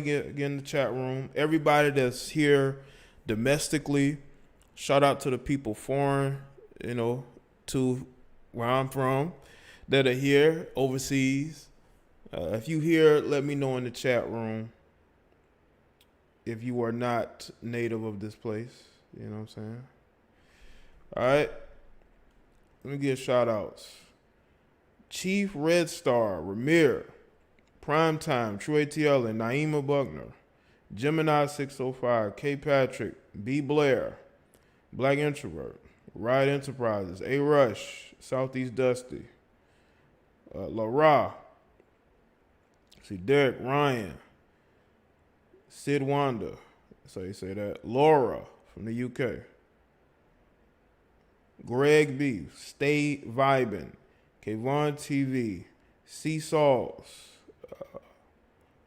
Get in the chat room. Everybody that's here domestically, shout out to the people foreign, to where I'm from, that are here overseas. If you here, let me know in the chat room if you are not native of this place. You know what I'm saying? All right. Let me get shout outs. Chief Red Star, Ramir, Primetime, True ATL, and Naima Buckner, Gemini 605, K Patrick, B Blair, Black Introvert, Riot Enterprises, A Rush, Southeast Dusty, Lara, see Derek Ryan, Sid Wanda, that's how you say that, Laura from the UK, Greg B, Stay Vibin', Kayvon TV, C Sauls,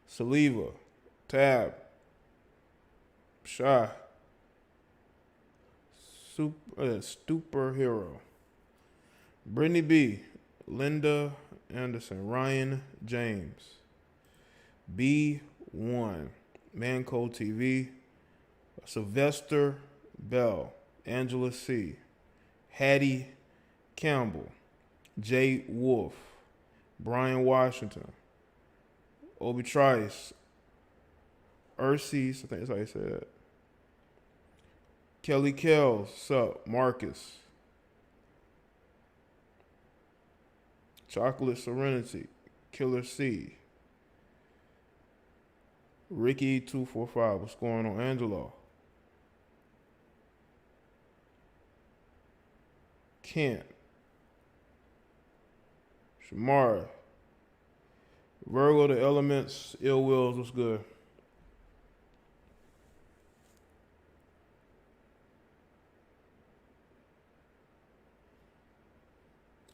Saliva, Tab, Shy, Superhero, Brittany B, Linda Anderson, Ryan James, B1, Manco TV, Sylvester Bell, Angela C, Hattie Campbell, Jay Wolf, Brian Washington, Obi Trice, R.A.C.I.S, I think that's how you say that. Kelly Kells, sup, Marcus, Chocolate Serenity, Killer C, Ricky 245, what's going on, Angelo, Kent, Shamara, Virgo the Elements, Ill Wills, what's good?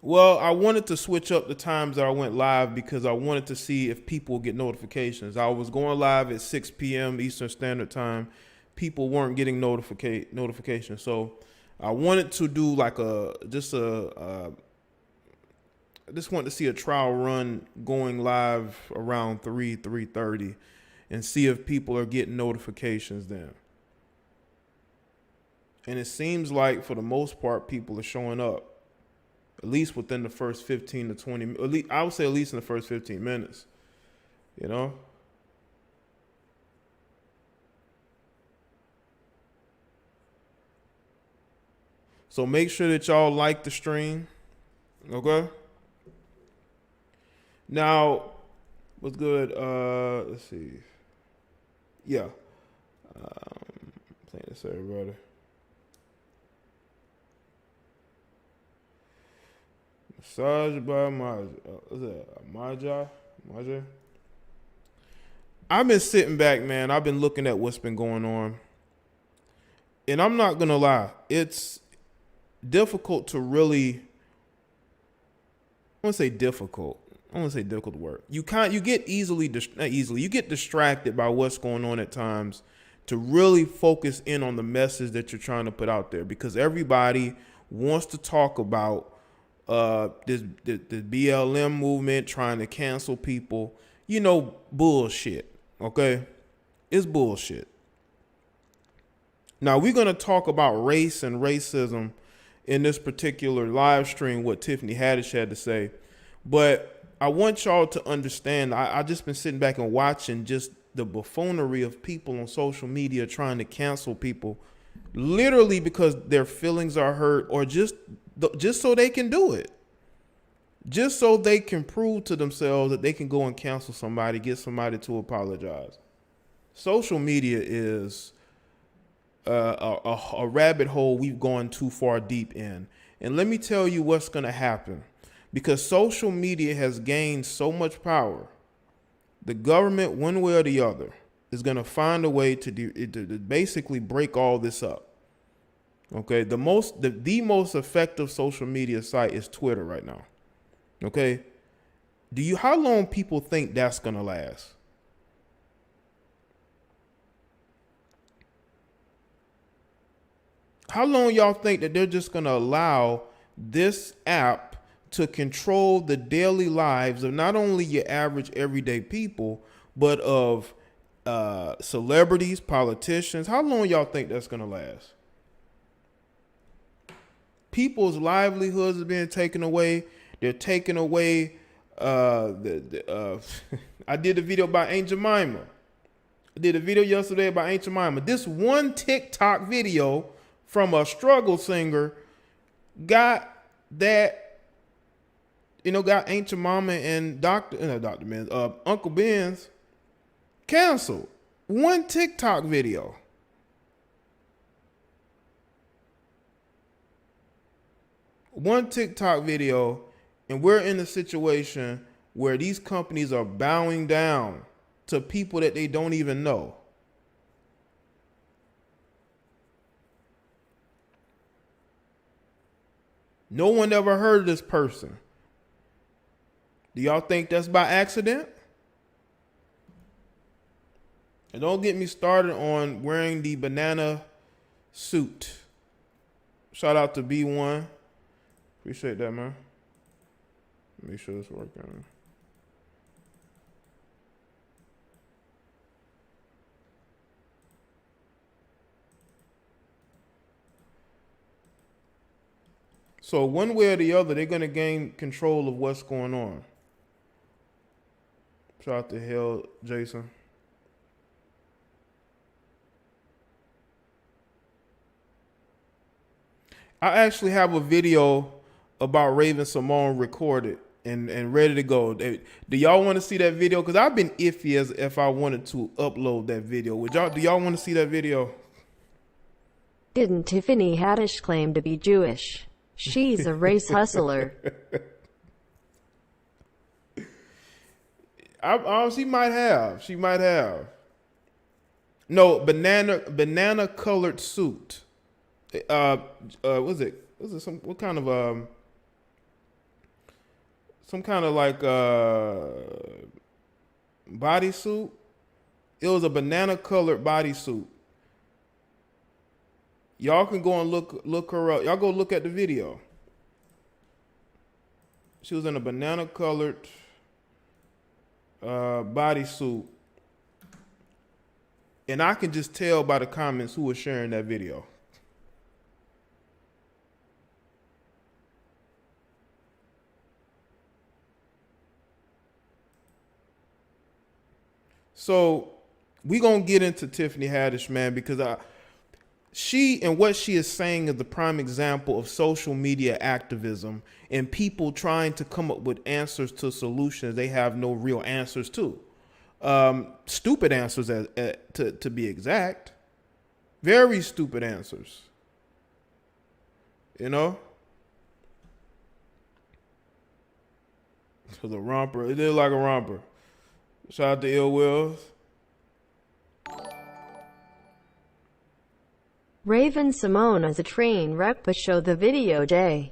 Well, I wanted to switch up the times that I went live because I wanted to see if people get notifications. I was going live at 6 p.m. Eastern Standard Time. People weren't getting notifications. So I wanted to do like I just wanted to see a trial run going live around 3:30 and see if people are getting notifications then. And it seems like for the most part, people are showing up. At least within the first 15 to 20, at least, I would say at least in the first 15 minutes, So make sure that y'all like the stream, okay? Now, what's good? Let's see. Yeah. Playing this, everybody. Massage by Majay. I've been sitting back, man. I've been looking at what's been going on. And I'm not going to lie. It's difficult to really, I want to say difficult word. You get you get distracted by what's going on at times to really focus in on the message that you're trying to put out there, because everybody wants to talk about this BLM movement, trying to cancel people, bullshit. Okay. It's bullshit. Now we're going to talk about race and racism in this particular live stream, what Tiffany Haddish had to say. But I want y'all to understand, I just been sitting back and watching just the buffoonery of people on social media trying to cancel people literally because their feelings are hurt, or just so they can do it. Just so they can prove to themselves that they can go and cancel somebody, get somebody to apologize. Social media is a rabbit hole we've gone too far deep in. And let me tell you what's going to happen. Because social media has gained so much power, the government, one way or the other, is going to find a way to basically break all this up. Okay, the most effective social media site is Twitter right now. Okay, how long people think that's going to last? How long y'all think that they're just going to allow this app to control the daily lives of not only your average everyday people, but of celebrities, politicians. How long y'all think that's gonna last? People's livelihoods are being taken away. They're taking away. I did a video about Aunt Jemima. I did a video yesterday about Aunt Jemima. This one TikTok video from a struggle singer got that, got Aunt Jemima and Uncle Ben's canceled. One TikTok video. One TikTok video, and we're in a situation where these companies are bowing down to people that they don't even know. No one ever heard of this person. Do y'all think that's by accident? And don't get me started on wearing the banana suit. Shout out to B1. Appreciate that, man. Make sure it's working. So one way or the other, they're going to gain control of what's going on. Shout out to Hell, Jason. I actually have a video about Raven-Symoné recorded and ready to go. Do y'all want to see that video? Because I've been iffy as if I wanted to upload that video. Do y'all want to see that video? Didn't Tiffany Haddish claim to be Jewish? She's a race hustler. She might have. She might have. No, banana colored suit. Was it some kind of like bodysuit? It was a banana colored bodysuit. Y'all can go and look her up. Y'all go look at the video. She was in a banana colored bodysuit. And I can just tell by the comments who was sharing that video. So we gonna get into Tiffany Haddish, man, because she and what she is saying is the prime example of social media activism and people trying to come up with answers to solutions they have no real answers to. Stupid answers, to be exact. Very stupid answers. You know? The romper. It is like a romper. Shout out to Ill Wills. Raven-Symoné is a train wreck, but show the video, Jaye.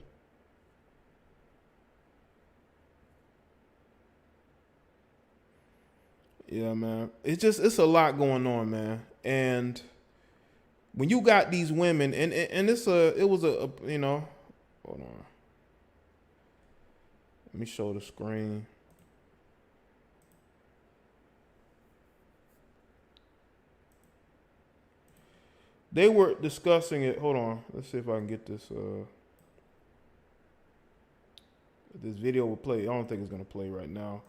Yeah, man. It's a lot going on, man. And when you got these women, and it was a hold on. Let me show the screen. They were discussing it. Hold on. Let's see if I can get this. This video will play. I don't think it's going to play right now.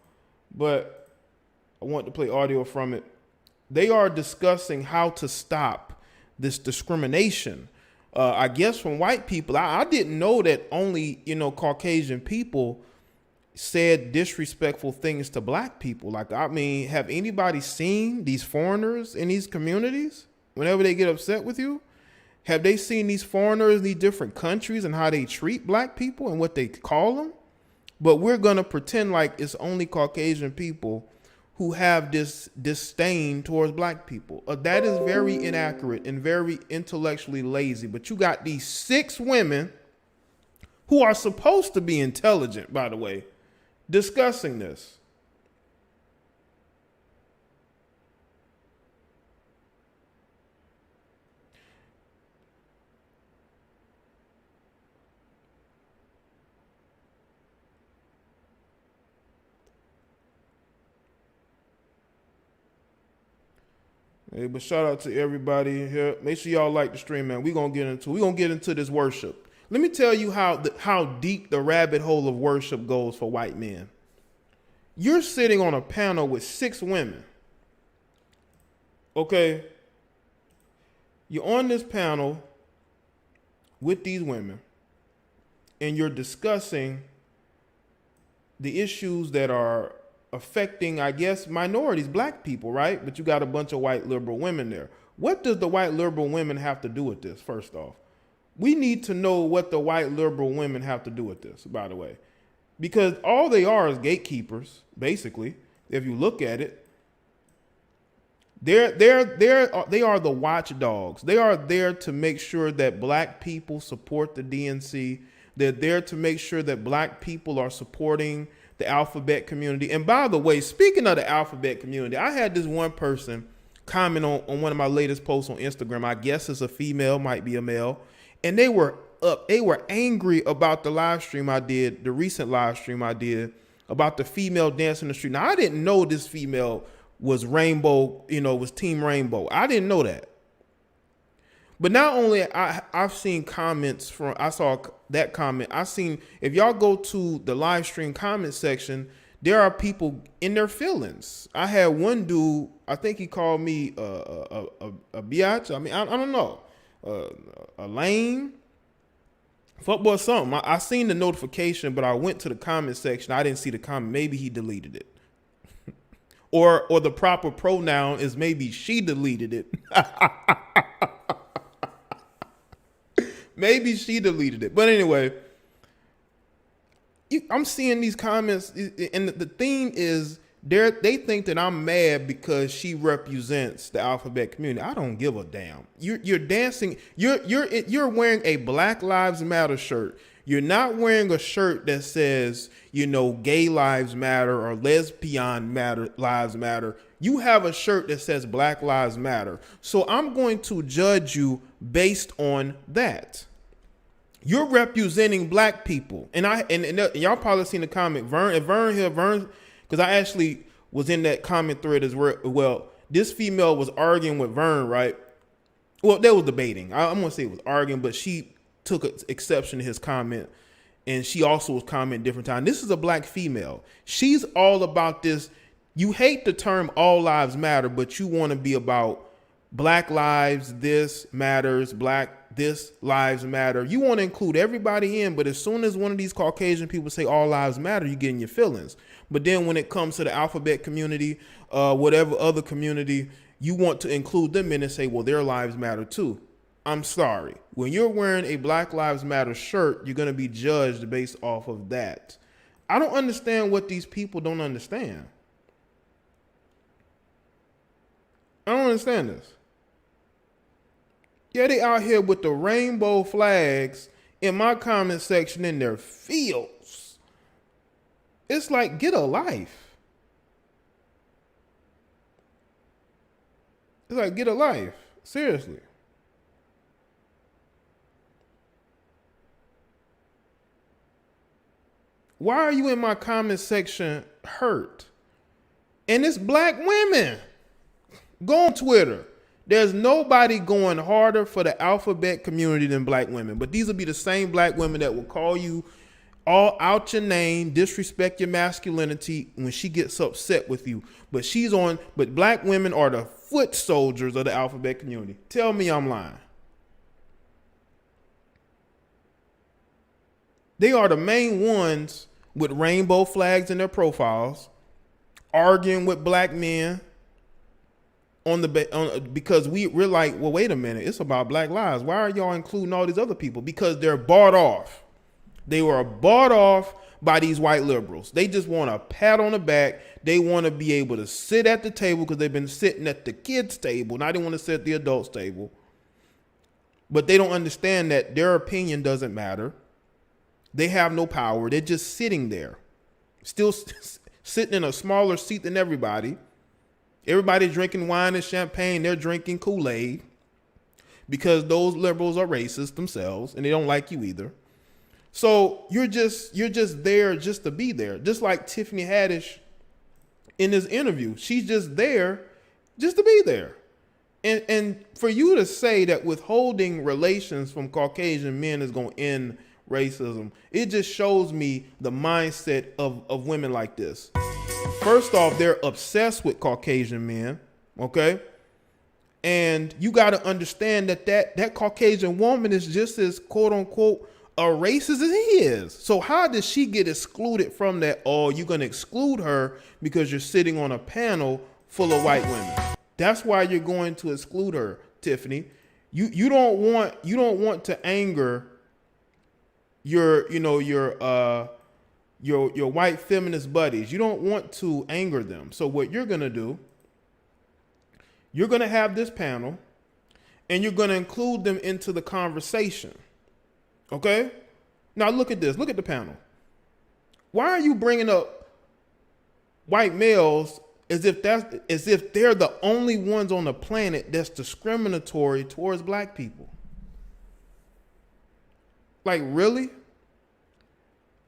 But I want to play audio from it. They are discussing how to stop this discrimination. I guess from white people. I didn't know that only, Caucasian people said disrespectful things to black people. Like, I mean, have anybody seen these foreigners in these communities? Whenever they get upset with you, have they seen these foreigners in these different countries and how they treat black people and what they call them? But we're going to pretend like it's only Caucasian people who have this disdain towards black people. That is very inaccurate and very intellectually lazy. But you got these 6 women who are supposed to be intelligent, by the way, discussing this. Hey, but shout out to everybody in here. Make sure y'all like the stream, man. We're gonna get into this worship. Let me tell you how deep the rabbit hole of worship goes for white men. You're sitting on a panel with 6 women. Okay? You're on this panel with these women, and you're discussing the issues that are affecting, I guess, minorities, black people, right? But you got a bunch of white liberal women there. What does the white liberal women have to do with this, first off? We need to know what the white liberal women have to do with this, by the way. Because all they are is gatekeepers, basically, if you look at it. They are the watchdogs. They are there to make sure that black people support the DNC. They're there to make sure that black people are supporting the alphabet community. And by the way, speaking of the alphabet community, I had this one person comment on one of my latest posts on Instagram. I guess it's a female, might be a male. And they were angry about the live stream I did, the recent live stream I did about the female dancing in the street. Now, I didn't know this female was rainbow, was Team Rainbow. I didn't know that. But not only I've seen comments I saw that comment. If y'all go to the live stream comment section, there are people in their feelings. I had one dude, I think he called me a biatch. I mean, I don't know. A lame football or something. I seen the notification, but I went to the comment section. I didn't see the comment. Maybe he deleted it. Or the proper pronoun is maybe she deleted it. Maybe she deleted it. But anyway, I'm seeing these comments, and the theme is they think that I'm mad because she represents the alphabet community. I don't give a damn. You're dancing. You're wearing a Black Lives Matter shirt. You're not wearing a shirt that says, gay lives matter or lesbian lives matter. You have a shirt that says Black Lives Matter. So I'm going to judge you based on that. You're representing black people. And y'all probably seen the comment, Vern, because I actually was in that comment thread as well. This female was arguing with Vern, right? Well, they was debating. I'm going to say it was arguing, but she took exception to his comment, and she also was commenting different time. This is a black female. She's all about this. You hate the term all lives matter, but you want to be about black lives, this matters, this lives matter. You want to include everybody in, but as soon as one of these Caucasian people say all lives matter, you get in your feelings. But then when it comes to the alphabet community, whatever other community, you want to include them in and say, well, their lives matter too. I'm sorry. When you're wearing a Black Lives Matter shirt, you're going to be judged based off of that. I don't understand what these people don't understand. I don't understand this. Yeah, they out here with the rainbow flags in my comment section in their fields. It's like, get a life. It's like, get a life. Seriously. Why are you in my comment section hurt? And it's black women. Go on Twitter. There's nobody going harder for the alphabet community than black women. But these will be the same black women that will call you all out your name, disrespect your masculinity when she gets upset with you. But black women are the foot soldiers of the alphabet community. Tell me I'm lying. They are the main ones with rainbow flags in their profiles, arguing with black men because we're like, well, wait a minute, it's about black lives. Why are y'all including all these other people? Because they're bought off. They were bought off by these white liberals. They just want a pat on the back. They want to be able to sit at the table because they've been sitting at the kids' table. Now they want to sit at the adults' table. But they don't understand that their opinion doesn't matter. They have no power. They're just sitting there, still sitting in a smaller seat than everybody. Everybody's drinking wine and champagne. They're drinking Kool-Aid because those liberals are racist themselves and they don't like you either. So you're just there just to be there. Just like Tiffany Haddish in this interview. She's just there just to be there. And for you to say that withholding relations from Caucasian men is going to end racism, it just shows me the mindset of women like this. First off, they're obsessed with Caucasian men, okay? And you got to understand that Caucasian woman is just as quote unquote a racist as he is. So how does she get excluded from that? Oh, you're going to exclude her because you're sitting on a panel full of white women. That's why you're going to exclude her, Tiffany. You don't want to anger your white feminist buddies. You don't want to anger them. So what you're going to do, you're going to have this panel and you're going to include them into the conversation. Okay? Now look at this. Look at the panel. Why are you bringing up white males as if they're the only ones on the planet that's discriminatory towards black people? Like, really?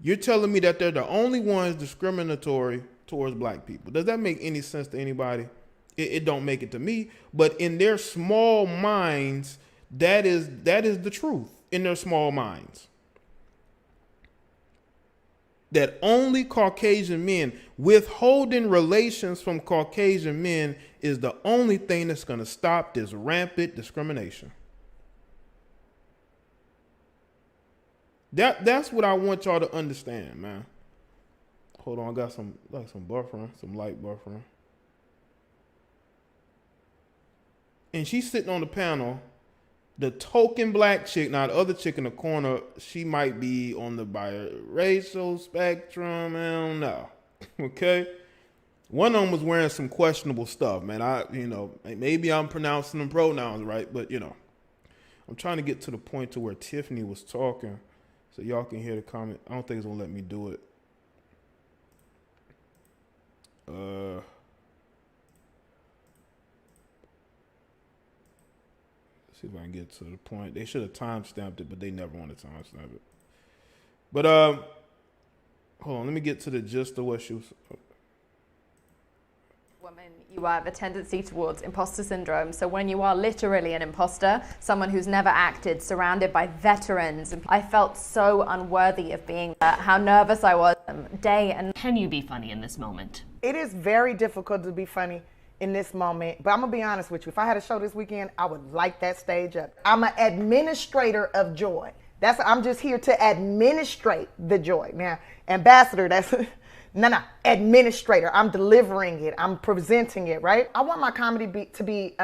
You're telling me that they're the only ones discriminatory towards black people? Does that make any sense to anybody? It don't make it to me. But in their small minds, that is the truth. In their small minds, that only Caucasian men, withholding relations from Caucasian men is the only thing that's going to stop this rampant discrimination. That's what I want y'all to understand, man. Hold on, I got some buffering, some light buffering. And she's sitting on the panel. The token black chick, now the other chick in the corner, she might be on the biracial spectrum. I don't know. Okay? One of them was wearing some questionable stuff, man. Maybe I'm pronouncing them pronouns right, but I'm trying to get to the point to where Tiffany was talking so y'all can hear the comment. I don't think it's gonna let me do it. See if I can get to the point. They should have time-stamped it, but they never want to time-stamp it. But hold on, let me get to the gist of what she was. Woman, you have a tendency towards imposter syndrome. So when you are literally an imposter, someone who's never acted, surrounded by veterans, I felt so unworthy of being how nervous I was day and. Can you be funny in this moment? It is very difficult to be funny in this moment, but I'm gonna be honest with you. If I had a show this weekend, I would light that stage up. I'm an administrator of joy. I'm just here to administrate the joy. Now, ambassador, administrator. I'm delivering it. I'm presenting it, right? I want my comedy to be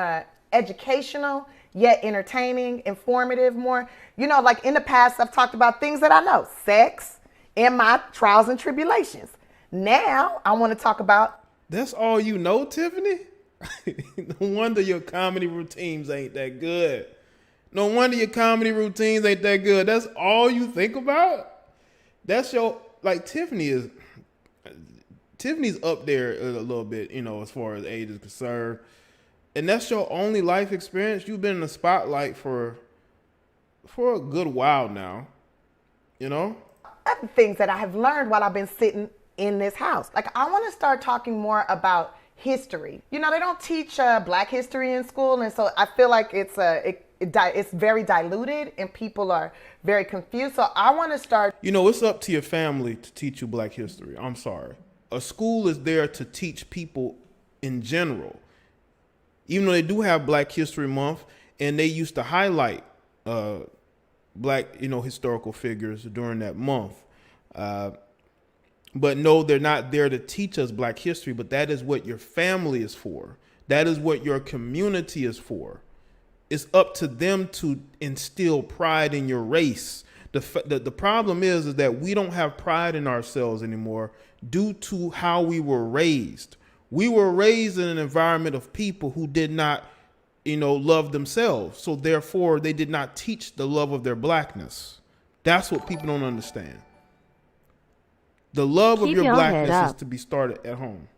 educational, yet entertaining, informative more. Like in the past, I've talked about things that I know, sex, and my trials and tribulations. Now, I want to talk about. That's all you know, Tiffany? No wonder your comedy routines ain't that good. No wonder your comedy routines ain't that good. That's all you think about? That's Tiffany's up there a little bit, as far as age is concerned. And that's your only life experience? You've been in the spotlight for a good while now, Other things that I have learned while I've been sitting in this house. Like, I want to start talking more about history. They don't teach Black history in school, and so I feel like it's very diluted and people are very confused. So I want to start. It's up to your family to teach you Black history. I'm sorry. A school is there to teach people in general. Even though they do have Black History Month, and they used to highlight Black, historical figures during that month. But no, they're not there to teach us Black history, but that is what your family is for. That is what your community is for. It's up to them to instill pride in your race. The problem is that we don't have pride in ourselves anymore due to how we were raised. We were raised in an environment of people who did not, love themselves. So therefore, they did not teach the love of their blackness. That's what people don't understand. The love of your blackness is to be started at home.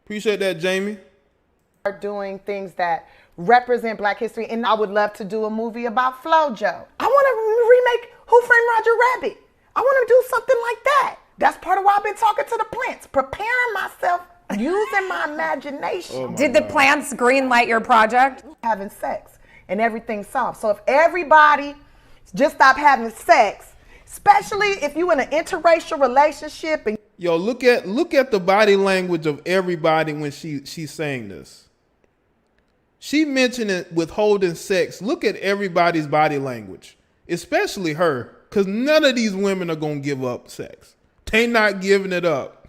Appreciate that, Jamie. Are doing things that represent Black history, and I would love to do a movie about FloJo. I want to remake Who Framed Roger Rabbit. I want to do something like that. That's part of why I've been talking to the plants, preparing myself using my imagination. Oh my Did the God. plants green light your project? Having sex and everything's solved. So if everybody just stop having sex, especially if you in an interracial relationship and Yo, look at the body language of everybody when she's saying this. She mentioned it withholding sex. Look at everybody's body language, especially her, because none of these women are gonna give up sex. They not giving it up.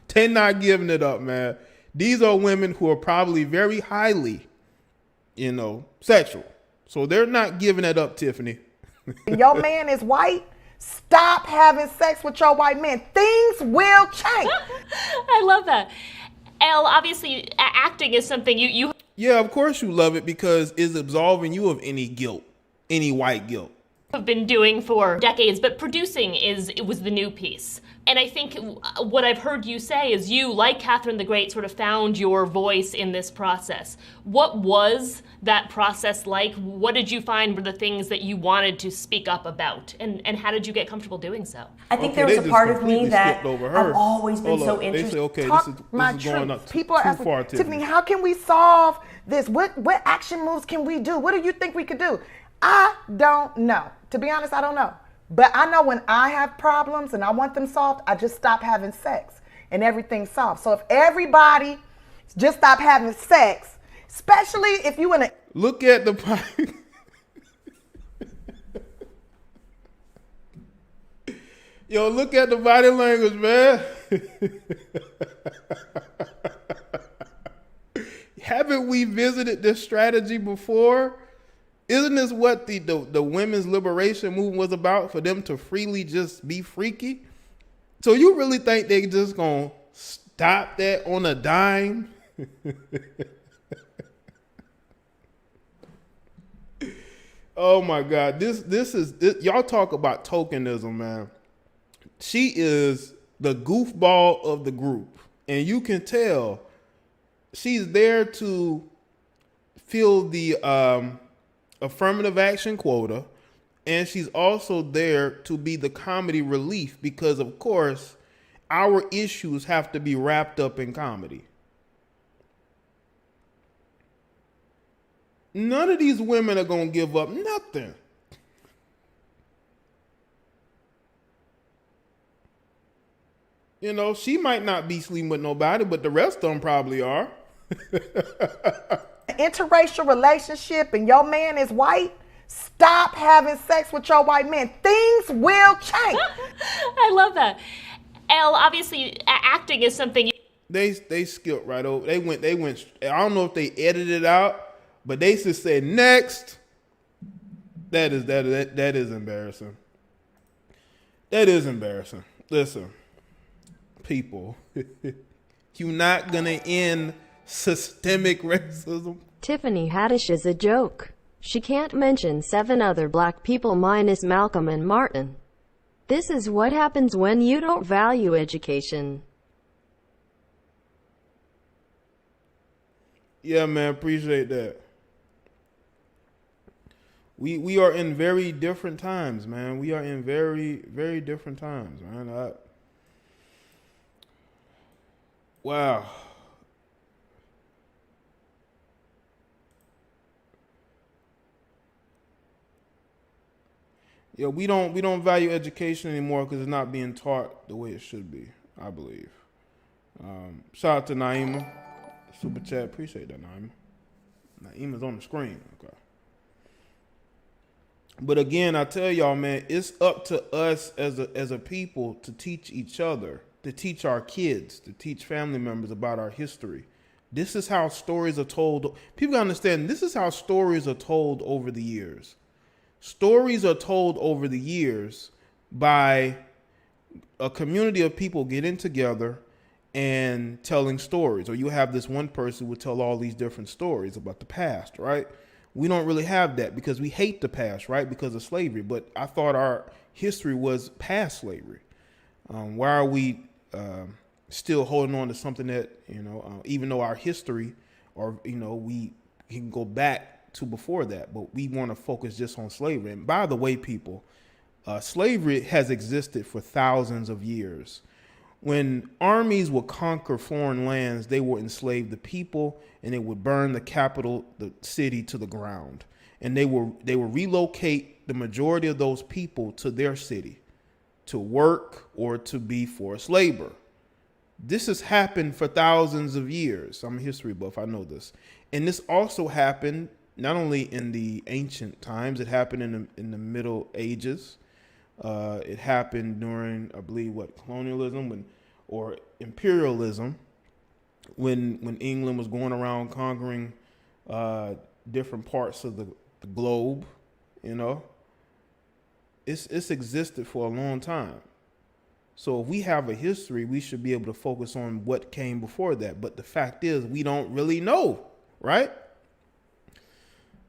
They not giving it up, man. These are women who are probably very highly, sexual. So they're not giving it up, Tiffany. your man is white, stop having sex with your white man. Things will change. I love that. Elle, obviously, acting is something you Yeah, of course you love it because it's absolving you of any guilt, any white guilt. have been doing for decades, but producing was the new piece. And I think what I've heard you say is you, like Catherine the Great, sort of found your voice in this process. What was that process like? What did you find were the things that you wanted to speak up about? And how did you get comfortable doing so? I think Okay, there was they a just part of me completely that skipped over her. I've always been Hold so up. They interested. say, okay, Talk this my is going truth. up People are too asking, far, Tiffany, how can we solve this? What action moves can we do? What do you think we could do? I don't know. To be honest, I don't know. But I know when I have problems and I want them solved, I just stop having sex and everything's solved. So if everybody just stop having sex, especially if you in a Look at the Yo, look at the body language, man. Haven't we visited this strategy before? Isn't this what the women's liberation movement was about? For them to freely just be freaky? So you really think they just gonna stop that on a dime? Oh my God, this y'all talk about tokenism, man. She is the goofball of the group, and you can tell she's there to fill the affirmative action quota, and she's also there to be the comedy relief because, of course, our issues have to be wrapped up in comedy. None of these women are going to give up nothing. She might not be sleeping with nobody, but the rest of them probably are. interracial relationship and your man is white, stop having sex with your white man. Things will change. I love that. Elle, obviously, acting is something They skipped right over. They went. I don't know if they edited it out, but they just said next. That is embarrassing. That is embarrassing. Listen, people, you're not gonna end systemic racism. Tiffany Haddish is a joke. She can't mention 7 other black people minus Malcolm and Martin. This is what happens when you don't value education. Yeah, man, appreciate that. We are in very different times, man. We are in very, very different times, man. Wow. Yeah, we don't value education anymore because it's not being taught the way it should be, I believe. Shout out to Naima. Super chat. Appreciate that, Naima. Naima's on the screen. Okay. But again, I tell y'all, man, it's up to us as a people to teach each other, to teach our kids, to teach family members about our history. This is how stories are told. People understand this is how stories are told over the years. Stories are told over the years by a community of people getting together and telling stories. Or you have this one person who would tell all these different stories about the past, right? We don't really have that because we hate the past, right? Because of slavery. But I thought our history was past slavery. Why are we still holding on to something that, even though our history, or, we can go back to before that, but we want to focus just on slavery. And by the way, people, slavery has existed for thousands of years. When armies would conquer foreign lands, they would enslave the people, and they would burn the capital, the city, to the ground. And they will relocate the majority of those people to their city to work or to be forced labor. This has happened for thousands of years. I'm a history buff, I know this. And this also happened not only in the ancient times, it happened in the Middle Ages. It happened during, I believe, colonialism or imperialism, when England was going around conquering different parts of the globe. You know, it's existed for a long time. So if we have a history, we should be able to focus on what came before that. But the fact is, we don't really know, right?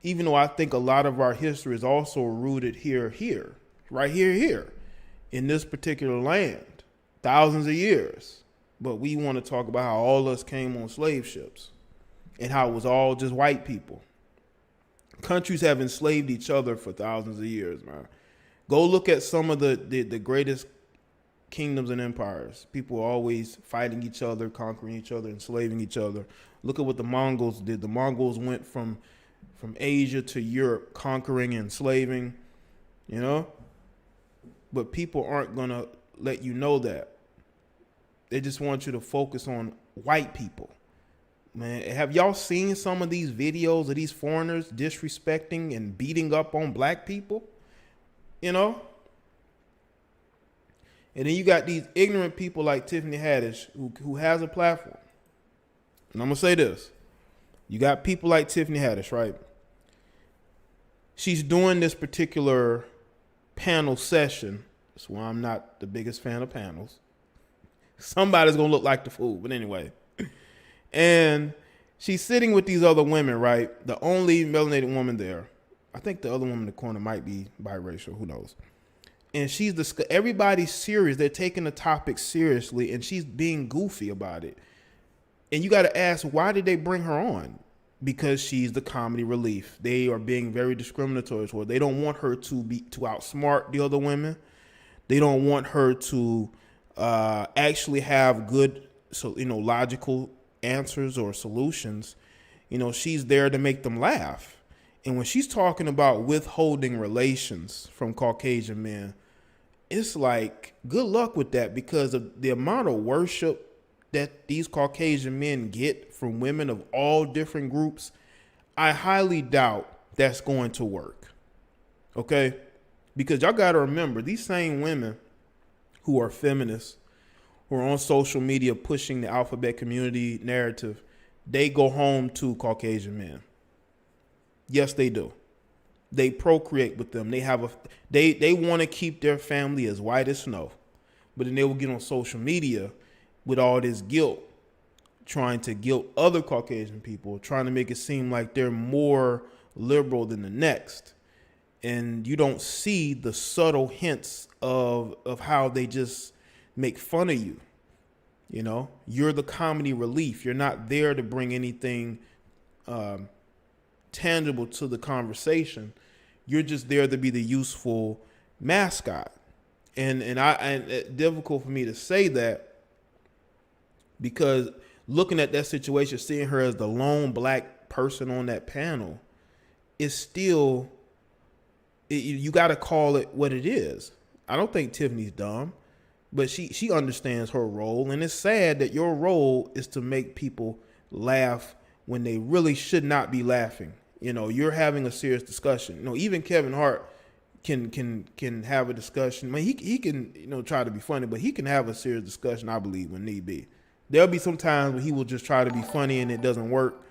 Even though I think a lot of our history is also rooted right here, in this particular land, thousands of years. But we want to talk about how all of us came on slave ships and how it was all just white people. Countries have enslaved each other for thousands of years, man. Go look at some of the greatest kingdoms and empires. People are always fighting each other, conquering each other, enslaving each other. Look at what the Mongols did. The Mongols went from Asia to Europe, conquering and enslaving, you know? But people aren't going to let you know that. They just want you to focus on white people. Man, have y'all seen some of these videos of these foreigners disrespecting and beating up on black people? You know? And then you got these ignorant people like Tiffany Haddish who has a platform. And I'm going to say this. You got people like Tiffany Haddish, right? She's doing this particular panel session. That's why I'm not the biggest fan of panels. Somebody's going to look like the fool. But anyway. And she's sitting with these other women, right? The only melanated woman there. I think the other woman in the corner might be biracial. Who knows? And everybody's serious. They're taking the topic seriously, and she's being goofy about it. And you got to ask, why did they bring her on? Because she's the comedy relief. They are being very discriminatory toward her. They don't want her to outsmart the other women. They don't want her to actually have good, logical answers or solutions. You know, she's there to make them laugh. And when she's talking about withholding relations from Caucasian men, it's like, good luck with that, because of the amount of worship that these Caucasian men get from women of all different groups. I highly doubt that's going to work. Okay? Because y'all got to remember, these same women who are feminists, who are on social media pushing the alphabet community narrative, they go home to Caucasian men. Yes, they do. They procreate with them. They want to keep their family as white as snow. But then they will get on social media with all this guilt, trying to guilt other Caucasian people, trying to make it seem like they're more liberal than the next. And you don't see the subtle hints of how they just make fun of you. You know, you're the comedy relief. You're not there to bring anything tangible to the conversation. You're just there to be the useful mascot. And it's difficult for me to say that, because looking at that situation, seeing her as the lone black person on that panel, is still, you got to call it what it is. I don't think Tiffany's dumb, but she understands her role. And it's sad that your role is to make people laugh when they really should not be laughing. You know, you're having a serious discussion. You know, even Kevin Hart can have a discussion. I mean, he can, try to be funny, but he can have a serious discussion, I believe, when need be. There'll be some times when he will just try to be funny and it doesn't work.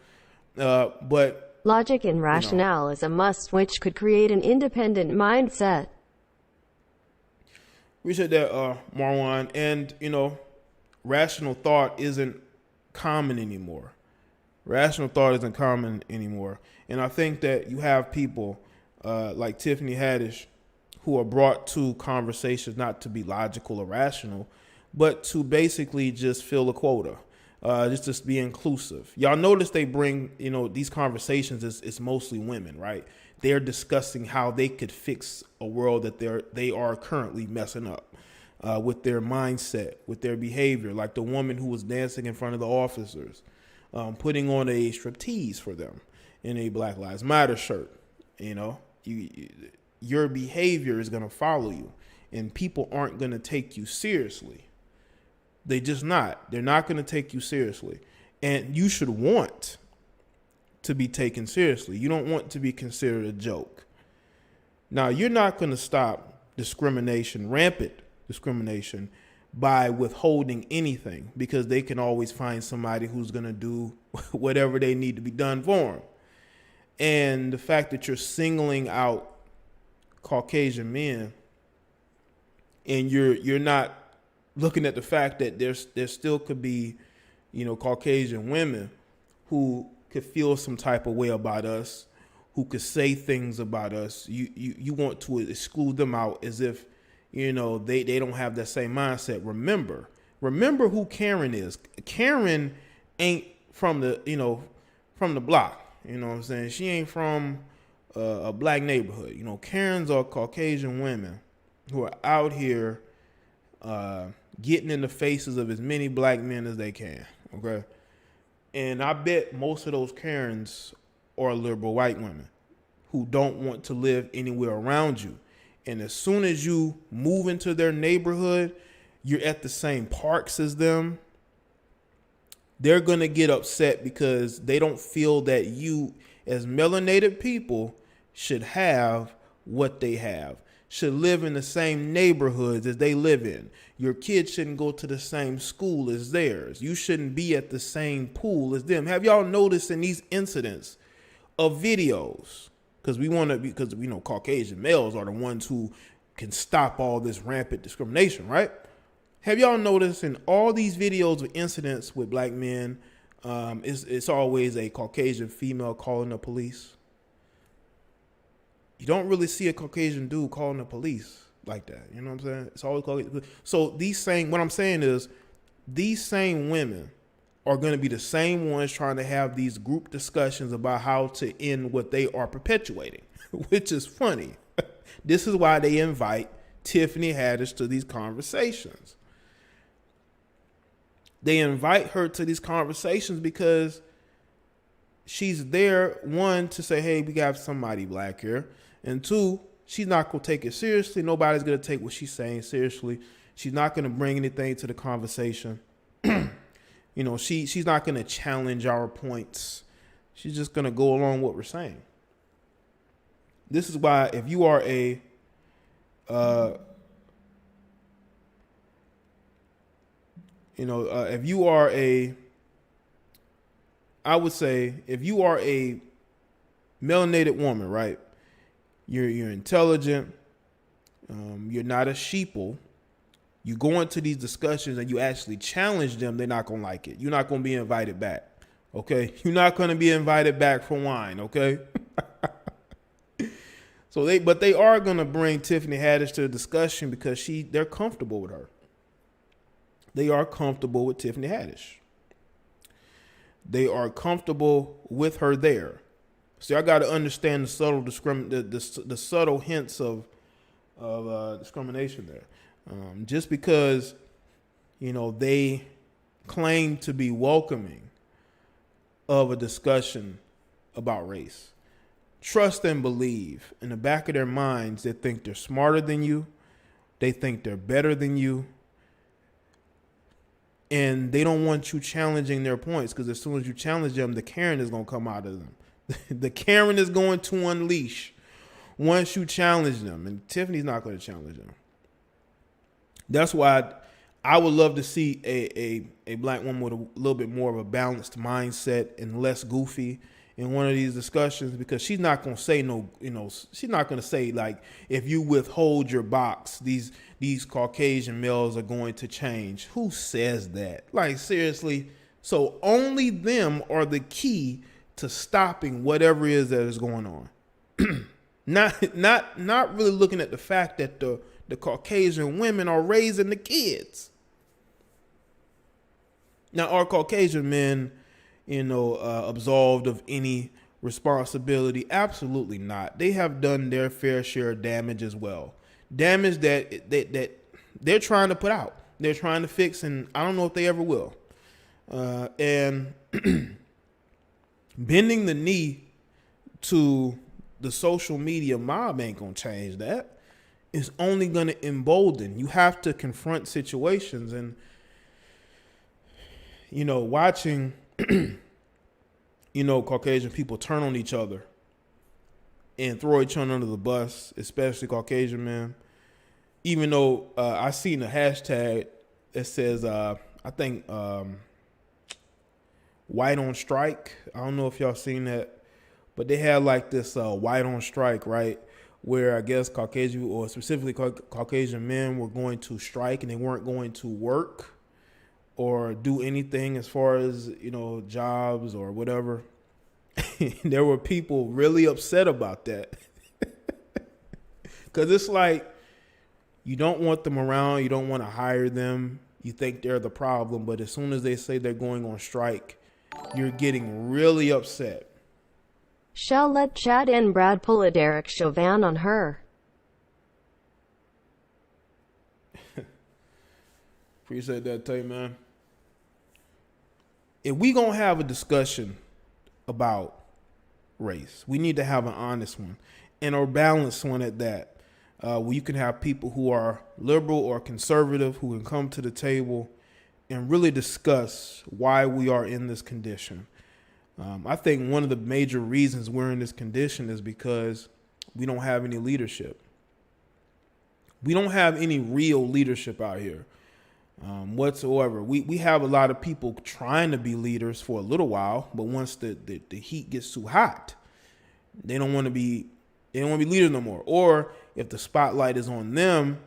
But logic and rationale is a must, which could create an independent mindset. We said that, Marwan, and, rational thought isn't common anymore. Rational thought isn't common anymore. And I think that you have people like Tiffany Haddish who are brought to conversations not to be logical or rational, but to basically just fill a quota, just to be inclusive. Y'all notice they bring, these conversations, it's mostly women, right? They're discussing how they could fix a world that they are currently messing up. with their mindset, with their behavior, like the woman who was dancing in front of the officers, putting on a striptease for them in a Black Lives Matter shirt. You know, your behavior is going to follow you, and people aren't going to take you seriously. They just not. They're not going to take you seriously. And you should want to be taken seriously. You don't want to be considered a joke. Now, you're not going to stop discrimination, rampant discrimination, by withholding anything, because they can always find somebody who's going to do whatever they need to be done for them. And the fact that you're singling out Caucasian men, and you're not looking at the fact that there still could be, you know, Caucasian women who could feel some type of way about us, who could say things about us. You want to exclude them out as if, you know, they don't have that same mindset. Remember who Karen is. Karen ain't from the, you know, from the block. You know what I'm saying? She ain't from a black neighborhood. You know, Karens are Caucasian women who are out here getting in the faces of as many black men as they can. Okay. And I bet most of those Karens are liberal white women who don't want to live anywhere around you. And as soon as you move into their neighborhood, you're at the same parks as them, they're going to get upset because they don't feel that you, as melanated people, should have what they have, should live in the same neighborhoods as they live in. Your kids shouldn't go to the same school as theirs. You shouldn't be at the same pool as them. Have y'all noticed in these incidents of videos? Because we know Caucasian males are the ones who can stop all this rampant discrimination, right? Have y'all noticed in all these videos of incidents with black men, it's always a Caucasian female calling the police? You don't really see a Caucasian dude calling the police like that. You know what I'm saying? It's always Caucasian. So what I'm saying is these same women are going to be the same ones trying to have these group discussions about how to end what they are perpetuating, which is funny. This is why they invite Tiffany Haddish to these conversations. They invite her to these conversations because she's there, one, to say, hey, we got somebody black here. And two, she's not going to take it seriously. Nobody's going to take what she's saying seriously. She's not going to bring anything to the conversation. You know, she's not going to challenge our points. She's just going to go along with what we're saying. This is why if you are I would say if you are a melanated woman, right? You're intelligent. You're not a sheeple. You go into these discussions and you actually challenge them, they're not going to like it. You're not going to be invited back, okay? You're not going to be invited back for wine, okay? But they are going to bring Tiffany Haddish to the discussion because they're comfortable with her. They are comfortable with Tiffany Haddish. They are comfortable with her there. So I got to understand the subtle the subtle hints of discrimination there. Just because, you know, they claim to be welcoming of a discussion about race, trust and believe in the back of their minds, they think they're smarter than you. They think they're better than you. And they don't want you challenging their points, because as soon as you challenge them, the Karen is going to come out of them. The Karen is going to unleash once you challenge them. And Tiffany's not going to challenge them. That's why I would love to see a black woman with a little bit more of a balanced mindset and less goofy in one of these discussions, because she's not going to say she's not going to say, like, if you withhold your box, these Caucasian males are going to change. Who says that? Like, seriously? So only them are the key to stopping whatever it is that is going on. Not really looking at the fact that the Caucasian women are raising the kids. Now, are Caucasian men, absolved of any responsibility? Absolutely not. They have done their fair share of damage as well. Damage that they're trying to put out. They're trying to fix, and I don't know if they ever will. And bending the knee to the social media mob ain't gonna change that. It's only gonna embolden. You have to confront situations, and watching Caucasian people turn on each other and throw each other under the bus, especially Caucasian men. Even though I seen a hashtag that says, I think, white on strike. I don't know if y'all seen that, but they had like this white on strike, right? Where I guess Caucasian, or specifically Caucasian men, were going to strike and they weren't going to work or do anything as far as, jobs or whatever. There were people really upset about that. Because it's like, you don't want them around. You don't want to hire them. You think they're the problem. But as soon as they say they're going on strike, you're getting really upset. Shall let Chad and Brad pull a Derek Chauvin on her. Appreciate that, Tay, man. If we gonna have a discussion about race, we need to have an honest one and a balanced one at that. Where you can have people who are liberal or conservative who can come to the table and really discuss why we are in this condition. I think one of the major reasons we're in this condition is because we don't have any leadership. We don't have any real leadership out here whatsoever. We have a lot of people trying to be leaders for a little while, but once the heat gets too hot, they don't want to be leaders no more. Or if the spotlight is on them,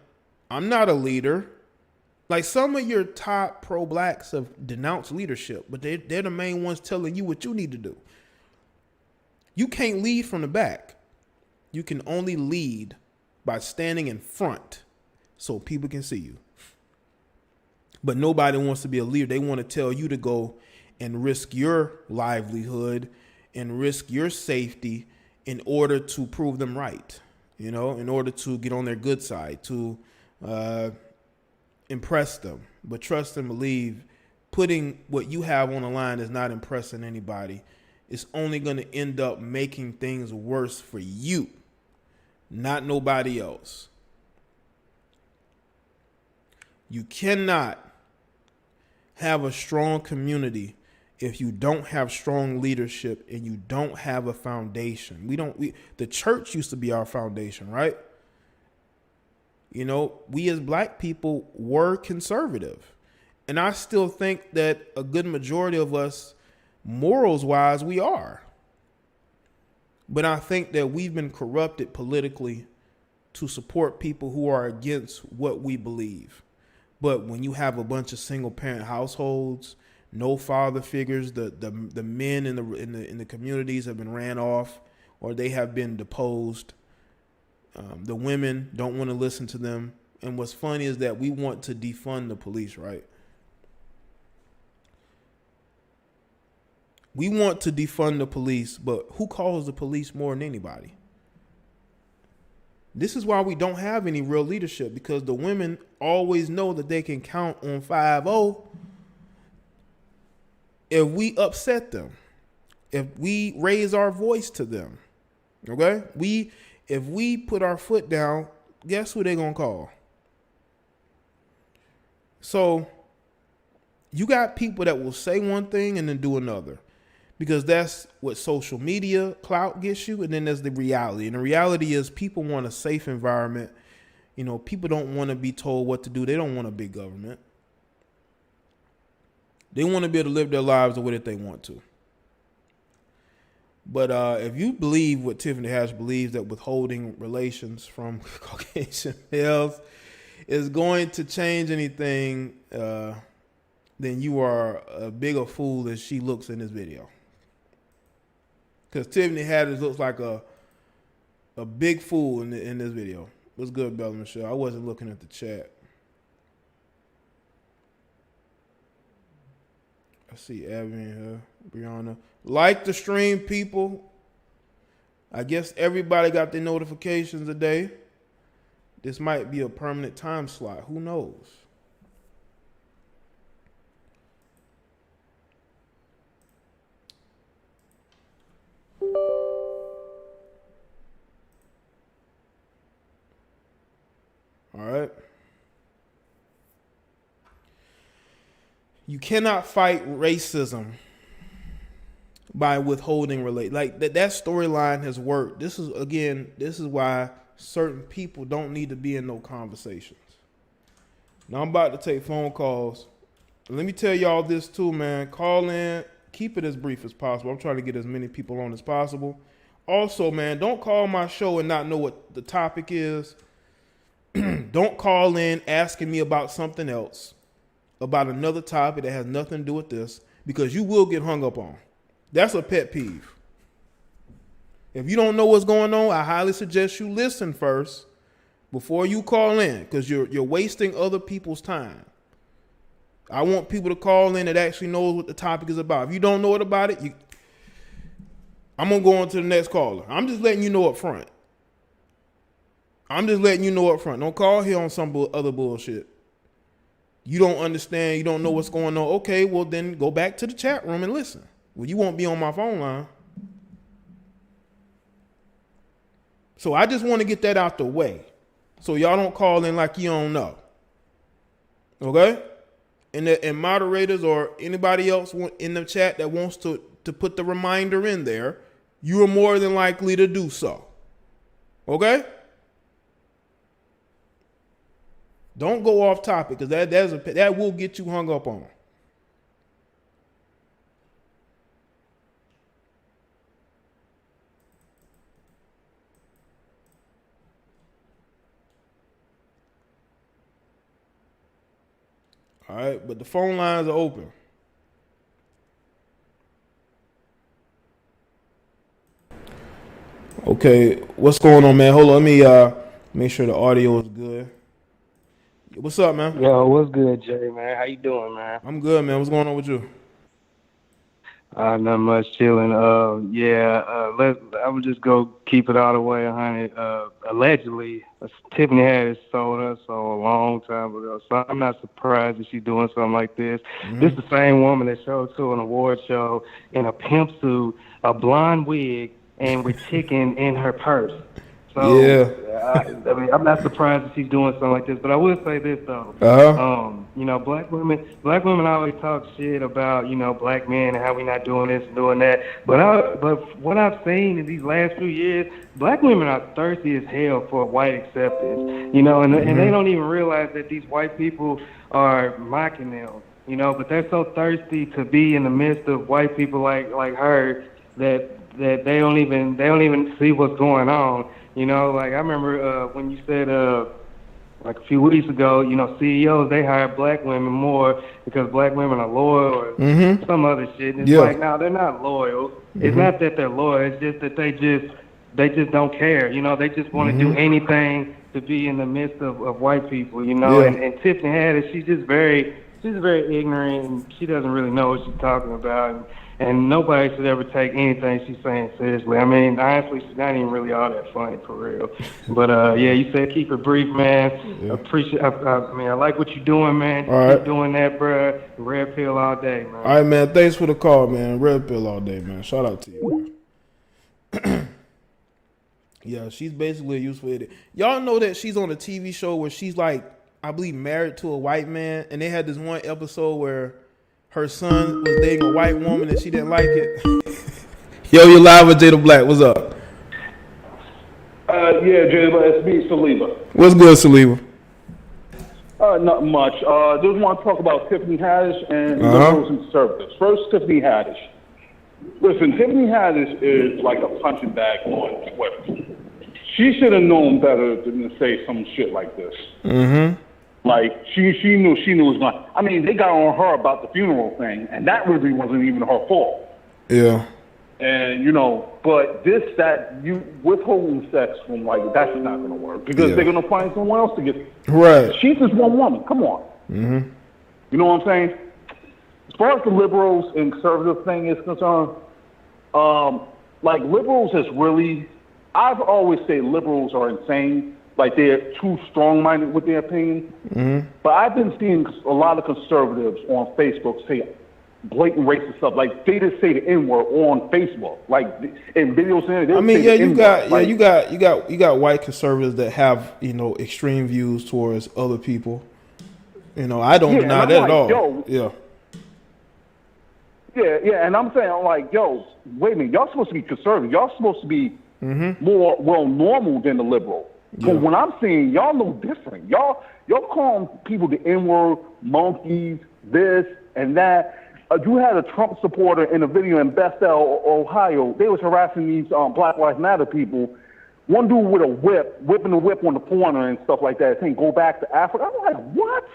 I'm not a leader. Like some of your top pro-blacks have denounced leadership, but they're the main ones telling you what you need to do. You can't lead from the back. You can only lead by standing in front so people can see you. But nobody wants to be a leader. They want to tell you to go and risk your livelihood and risk your safety in order to prove them right, in order to get on their good side, to impress them. But trust and believe, putting what you have on the line is not impressing anybody. It's only going to end up making things worse for you, not nobody else. You cannot have a strong community if you don't have strong leadership and you don't have a foundation. The church used to be our foundation, right? We as black people were conservative. And I still think that a good majority of us, morals wise, we are. But I think that we've been corrupted politically to support people who are against what we believe. But when you have a bunch of single parent households, no father figures, the men in the communities have been ran off or they have been deposed. The women don't want to listen to them. And what's funny is that we want to defund the police, right? We want to defund the police, but who calls the police more than anybody? This is why we don't have any real leadership, because the women always know that they can count on 5-0 if we upset them, if we raise our voice to them, okay? If we put our foot down, guess who they're going to call? So you got people that will say one thing and then do another, because that's what social media clout gets you. And then there's the reality. And the reality is people want a safe environment. People don't want to be told what to do. They don't want a big government. They want to be able to live their lives the way that they want to. But if you believe what Tiffany Haddish believes, that withholding relations from Caucasian males is going to change anything, then you are a bigger fool than she looks in this video. Because Tiffany Haddish looks like a big fool in this video. What's good, Bella Michelle? I wasn't looking at the chat. I see Abby in here, Brianna. Like the stream, people. I guess everybody got their notifications today. This might be a permanent time slot. Who knows? All right. You cannot fight racism by withholding relate. Like that storyline has worked. This is why certain people don't need to be in no conversations. Now I'm about to take phone calls. Let me tell y'all this too, man. Call in. Keep it as brief as possible. I'm trying to get as many people on as possible. Also, man, don't call my show and not know what the topic is. Don't call in asking me about something else, about another topic that has nothing to do with this, because you will get hung up on. That's a pet peeve. If you don't know what's going on, I highly suggest you listen first before you call in, because you're wasting other people's time. I want people to call in that actually knows what the topic is about. If you don't know it about it, I'm going to go on to the next caller. I'm just letting you know up front. Don't call here on some other bullshit. You don't understand. You don't know what's going on. Okay, well, then go back to the chat room and listen. Well, you won't be on my phone line. So I just want to get that out the way, so y'all don't call in like you don't know. Okay? And moderators or anybody else in the chat that wants to put the reminder in there, you are more than likely to do so. Okay? Don't go off topic, because that will get you hung up on. All right, but the phone lines are open. Okay, what's going on, man? Hold on, let me make sure the audio is good. What's up, man? Yo, what's good, Jay, man? How you doing, man? I'm good, man. What's going on with you? Not much, chilling. I would just go keep it all the way 100. Allegedly, Tiffany Haddish sold her soul a long time ago, so I'm not surprised that she's doing something like this. Mm-hmm. This is the same woman that showed to an award show in a pimp suit, a blonde wig, and with chicken in her purse. So, yeah. I mean, I'm not surprised that she's doing something like this, but I will say this though. Black women always talk shit about, black men and how we not doing this and doing that. But what I've seen in these last few years, black women are thirsty as hell for white acceptance, and they don't even realize that these white people are mocking them, but they're so thirsty to be in the midst of white people like her that they don't even see what's going on. Like I remember when you said like a few weeks ago, CEOs, they hire black women more because black women are loyal or some other shit. And it's like, no, they're not loyal. It's not that they're loyal. It's just that they just don't care. They just want to do anything to be in the midst of white people. And Tiffany Haddish, she's very ignorant, and she doesn't really know what she's talking about. And nobody should ever take anything she's saying seriously. I mean, honestly, she's not even really all that funny, for real. But, you said keep it brief, man. Yeah. I like what you're doing, man. Keep doing that, bro. Red pill all day, man. All right, man. Thanks for the call, man. Red pill all day, man. Shout out to you, man. Yeah, she's basically a useful idiot. Y'all know that she's on a TV show where she's like, I believe, married to a white man. And they had this one episode where her son was dating a white woman and she didn't like it. Yo, you're live with Jada Black. What's up? Jada Black. It's me, Saliba. What's good, Saliba? Not much. Just want to talk about Tiffany Haddish and liberals and conservatives. First, Tiffany Haddish. Listen, Tiffany Haddish is like a punching bag on Twitter. She should have known better than to say some shit like this. Mm-hmm. Like, she knew it was going. I mean, they got on her about the funeral thing, and that really wasn't even her fault. Yeah. And, but withholding sex from, that's not going to work, because they're going to find someone else to get. Right. She's just one woman. Come on. Mm-hmm. You know what I'm saying? As far as the liberals and conservative thing is concerned, liberals is really, I've always said liberals are insane, like they're too strong-minded with their opinion. Mm-hmm. But I've been seeing a lot of conservatives on Facebook say blatant racist stuff. Like they just say the N-word on Facebook, like in videos. I mean, yeah, you got white conservatives that have extreme views towards other people. I don't deny that at all. Yo, yeah, and I'm saying, I'm like, yo, wait a minute, y'all supposed to be conservative. Y'all supposed to be more normal than the liberal. Yeah. But when I'm seeing y'all no different. Y'all calling people the N-word, monkeys, this and that. You had a Trump supporter in a video in Bethel, Ohio. They was harassing these Black Lives Matter people. One dude with a whip, whipping the whip on the corner and stuff like that, saying, "Go back to Africa." I'm like, what?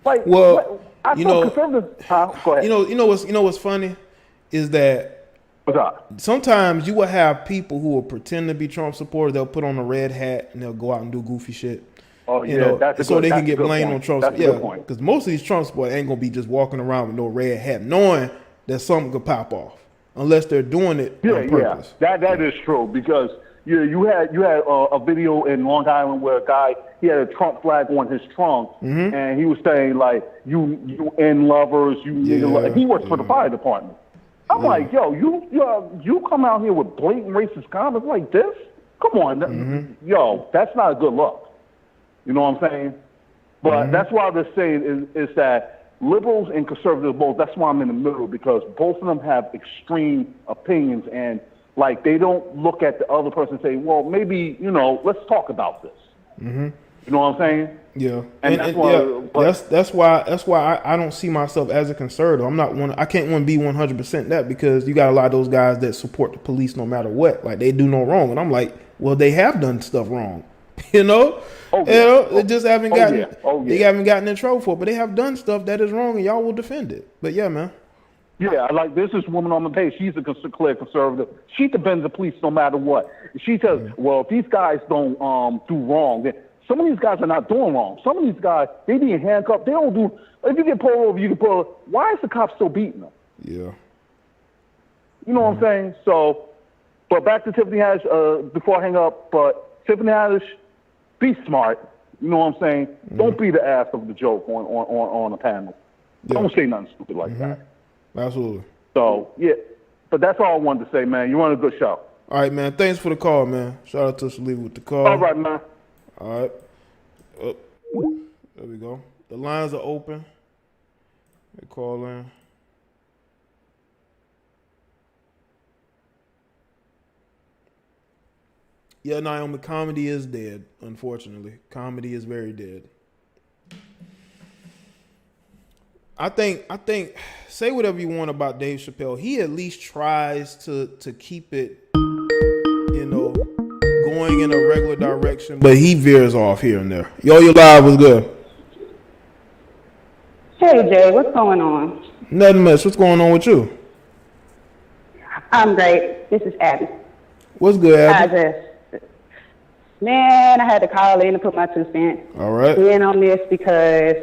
Like, well, I thought conservatives. Go ahead. You know what's funny is that sometimes you will have people who will pretend to be Trump supporters. They'll put on a red hat and they'll go out and do goofy shit. Oh yeah, so they can get blamed on Trump. Yeah, because most of these Trump supporters ain't gonna be just walking around with no red hat, knowing that something could pop off, unless they're doing it on purpose. Yeah, that is true because you had a video in Long Island where a guy he had a Trump flag on his trunk and he was saying like you N lovers, he works for the fire department. I'm like, yo, you come out here with blatant racist comments like this? Come on, yo, that's not a good look. You know what I'm saying? But that's why they're saying is that liberals and conservatives both, that's why I'm in the middle, because both of them have extreme opinions and like they don't look at the other person and say, well, maybe, let's talk about this. You know what I'm saying? Yeah. And that's why I don't see myself as a conservative. I can't want to be 100% that, because you got a lot of those guys that support the police no matter what. Like they do no wrong. And I'm like, well, they have done stuff wrong. They just haven't gotten they haven't gotten in trouble for it, but they have done stuff that is wrong and y'all will defend it. But yeah, man. Yeah, like this woman on the page, she's a clear conservative. She defends the police no matter what. She says, well, if these guys don't do wrong, then some of these guys are not doing wrong. Some of these guys, they being handcuffed, they don't do, if you get pulled over, you get pulled over. Why is the cop still beating them? Yeah. You know what I'm saying? So, but back to Tiffany Haddish, before I hang up, but Tiffany Haddish, be smart. You know what I'm saying? Don't be the ass of the joke on a panel. Yeah. Don't say nothing stupid like that. Absolutely. So, yeah. But that's all I wanted to say, man. You run a good show. All right, man. Thanks for the call, man. Shout out to Shaleva with the call. All right, man. All right. There we go. The lines are open. They call in. Yeah, Naomi, comedy is dead, unfortunately. Comedy is very dead. I think say whatever you want about Dave Chappelle. He at least tries to keep it, going in a regular direction, but he veers off here and there. Yo, your live was good. Hey Jay, what's going on? Nothing much. What's going on with you? I'm great. This is Abby. What's good, Abby? Man, I had to call in to put my 2 cents All right. in on this because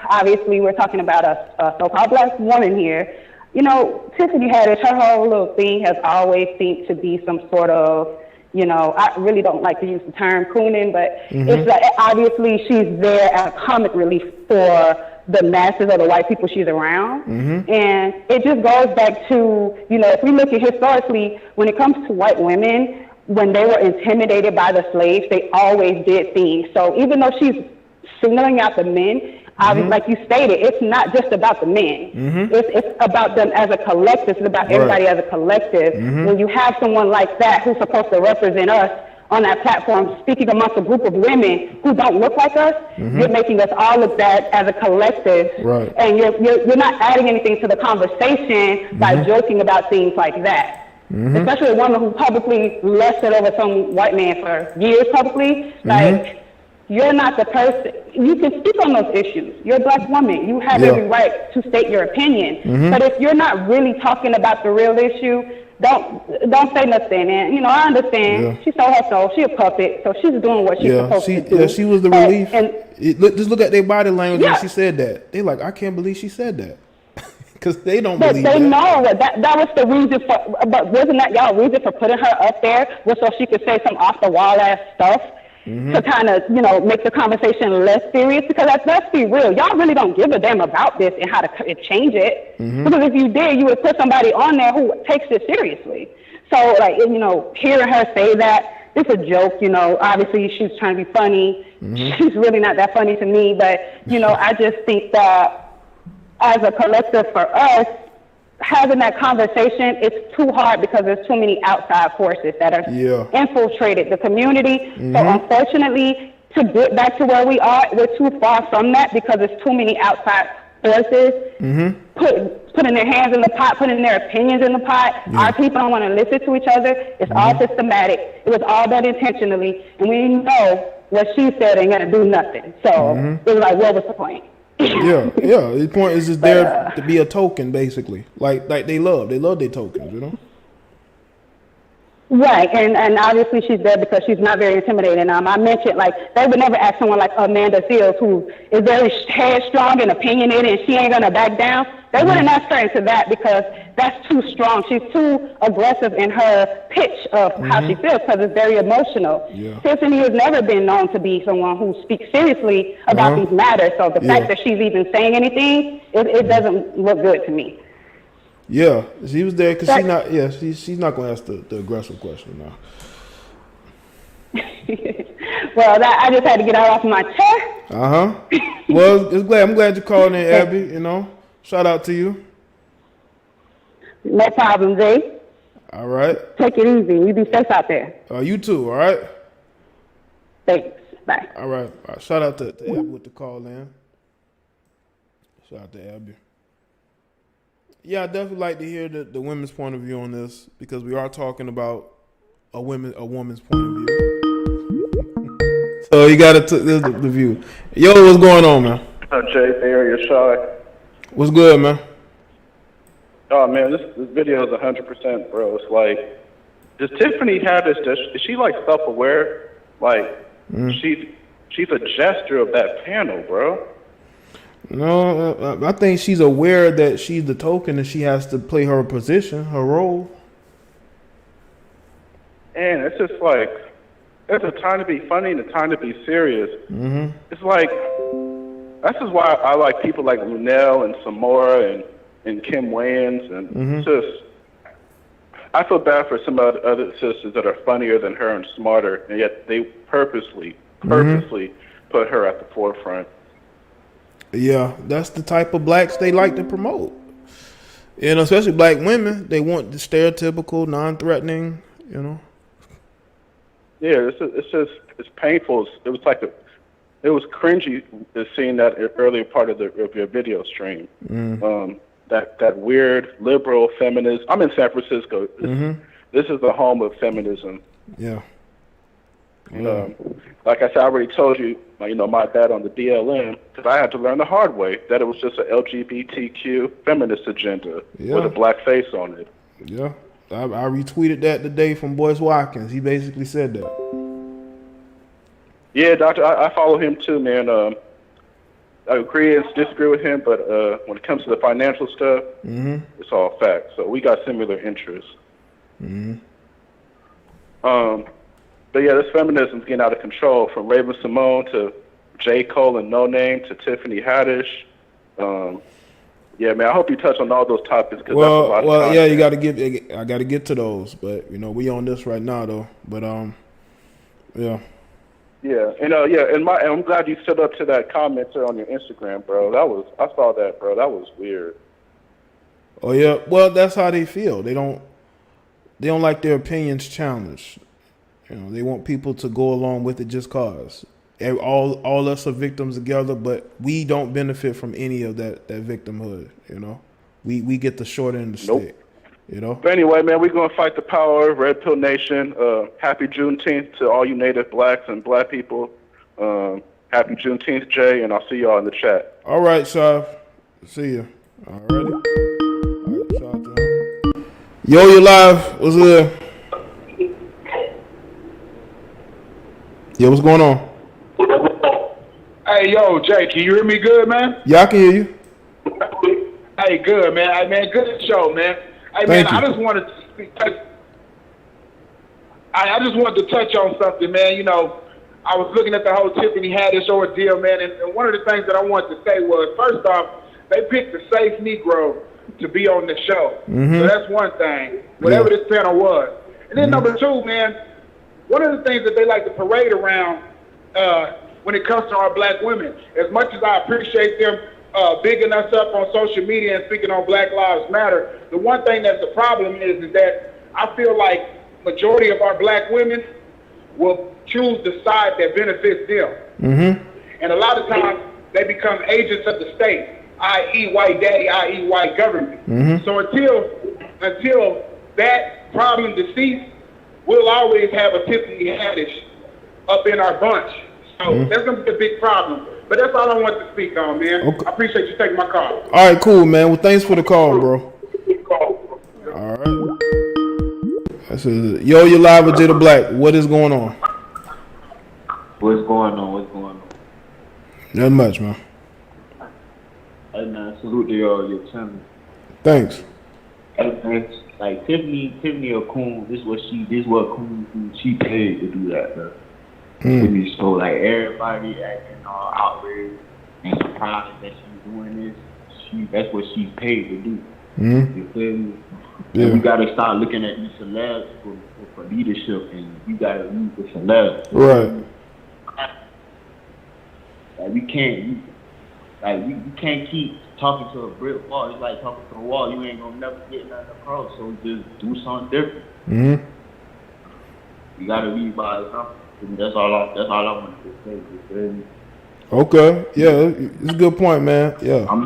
obviously we're talking about a so-called black woman here. Tiffany Haddish, her whole little thing has always seemed to be some sort of, I really don't like to use the term cooning, but it's like obviously she's there as comic relief for the masses of the white people she's around. And it just goes back to, if we look at historically, when it comes to white women, when they were intimidated by the slaves, they always did things. So even though she's singling out the men, like you stated, it's not just about the men. It's about them as a collective. It's about everybody as a collective. When you have someone like that who's supposed to represent us on that platform, speaking amongst a group of women who don't look like us, you're making us all look bad as a collective. Right. And you're not adding anything to the conversation by joking about things like that. Especially a woman who publicly lusted over some white man for years publicly. Like, you're not the person. You can speak on those issues. You're a black woman. You have every right to state your opinion. But if you're not really talking about the real issue, don't say nothing. And, I understand. She sold her soul. She a puppet. So she's doing what she's supposed to do. Yeah, she was the relief. Just look at their body language when she said that. They like, I can't believe she said that. Because they don't But believe they that. know that was the reason for. But wasn't that y'all reason for putting her up there? Was so she could say some off the wall ass stuff to kind of make the conversation less serious? Because let's be real, y'all really don't give a damn about this and how to change it. Because if you did, you would put somebody on there who takes it seriously. So like hearing her say that, it's a joke. Obviously she's trying to be funny. She's really not that funny to me. But I just think that as a collective for us, having that conversation, it's too hard because there's too many outside forces that are infiltrated the community. So unfortunately, to get back to where we are, we're too far from that because there's too many outside forces putting their hands in the pot, putting their opinions in the pot. Our people don't want to listen to each other. It's all systematic. It was all done intentionally, and we know what she said ain't gonna do nothing. So it was like, what was the point? yeah. The point is just there to be a token, basically. Like they love their tokens, Right, and obviously she's there because she's not very intimidating. I mentioned, they would never ask someone like Amanda Seals, who is very headstrong and opinionated, and she ain't going to back down. They wouldn't ask her into that because that's too strong. She's too aggressive in her pitch of how she feels because it's very emotional. Tiffany has never been known to be someone who speaks seriously about these matters, so the fact that she's even saying anything, it doesn't look good to me. Yeah, she was there because she's not going to ask the aggressive question now. Well, I just had to get that off my chest. Well, I'm glad you called in, Abby. Shout out to you. No problem, Jay. All right. Take it easy. You be safe out there. You too. All right. Thanks. Bye. All right. Shout out to Abby with the call in. Shout out to Abby. Yeah, I definitely like to hear the women's point of view on this because we are talking about a woman's point of view. So you got the view. Yo, what's going on, man? Jay, area shy. What's good, man? Oh man, this video is 100%, bro. It's like, does Tiffany Haddish? Is she like self-aware? Like, she's a gesture of that panel, bro. No, I think she's aware that she's the token and she has to play her position, her role. And it's just like, there's a time to be funny and a time to be serious. It's like, this is why I like people like Lunel and Samora and Kim Wayans. And it's just, I feel bad for some of the other sisters that are funnier than her and smarter, and yet they purposely put her at the forefront. Yeah, that's the type of blacks they like to promote. And especially black women, they want the stereotypical, non-threatening, Yeah, it's painful. It was cringy seeing that earlier part of your video stream. That weird liberal feminism. I'm in San Francisco. This is the home of feminism. Yeah. Like I said, I already told you, my bad on the BLM, because I had to learn the hard way that it was just an LGBTQ feminist agenda with a black face on it. Yeah, I retweeted that today from Boyce Watkins. He basically said that. Yeah, Doctor, I follow him too, man. I agree and disagree with him, but when it comes to the financial stuff, it's all facts. So we got similar interests. But yeah, this feminism is getting out of control, from Raven Simone to J. Cole and No Name to Tiffany Haddish. Yeah, man, I hope you touch on all those topics. Cause that's a lot of content. Yeah, I got to get to those, but we on this right now though. But yeah. Yeah, and I'm glad you stood up to that commenter on your Instagram, bro. I saw that, bro. That was weird. Oh yeah, well that's how they feel. They don't like their opinions challenged. They want people to go along with it just cause. All us are victims together, but we don't benefit from any of that victimhood. We get the short end of the stick. But anyway, man, we're gonna fight the power, Red Pill Nation. Happy Juneteenth to all you Native blacks and black people. Happy Juneteenth, Jay, and I'll see y'all in the chat. All right, Shav. See you. Alrighty. All right, shout out to him. Yo, you live? What's good? Yo, what's going on? Hey, yo, Jay, can you hear me good, man? Yeah, I can hear you. Hey, Hey, good, man. Hey, man, good show, man. Hey, Thank man, you. I just wanted to I just wanted to touch on something, man. You know, I was looking at the whole Tiffany Haddish ordeal, man, and one of the things that I wanted to say was, first off, they picked a safe Negro to be on the show. So that's one thing, whatever this panel was. And then number two, man, one of the things that they like to parade around when it comes to our black women, as much as I appreciate them bigging us up on social media and speaking on Black Lives Matter, the one thing that's the problem is that I feel like majority of our black women will choose the side that benefits them. And a lot of times they become agents of the state, i.e. white daddy, i.e. white government. So until that problem deceased, we'll always have a Tiffany Haddish up in our bunch. So that's going to be a big problem. But that's all I want to speak on, man. Okay. I appreciate you taking my call. All right, cool, man. Well, thanks for the call, bro. All right. This is Yo, you're live with Jada Black. What is going on? What's going on? Not much, man. Hey man, salute to your channel. Thanks. Hey man, like Tiffany a coon. This what coon she paid to do that, bro. Tiffany, so like everybody acting all outraged and surprised that she's doing this. That's what she's paid to do. You feel me? Yeah. We gotta start looking at these celebs for leadership, and you gotta lead the celebs. Right. Like we can't, you can't keep talking to a brick wall. It's like talking to a wall. You ain't gonna never get nothing across. So just do something different. You gotta lead by example. That's all I wanted to say. You feel me? Okay. Yeah, it's a good point, man. Yeah. I'm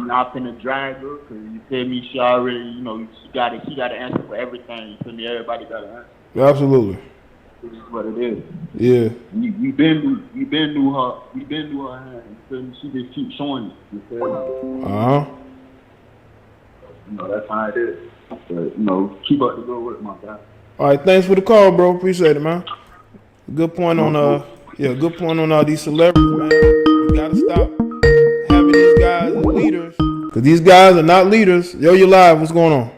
not finna drag her, cause you feel me. She already, you know, she got to answer for everything. You feel me? Everybody got to answer. Absolutely. This is what it is. Yeah. You been through her hand. You feel me? She just keeps showing it. You feel me? You know, that's how it is. But, you know, keep up the good work, my guy. All right, thanks for the call, bro. Appreciate it, man. Good point on good point on all these celebrities, man. We gotta stop having these guys as leaders, because these guys are not leaders. Yo, you live. What's going on?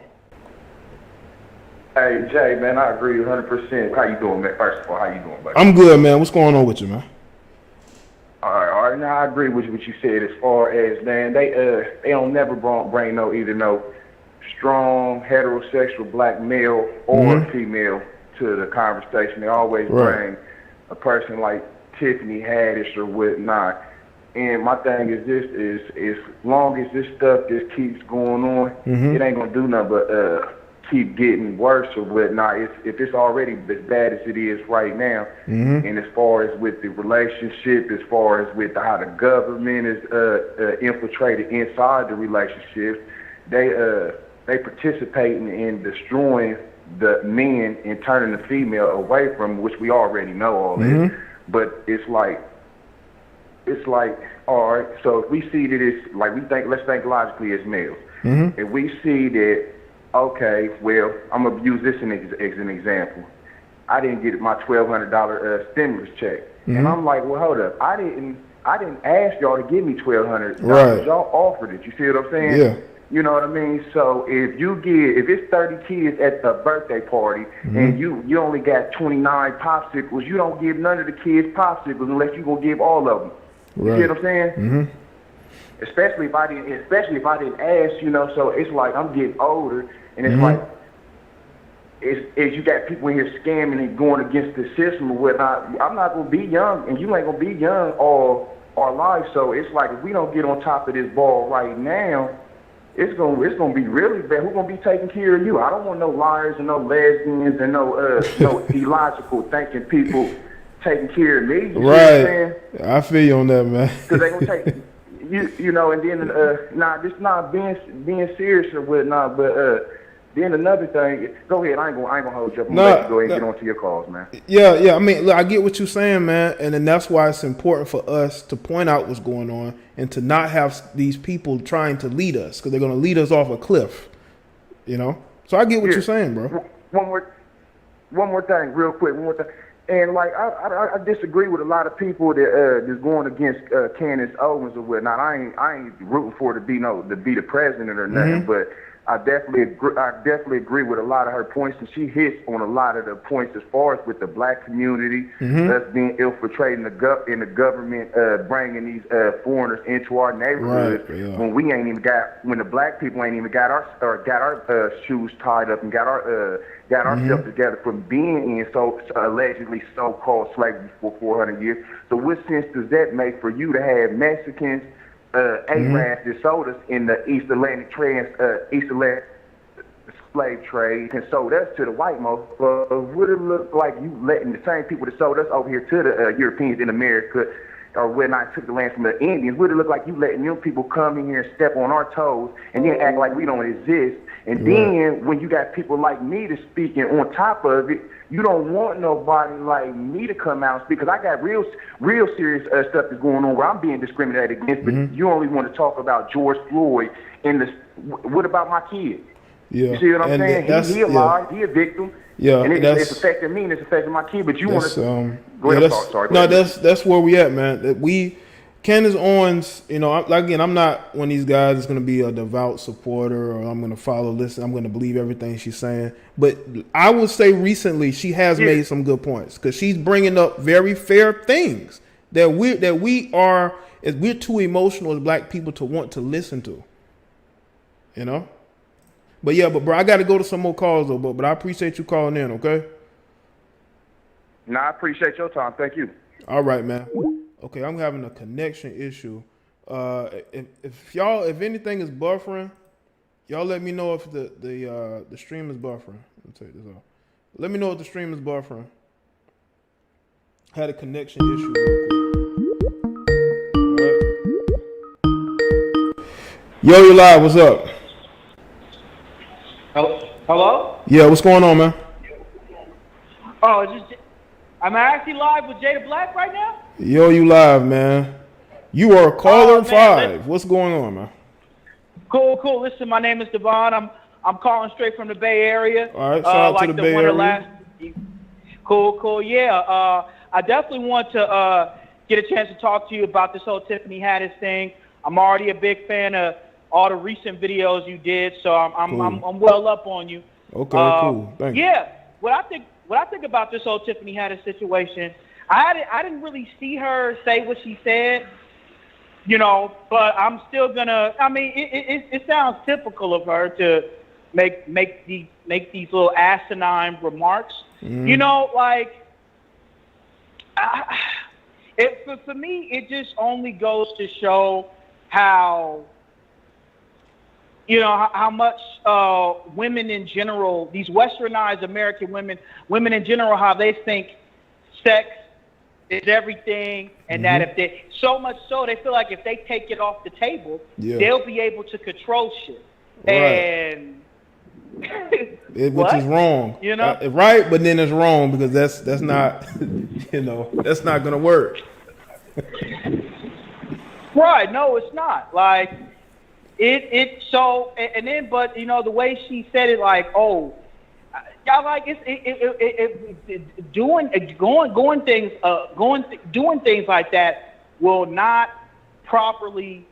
Hey, Jay, man, I agree 100%. How you doing, man? First of all, how you doing, buddy? I'm good, man. What's going on with you, man? All right. Now, I agree with what you said as far as, man, they don't never bring no strong heterosexual black male or female to the conversation. They always bring a person like Tiffany Haddish or whatnot. And my thing is this: is as long as this stuff just keeps going on, it ain't gonna do nothing but keep getting worse or whatnot. If it's already as bad as it is right now, and as far as with the relationship, as far as with how the government is infiltrated inside the relationships, they participating in destroying the men and turning the female away from, which we already know all this. But it's like, all right, so if we see that it's like, let's think logically as males. If we see that, okay, well, I'm gonna use this as an example. I didn't get my $1,200 stimulus check, and I'm like, well, hold up, I didn't ask y'all to give me $1,200. Right. Y'all offered it. You see what I'm saying? Yeah. You know what I mean? So if it's 30 kids at the birthday party and you only got 29 popsicles, you don't give none of the kids popsicles unless you're gonna give all of them. You see what I'm saying? Especially if I didn't ask, you know. So it's like I'm getting older, and it's like it's you got people in here scamming and going against the system or whatnot. I'm not gonna be young, and you ain't gonna be young all our life. So it's like if we don't get on top of this ball right now, it's gonna be really bad. Who's gonna be taking care of you? I don't want no liars and no lesbians and no illogical thinking people taking care of me. You see what I'm saying? I feel you on that, man. Because they gonna take you know, and then this not being serious or whatnot, but then another thing. Go ahead. I ain't gonna hold you up. I'm gonna let you go ahead and get on to your calls, man. Yeah. I mean, look, I get what you're saying, man, and then that's why it's important for us to point out what's going on and to not have these people trying to lead us, because they're gonna lead us off a cliff. You know. So I get what you're saying, bro. One more thing, real quick. One more thing. And like I disagree with a lot of people that that's going against Candace Owens or whatnot. I ain't rooting for her to be the president or nothing, but I definitely agree with a lot of her points, and she hits on a lot of the points as far as with the black community, us being infiltrating in the government, bringing these foreigners into our neighborhoods when the black people ain't even got our shoes tied up and got ourselves together from being in allegedly so-called slavery for 400 years. So what sense does that make for you to have Mexicans, A-Rans that sold us in the East Atlantic slave trade and sold us to the white folks? Would it look like you letting the same people that sold us over here to the Europeans in America, or when I took the land from the Indians, would it look like you letting them people come in here and step on our toes and then act like we don't exist? And then when you got people like me to speak, and on top of it, you don't want nobody like me to come out and speak, because I got real serious stuff that's going on where I'm being discriminated against, but you only want to talk about George Floyd and what about my kid? Yeah. You see what I'm saying? He alive, he a victim. Yeah, and it's affecting me and it's affecting my kid, but you want to... Go ahead, sorry. No, that's where we at, man. Candace Owens, I'm not one of these guys that's going to be a devout supporter or I'm going to follow this. I'm going to believe everything she's saying. But I would say recently she has made some good points, because she's bringing up very fair things that we're too emotional as black people to want to listen to. But bro, I got to go to some more calls though. But I appreciate you calling in. Okay. No, I appreciate your time. Thank you. All right, man. Okay, I'm having a connection issue. If anything is buffering, y'all let me know if the stream is buffering. Let me take this off. Let me know if the stream is buffering. Had a connection issue real quick. All right. Yo, you live. What's up? Hello? Yeah, what's going on, man? I'm actually live with Jada Black right now? Yo, you live, man. You are caller 5. What's going on, man? Cool. Listen, my name is Devon. I'm calling straight from the Bay Area. All right, shout out to the Bay Area. Cool. Yeah, I definitely want to get a chance to talk to you about this whole Tiffany Haddish thing. I'm already a big fan of all the recent videos you did, so I'm well up on you. Okay, cool. Thank you. Yeah, what I think about this whole Tiffany Haddish situation, I didn't really see her say what she said, but I'm still gonna. I mean, it sounds typical of her to make these little asinine remarks. For me, it just only goes to show how much women in general, these westernized American women in general, how they think sex is everything, and that if they, so much so, they feel like if they take it off the table, they'll be able to control shit. Right. And which is wrong, right? But then it's wrong because that's not, that's not gonna work. Right? No, it's not. Like but the way she said it, like, oh, y'all, like doing things like that will not properly.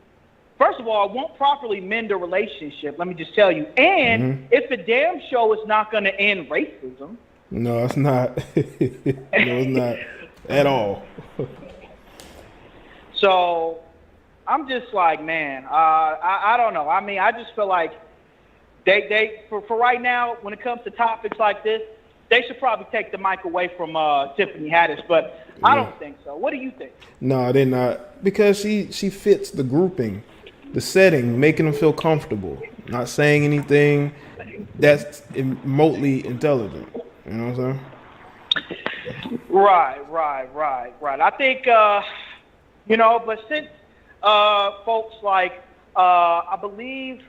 First of all, it won't properly mend a relationship. Let me just tell you. And it's a damn show. It's not going to end racism. No, it's not. No, it's not at all. So I'm just like, man, I don't know. I mean, I just feel like they for right now, when it comes to topics like this, they should probably take the mic away from Tiffany Haddish. But I don't think so. What do you think? No, they're not, because she fits the grouping, the setting, making them feel comfortable, not saying anything that's remotely intelligent. You know what I'm saying? Right. I think, but since folks like, I believe,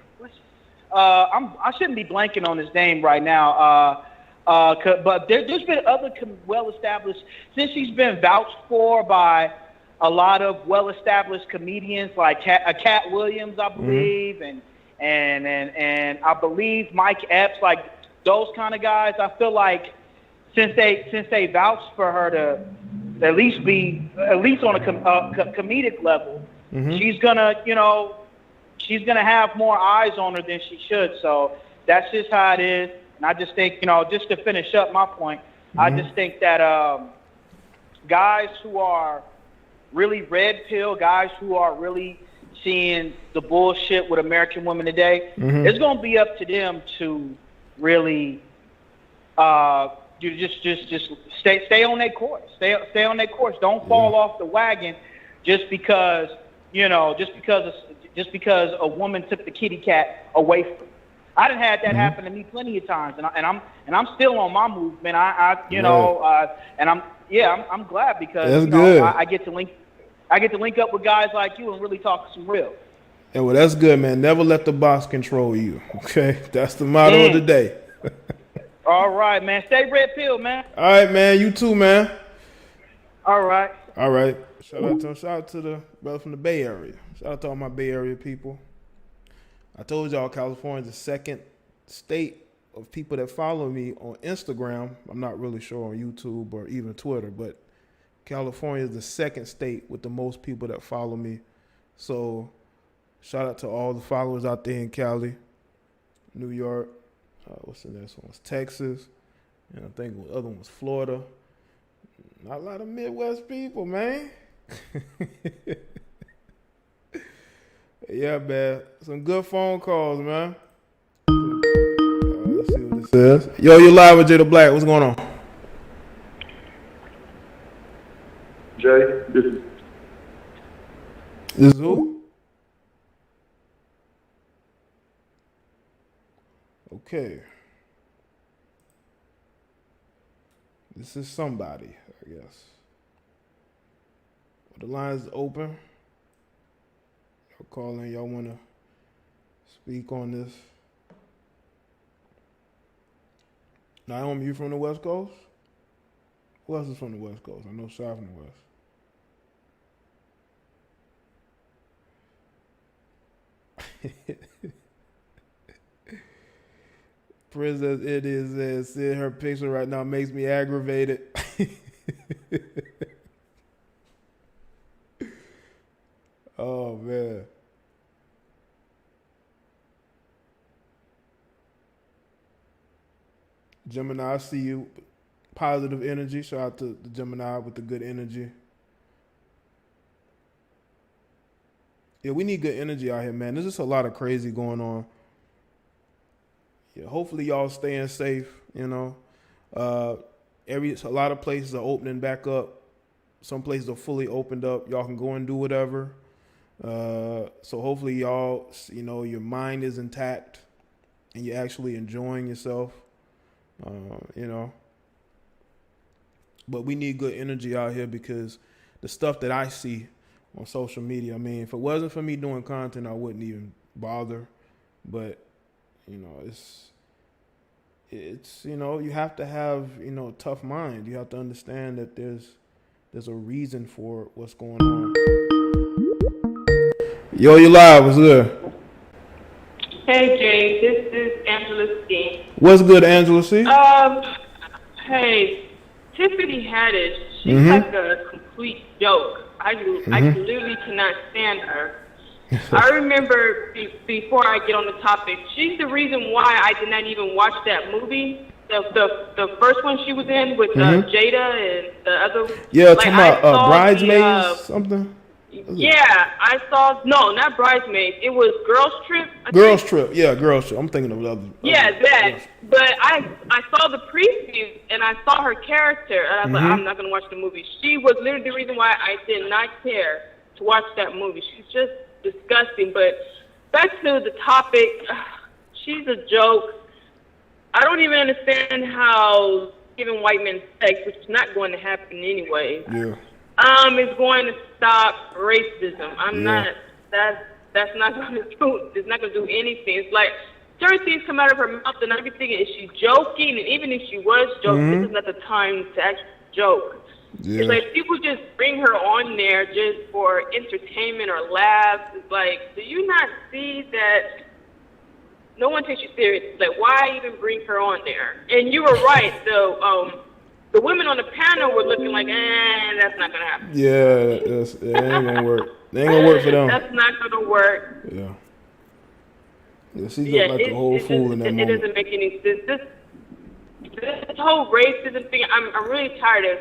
I shouldn't be blanking on his name right now, but there's been other well-established, since she's been vouched for by a lot of well-established comedians like Cat Williams, I believe, and I believe Mike Epps, like those kind of guys. I feel like since they vouched for her to at least on a comedic level, she's gonna have more eyes on her than she should. So that's just how it is. And I just think, just to finish up my point, I just think that guys who are really red pill, guys who are really seeing the bullshit with American women today, it's going to be up to them to really just stay on their course. Stay on their course. Don't fall off the wagon just because a woman took the kitty cat away from you. I done had that happen to me plenty of times, and I'm still on my movement. I'm glad because I get to link up with guys like you and really talk some real. And well, that's good, man. Never let the box control you. Okay, that's the motto of the day. All right, man. Stay red pill, man. All right, man. You too, man. All right. Shout out to the brother from the Bay Area. Shout out to all my Bay Area people. I told y'all California is the second state of people that follow me on Instagram. I'm not really sure on YouTube or even Twitter, but California is the second state with the most people that follow me. So shout out to all the followers out there in Cali, New York. What's the next one? It's Texas. And I think the other one was Florida. Not a lot of Midwest people, man. Yeah, man. Some good phone calls, man. Let's see what it says. Yo, you live with Jay the Black. What's going on? Jay, this is who? Okay. This is somebody, I guess. Well, the line's open. Y'all call in. Y'all want to speak on this? Naomi, you from the West Coast? Who else is from the West Coast? I know Shy from the West. Princess it is seeing her picture right now makes me aggravated. Oh man. Gemini, I see you. Positive energy. Shout out to the Gemini with the good energy. Yeah, we need good energy out here, man. There's just a lot of crazy going on. Yeah, hopefully y'all staying safe, you know. A lot of places are opening back up. Some places are fully opened up. Y'all can go and do whatever. So hopefully y'all, you know, your mind is intact and you're actually enjoying yourself, you know. But we need good energy out here because the stuff that I see on social media, I mean, if it wasn't for me doing content, I wouldn't even bother. But, you know, it's you know, you have to have, you know, a tough mind. You have to understand that there's a reason for what's going on. Yo, you live. What's good? Hey, Jay. This is Angela C. What's good, Angela C? Hey, Tiffany Haddish, she's like a complete joke. I literally cannot stand her. I remember, before I get on the topic, she's the reason why I did not even watch that movie. The first one she was in with Jada and the other. Yeah, like, talking about Bridesmaids something? Yeah, I saw, no, not Bridesmaids. It was Girls Trip. Girls Trip, yeah, Girls Trip. I'm thinking of the other. Yeah, that. But I saw the preview and I saw her character and I was like, I'm not going to watch the movie. She was literally the reason why I did not care to watch that movie. She's just disgusting. But back to the topic, she's a joke. I don't even understand how giving white men sex, which is not going to happen anyway, is going to stop racism. That's not going to do. It's not going to do anything. It's like certain things come out of her mouth, and I'm thinking, is she joking? And even if she was joking, this is not the time to actually joke. It's like people just bring her on there just for entertainment or laughs. It's like, do you not see that no one takes you serious? Like, why even bring her on there? And you were right, though. the women on the panel were looking like, that's not gonna happen. Yeah, it ain't gonna work. It ain't gonna work for them. That's not gonna work. Yeah. Yeah, she looked like a whole fool in that moment. It doesn't make any sense. This whole racism thing, I'm really tired of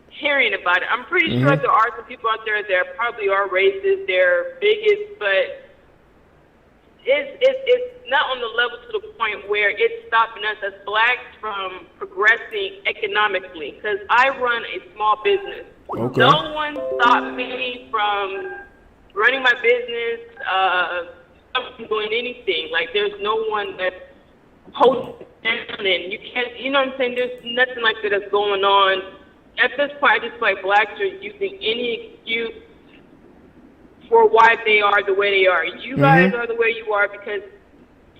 hearing about it. I'm pretty sure there are some people out there that probably are racist, they're bigots, but it's not on the level to the point where it's stopping us as blacks from progressing economically. Because I run a small business. Okay. No one stopped me from running my business, from doing anything. Like, there's no one that's posting down, and you can't, you know what I'm saying? There's nothing like that that's going on. At this point, I just feel like blacks are using any excuse for why they are the way they are. You guys are the way you are because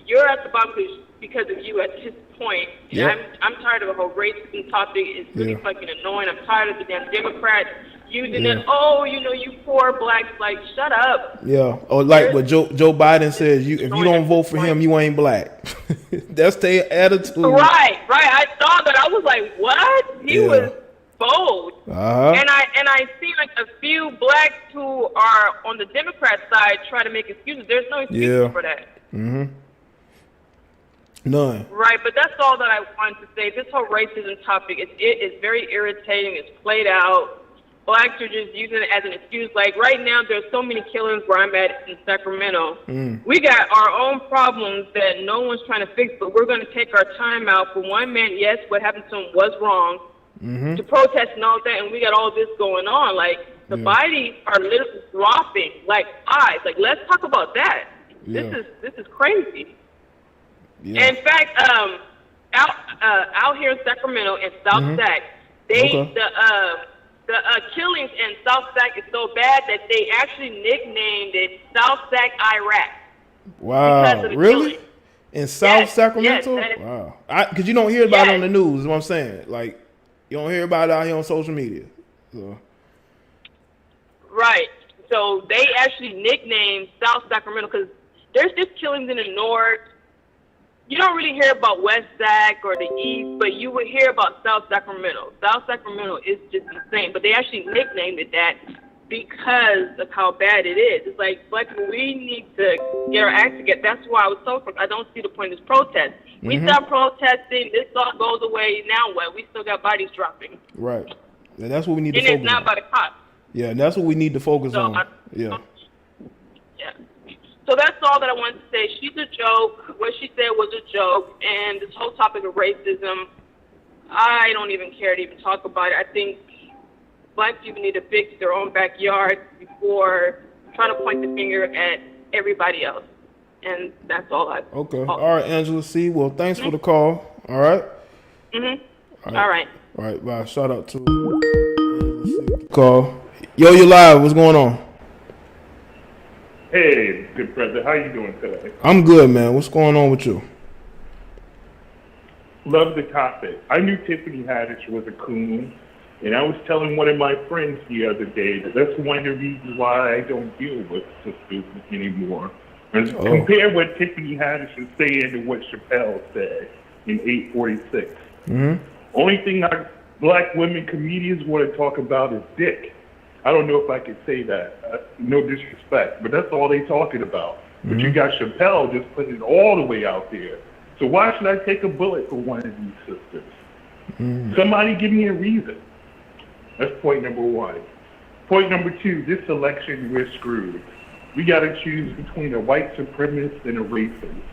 you're at the bottom because of you at this point. Yep. I'm tired of the whole racism topic. It's really fucking annoying. I'm tired of the damn Democrats using it. Oh, you know, you poor blacks. Like, shut up. Yeah. Or like what Joe Biden says, if you don't vote for him, you ain't black. That's their attitude. Right. I saw that. I was like, what? He was bold. And I see like a few blacks who are on the Democrat side try to make excuses. There's no excuse for that. None. Right, but that's all that I wanted to say. This whole racism topic it is very irritating. It's played out. Blacks are just using it as an excuse. Like right now, there's so many killings where I'm at in Sacramento. We got our own problems that no one's trying to fix, but we're going to take our time out. For one man, yes, what happened to him was wrong. To protest and all that, and we got all this going on. Like the bodies are literally dropping like flies. Like let's talk about that. This is crazy. In fact, out here in Sacramento and South Sac, the killings in South Sac is so bad that they actually nicknamed it South Sac Iraq. Wow, really? In South Sacramento? Wow. Because you don't hear about it on the news. Is what I'm saying. Like. You don't hear about it out here on social media. So. Right. So they actually nicknamed South Sacramento because there's just killings in the north. You don't really hear about West Sac or the East, but you would hear about South Sacramento. South Sacramento is just insane. But they actually nicknamed it that because of how bad it is. It's like, we need to get our act together. That's why I was so I don't see the point of this protest. We stop protesting, this all goes away, now what? We still got bodies dropping. Right. And that's what we need to focus on. And it's not by the cops. Yeah, and that's what we need to focus on. Yeah. So that's all that I wanted to say. She's a joke. What she said was a joke. And this whole topic of racism, I don't even care to even talk about it. I think black people need to fix their own backyard before trying to point the finger at everybody else. And that's all I... Okay. All right, Angela C. Well, thanks for the call. All right? All right. All right, bye. Shout out to Angela C. Call. Yo, you live. What's going on? Hey, good brother. How you doing today? I'm good, man. What's going on with you? Love the topic. I knew Tiffany Haddish was a coon, and I was telling one of my friends the other day that that's one of the reasons why I don't deal with sisters anymore. Compare what Tiffany Haddish is saying to what Chappelle said in 846. Only thing black women comedians want to talk about is dick. I don't know if I could say that. No disrespect, but that's all they talking about. But you got Chappelle just putting it all the way out there. So why should I take a bullet for one of these sisters? Somebody give me a reason. That's point number one. Point number two, this election, we're screwed. We got to choose between a white supremacist and a racist.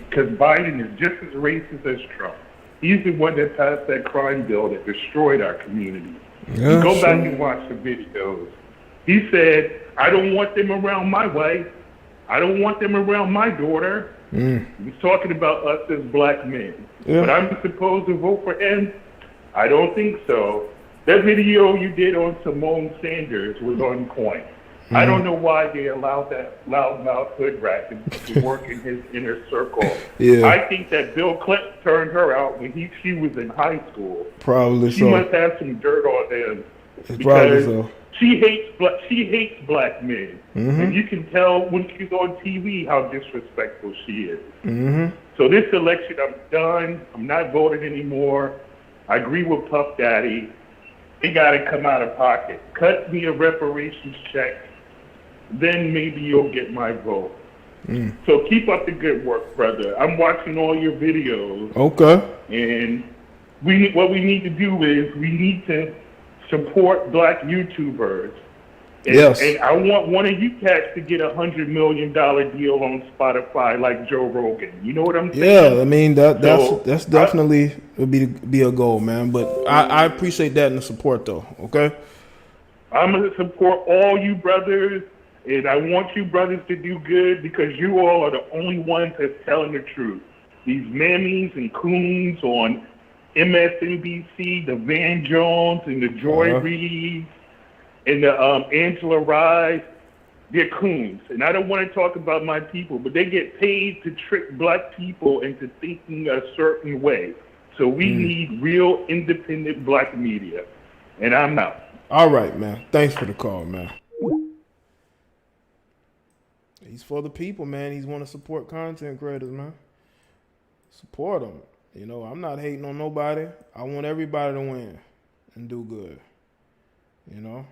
Because Biden is just as racist as Trump. He's the one that passed that crime bill that destroyed our community. Yeah, Go back and watch the videos. He said, I don't want them around my wife. I don't want them around my daughter. He's talking about us as black men. But I'm supposed to vote for him? I don't think so. That video you did on Simone Sanders was on point. I don't know why they allowed that loudmouth hood rat to work in his inner circle. I think that Bill Clinton turned her out when she was in high school. Probably she so. She must have some dirt on him. Probably so. She hates black men. And you can tell when she's on TV how disrespectful she is. So this election, I'm done. I'm not voting anymore. I agree with Puff Daddy. They got to come out of pocket. Cut me a reparations check, then maybe you'll get my vote. So keep up the good work, brother. I'm watching all your videos. Okay. And what we need to do is we need to support black YouTubers. And, Yes. And I want one of you cats to get $100 million deal on Spotify like Joe Rogan. You know what I'm saying? Yeah, I mean that's definitely would be a goal, man. But I appreciate that and the support though. Okay. I'm gonna support all you brothers, and I want you brothers to do good because you all are the only ones that's telling the truth. These mammies and coons on MSNBC, the Van Jones and the Joy Reid and the Angela Rise, they're coons. And I don't want to talk about my people, but they get paid to trick black people into thinking a certain way. So we need real independent black media. And I'm out. All right, man. Thanks for the call, man. He's for the people, man. He's want to support content creators, man. Support them. You know, I'm not hating on nobody. I want everybody to win and do good. You know?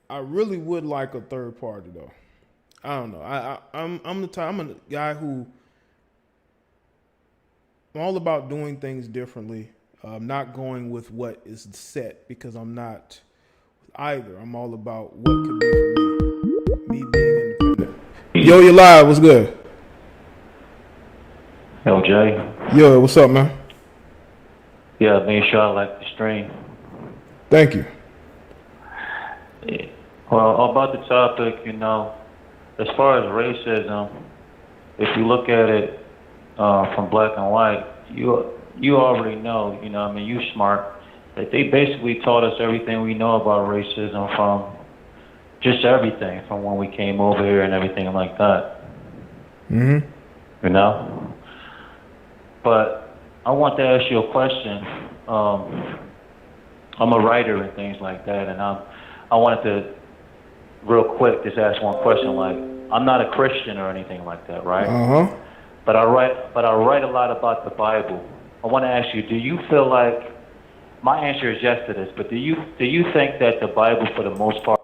I really would like a third party though. I don't know. I'm a guy who I'm all about doing things differently. Not going with what is set because I'm not either. I'm all about what could be for me being independent. Yo, you're live. What's good? Yo, Jay. Yo, what's up, man? Yeah, make sure I like the stream. Thank you. Yeah. Well, about the topic, you know, as far as racism, if you look at it from black and white, you already know, you know, I mean, you smart, that they basically taught us everything we know about racism from just everything, from when we came over here and everything like that. Mm-hmm. You know? But I want to ask you a question. I'm a writer and things like that, and I wanted to real quick just ask one question. Like, I'm not a Christian or anything like that, right? Uh-huh. But I write a lot about the Bible. I want to ask you, do you feel like, my answer is yes to this, but do you think that the Bible for the most part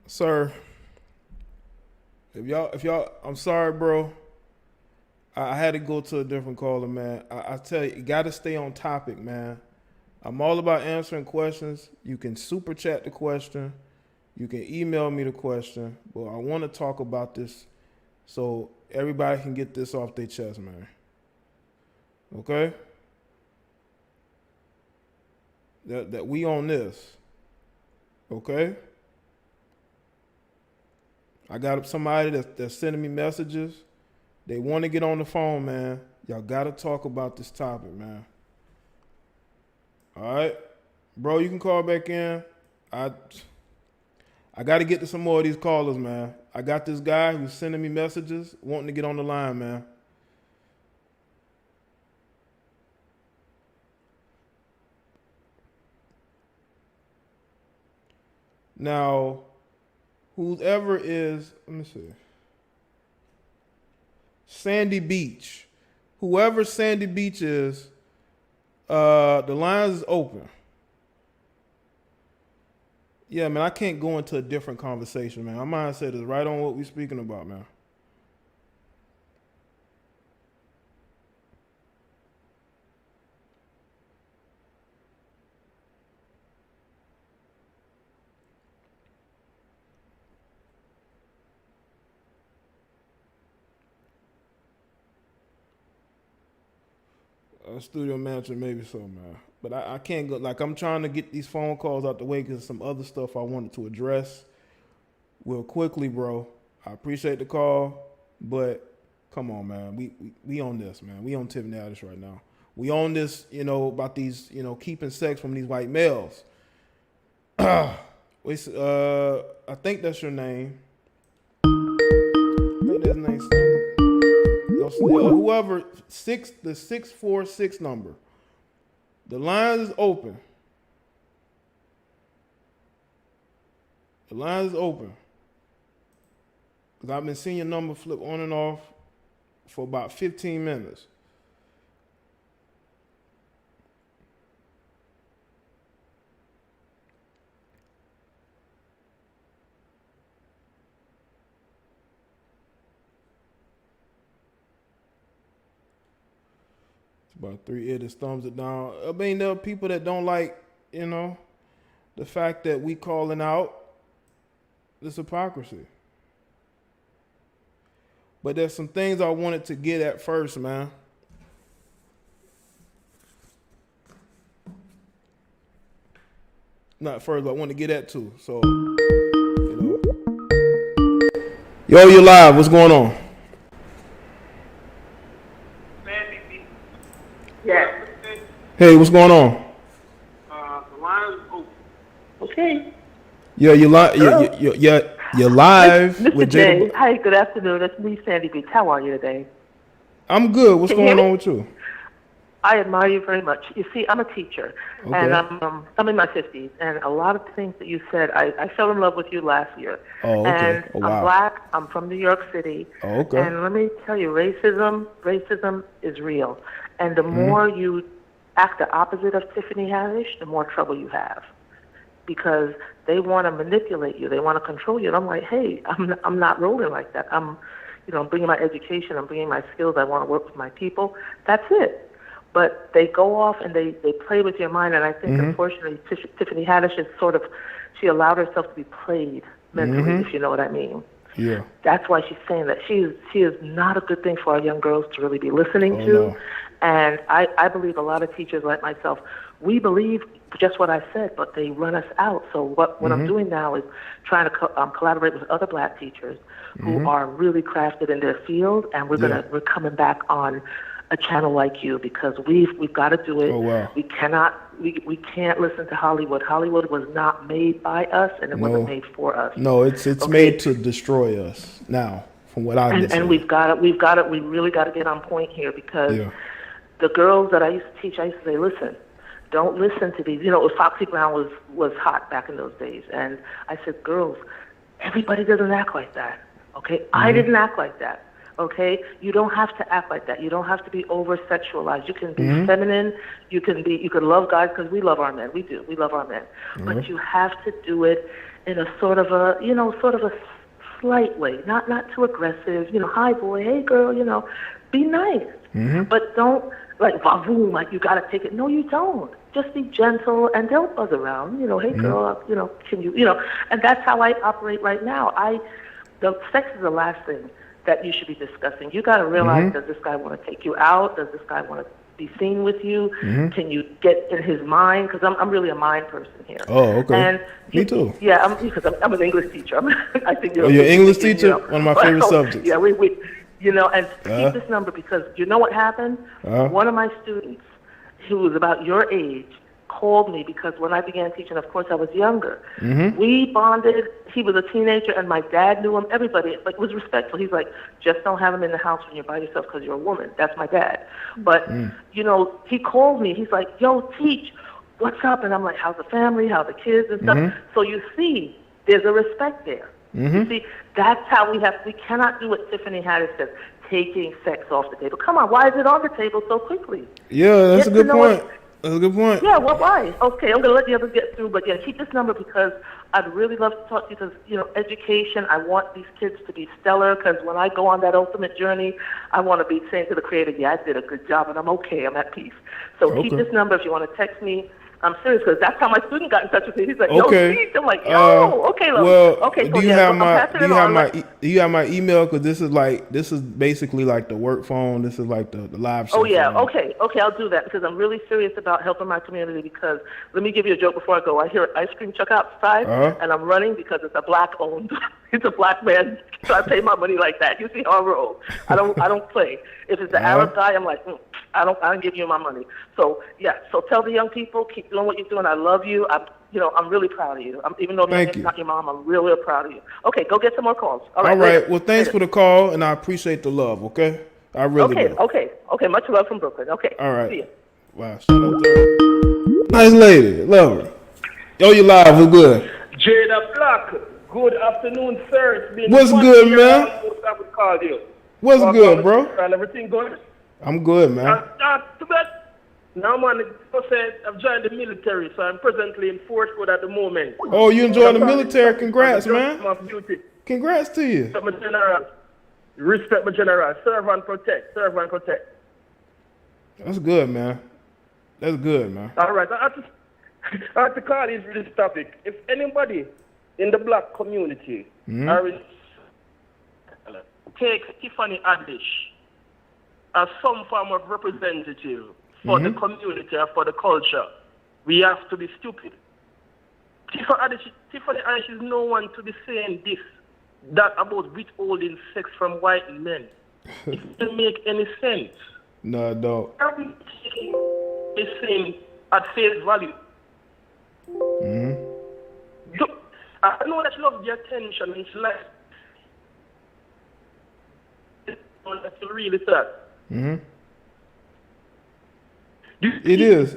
Sir, if y'all, I'm sorry, bro. I had to go to a different caller, man. I tell you got to stay on topic, man. I'm all about answering questions. You can super chat the question. You can email me the question. But I want to talk about this so everybody can get this off their chest, man. Okay? That we on this. Okay? I got somebody that's sending me messages. They want to get on the phone, man. Y'all got to talk about this topic, man. All right? Bro, you can call back in. I got to get to some more of these callers, man. I got this guy who's sending me messages wanting to get on the line, man. Now, whoever is, let me see. Sandy Beach. Whoever Sandy Beach is, the lines is open. Yeah, man, I can't go into a different conversation, man. My mindset is right on what we're speaking about, man. Studio manager, maybe so, man. But I can't go. Like, I'm trying to get these phone calls out the way because some other stuff I wanted to address real quickly, bro. I appreciate the call, but come on, man. We on this, man. We on Tiffany Haddish right now. We on this, you know, about these, you know, keeping sex from these white males. I think that's your name. I think that's your name. Whoever, the 646 number. The line is open. The line is open. Because I've been seeing your number flip on and off for about 15 minutes. About 3 idiots thumbs it down. I mean, there are people that don't like, the fact that we calling out this hypocrisy. But there's some things I wanted to get at first, man. Not first, but I want to get at too. So, Yo, you're live. What's going on? Yes. Hey, what's going on? The line is open. Okay. Yeah, you're live. You're live Mr. with Jaye. JD. Hi, good afternoon. It's me, Sandy Beats. How are you today? I'm good. What's Can you going hear on me? with you? I admire you very much. You see, I'm a teacher, Okay. and I'm in my 50s, and a lot of things that you said, I fell in love with you last year. Oh, okay. And Oh, wow. I'm black. I'm from New York City. Oh, okay. And let me tell you, racism is real. And the more you act the opposite of Tiffany Haddish, the more trouble you have. Because they want to manipulate you. They want to control you. And I'm like, hey, I'm not rolling like that. I'm bringing my education. I'm bringing my skills. I want to work with my people. That's it. But they go off and they play with your mind. And I think, unfortunately, Tiffany Haddish is she allowed herself to be played mentally, if you know what I mean. Yeah. That's why she's saying that she is not a good thing for our young girls to really be listening to. No. And I believe a lot of teachers like myself, we believe just what I said, but they run us out. So what I'm doing now is trying to collaborate with other black teachers who are really crafted in their field, and we're coming back on a channel like you because we've got to do it. Oh, wow. We can't listen to Hollywood. Hollywood was not made by us, and it wasn't made for us. No, it's made to destroy us now, from what I understand. And we really got to get on point here because the girls that I used to teach, I used to say, listen, don't listen to these. Foxy Brown was hot back in those days, and I said, girls, everybody doesn't act like that. Okay, I didn't act like that. Okay, you don't have to act like that. You don't have to be over sexualized. You can be feminine. You can love guys because we love our men. We do. We love our men. But you have to do it in a sort of a slight way, not too aggressive. Hi boy, hey girl. Be nice, but don't like vavoom, like you gotta take it. No, you don't. Just be gentle and don't buzz around. Hey girl, can you, and that's how I operate right now. The sex is the last thing that you should be discussing. You got to realize, does this guy want to take you out? Does this guy want to be seen with you? Can you get in his mind? Because I'm really a mind person here. Oh, okay. And me too. Yeah, because I'm an English teacher. I think you're an English teacher? One of my favorite subjects. Yeah, we and keep this number because you know what happened? One of my students who was about your age called me because when I began teaching, of course, I was younger. We bonded. He was a teenager, and my dad knew him. Everybody was respectful. He's like, just don't have him in the house when you're by yourself because you're a woman. That's my dad. But, he called me. He's like, yo, teach, what's up? And I'm like, how's the family? How the kids and stuff? So you see, there's a respect there. You see, that's how we cannot do what Tiffany Haddish says, taking sex off the table. Come on, why is it on the table so quickly? Yeah, that's a good point. That's a good point. Yeah, well, why? Okay, I'm going to let the others get through, but yeah, keep this number because I'd really love to talk to you because, education, I want these kids to be stellar because when I go on that ultimate journey, I want to be saying to the creator, yeah, I did a good job and I'm okay, I'm at peace. So keep this number if you want to text me. I'm serious because that's how my student got in touch with me. He's like, yo, Steve. I'm like, yo, okay, love. Well, okay, so do you have my email? Because this is basically like the work phone. This is like the live show. Oh yeah, phone. okay, I'll do that because I'm really serious about helping my community. Because let me give you a joke before I go. I hear an ice cream truck outside, and I'm running because it's a black-owned. It's a black man, so I pay my money like that. You see how I roll. I don't play. If it's an Arab guy, I'm like, I don't give you my money. So yeah, so tell the young people, keep doing what you're doing. I love you. I'm really proud of you. Even though I'm not your mom, I'm real proud of you. Okay, go get some more calls. All right. Well, thanks for the call, and I appreciate the love. Okay, I really do. Okay. Much love from Brooklyn. Okay. All right. See you. Wow. Shout out there. Nice lady. Love her. Yo, you live. We're good. Jada Black. Good afternoon, sir. It's been What's fun good, here. man? I would call you. What's Well, good, bro? And everything good? I'm good, man. Too bad. Now, man, I said I've joined the military, so I'm presently in Fort Hood at the moment. Oh, you enjoying the military? Congrats, man. Of duty. Congrats to you. Respect my general. Respect my general. Serve and protect. Serve and protect. That's good, man. That's good, man. All right. I have to call this topic. If anybody in the black community takes Tiffany Haddish as some form of representative for the community or for the culture, we have to be stupid. Tiffany Haddish is no one to be saying that about withholding sex from white men. It doesn't make any sense. No, it don't. Are we taking this thing at face value? I know that you love the attention. It's like that you really sad. It is.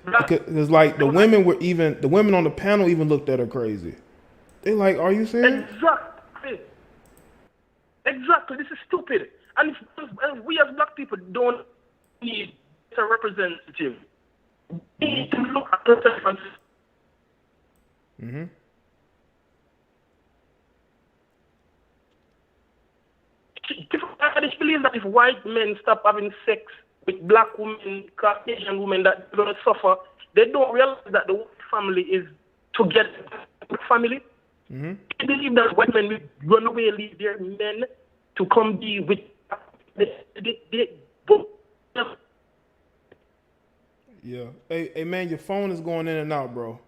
Because like the women on the panel even looked at her crazy. They like, are you serious? Exactly. This is stupid. And if we as black people don't need a representative, we need to look at the difference. I just believe that if white men stop having sex with black women, Caucasian women, that they're going to suffer, they don't realize that the white family is together family. They believe that white men will run away, leave their men to come be with Yeah. Hey, man, your phone is going in and out, bro.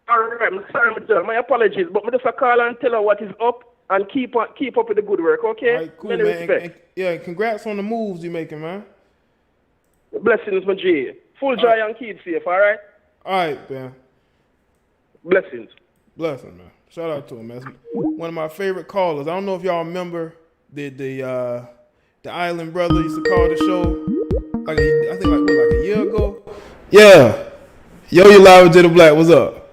All right, I'm sorry, my apologies, but I just call and tell her what is up and keep up with the good work, okay? All right, cool, Many man. respect. And congrats on the moves you're making, man. Blessings, my Jaye. Full joy and keep safe, all right? All right, man. Blessings. Blessings, man. Shout out to him, man. That's one of my favorite callers. I don't know if y'all remember the Island brother used to call the show like a year ago. Yeah. Yo, you live with Jada Black. What's up?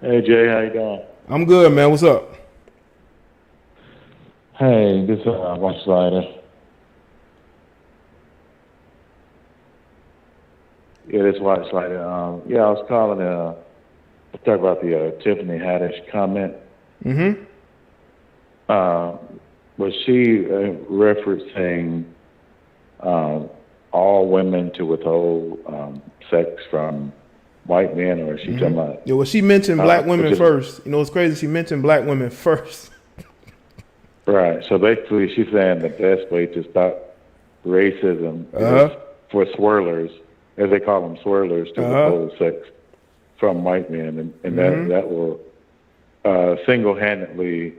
Hey, Jay, how you doing? I'm good, man. What's up? Hey, this is Watch Slider. Yeah, this is Watch Slider. I was calling to talk about the Tiffany Haddish comment. Was she referencing all women to withhold sex from white men, or is she talking about? Yeah, well, she mentioned black women first. You know, it's crazy. She mentioned black women first. Right. So basically, she's saying the best way to stop racism is for swirlers, as they call them, swirlers, to withhold sex from white men, and that will single-handedly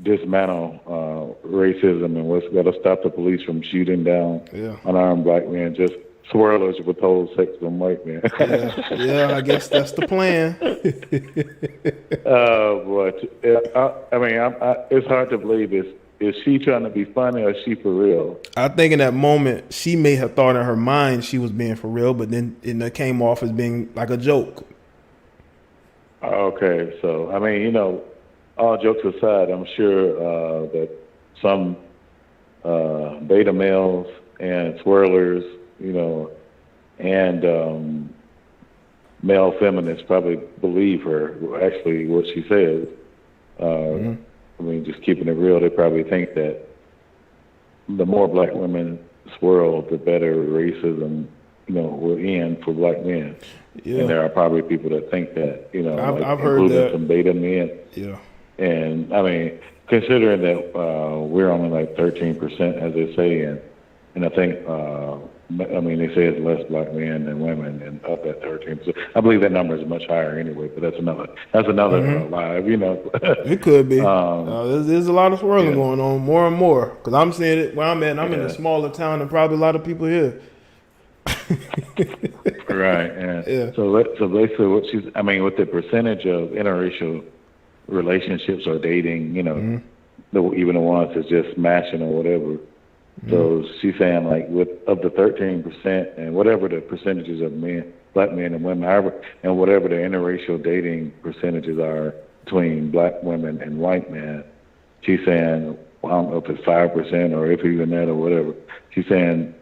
dismantle racism, and that'll stop the police from shooting down unarmed black men. Just swirlers withhold sex from white men. Yeah, I guess that's the plan. But I mean, it's hard to believe. Is she trying to be funny, or is she for real? I think in that moment she may have thought in her mind she was being for real, but then it came off as being like a joke. Okay, so I mean, you know, all jokes aside, I'm sure that some beta males and swirlers, you know, and male feminists probably believe her, actually, what she says. I mean, just keeping it real, they probably think that the more black women swirl, the better racism, you know, will end for black men. Yeah. And there are probably people that think that, you know, I've heard that. Some beta men. Yeah. And I mean, considering that we're only like 13%, as they say, and I think, I mean, they say it's less black men than women, and up at 13%. I believe that number is much higher anyway, but that's another live, you know. It could be. There's a lot of swirling going on, more and more, because I'm seeing it where I'm at. I'm in a smaller town than probably a lot of people here. Right. And so basically, with the percentage of interracial relationships or dating, you know, even the ones that's just smashing or whatever. So she's saying, like, of the 13% and whatever the percentages of men black men and women, and whatever the interracial dating percentages are between black women and white men. She's saying, well, I don't know if it's 5% or if even that or whatever. She's saying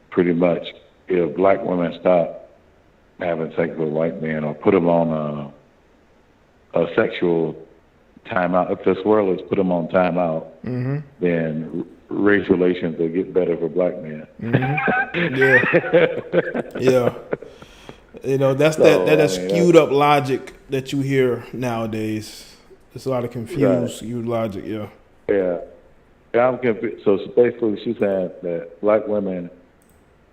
pretty much if black women stop having sex with white men or put them on a sexual timeout, if the swirlers put them on timeout, then race relations will get better for black men. Yeah. You know, that's that skewed up logic that you hear nowadays. There's a lot of confused, skewed logic, Yeah, I'm confused. So basically she's saying that black women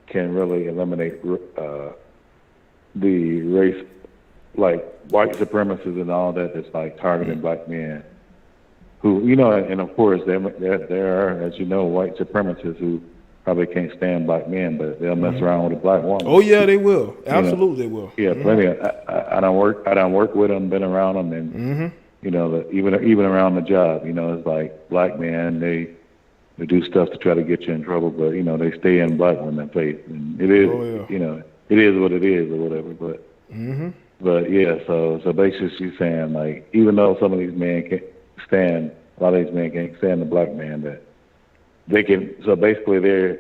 can really eliminate the race, like white supremacists and all that, that's like targeting black men. Who, you know, and of course there are, as you know, white supremacists who probably can't stand black men, but they'll mess around with a black woman. Oh yeah, they will. Absolutely, they will. Yeah, plenty. I don't work with them, been around them, and you know, even around the job, you know, it's like black men, they do stuff to try to get you in trouble, but you know, they stay in black women's face, and it is, you know, it is what it is or whatever. But yeah, so basically she's saying, like, even though some of these men can't stand, a lot of these men can't stand the black man, that they can. So basically, they're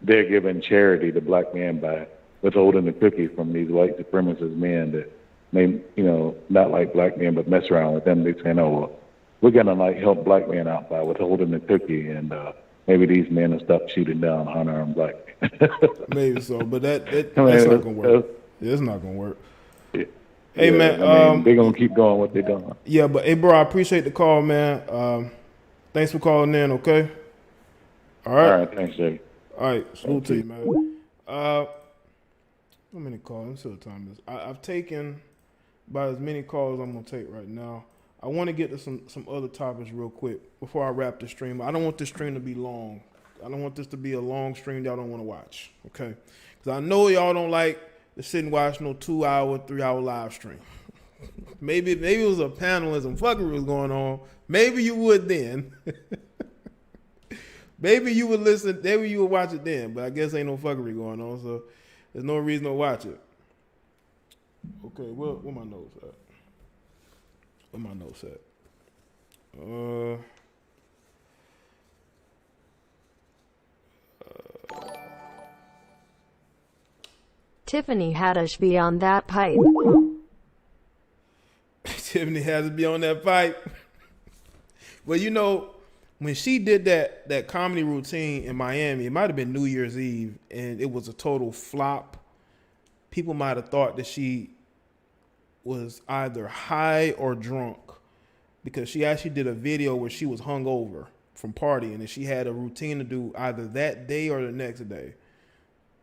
giving charity to black men by withholding the cookie from these white supremacist men that may, you know, not like black men, but mess around with them. They saying, oh, well, we're gonna like help black men out by withholding the cookie, and maybe these men will stop shooting down unarmed black men. Maybe so, but that's not gonna work. It's not gonna work. Yeah. Hey man, they're gonna keep doing what they're doing. Yeah, but hey, bro, I appreciate the call, man. Thanks for calling in. Okay. All right. Thanks, Jay. All right, salute to you, man. How many calls? Let me see what time it is. I've taken about as many calls as I'm gonna take right now. I want to get to some other topics real quick before I wrap the stream. I don't want this stream to be long. I don't want this to be a long stream y'all don't want to watch. Okay, because I know y'all don't like to sit and watch no 2-hour, 3-hour live stream. maybe it was a panel and some fuckery was going on. Maybe you would then. Maybe you would listen. Maybe you would watch it then. But I guess ain't no fuckery going on, so there's no reason to watch it. Okay, where my notes at? Where my notes at? Tiffany Haddish be on that pipe. Tiffany has to be on that pipe. Well, you know, when she did that comedy routine in Miami, it might have been New Year's Eve, and it was a total flop. People might have thought that she was either high or drunk, because she actually did a video where she was hungover from partying, and she had a routine to do either that day or the next day.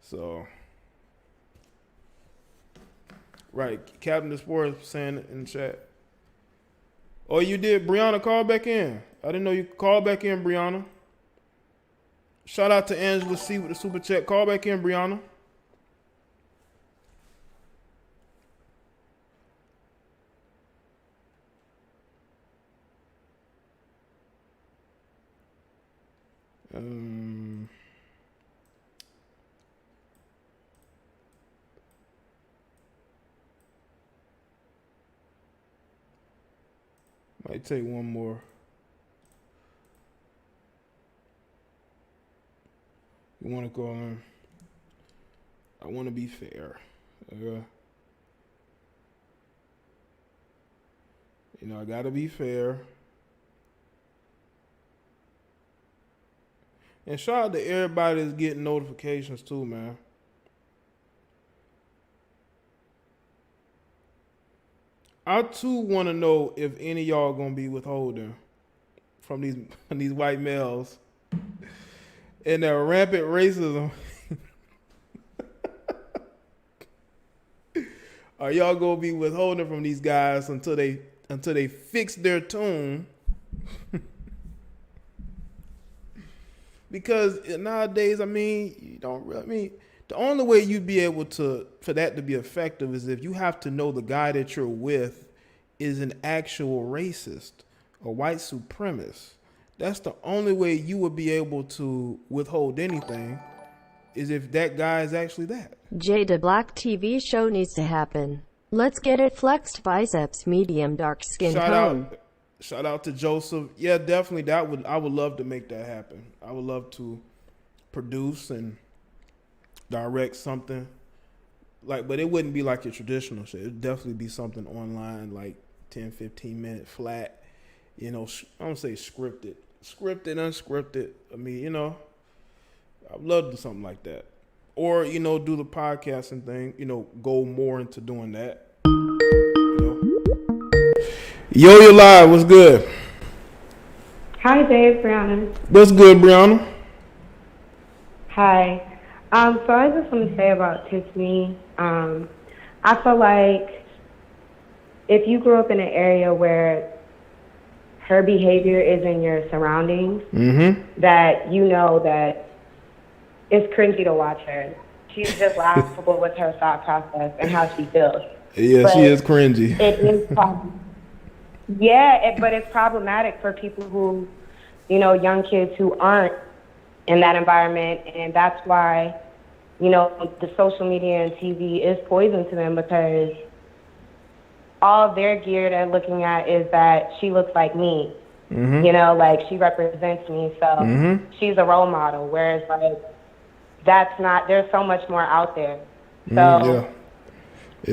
So, right, Captain of Sports saying it in the chat. Oh, you did? Brianna, call back in. I didn't know you could call back in, Brianna. Shout out to Angela C with the super chat. Call back in, Brianna. Might take one more. You want to call in? I want to be fair. You know, I got to be fair. And shout out to everybody that's getting notifications too, man. I too want to know if any of y'all gonna be withholding from these white males and their rampant racism. Are y'all gonna be withholding from these guys until they fix their tune? Because nowadays, I mean, you don't really. I mean, the only way you'd be able for that to be effective is if you have to know the guy that you're with is an actual racist or white supremacist. That's the only way you would be able to withhold anything, is if that guy is actually that. Jada Black TV show needs to happen. Let's get it flexed biceps, medium dark skin tone. Shout out to Joseph. Yeah, definitely. I would love to make that happen. I would love to produce and direct something but it wouldn't be like your traditional shit. It'd definitely be something online, like 10, 15 minute flat. I don't say scripted, unscripted. I mean, I'd love to do something like that, or do the podcasting thing. Go more into doing that. Yo, you're live. What's good? Hi, Dave, Brianna. What's good, Brianna? Hi. So I just want to say about Tiffany. I feel like if you grew up in an area where her behavior is in your surroundings, that that it's cringy to watch her. She's just laughable with her thought process and how she feels. Yeah, but she is cringy. It is but it's problematic for people who, young kids who aren't in that environment, and that's why, the social media and TV is poison to them, because all they're geared at looking at is that she looks like me, like she represents me, so she's a role model, whereas that's not, there's so much more out there. So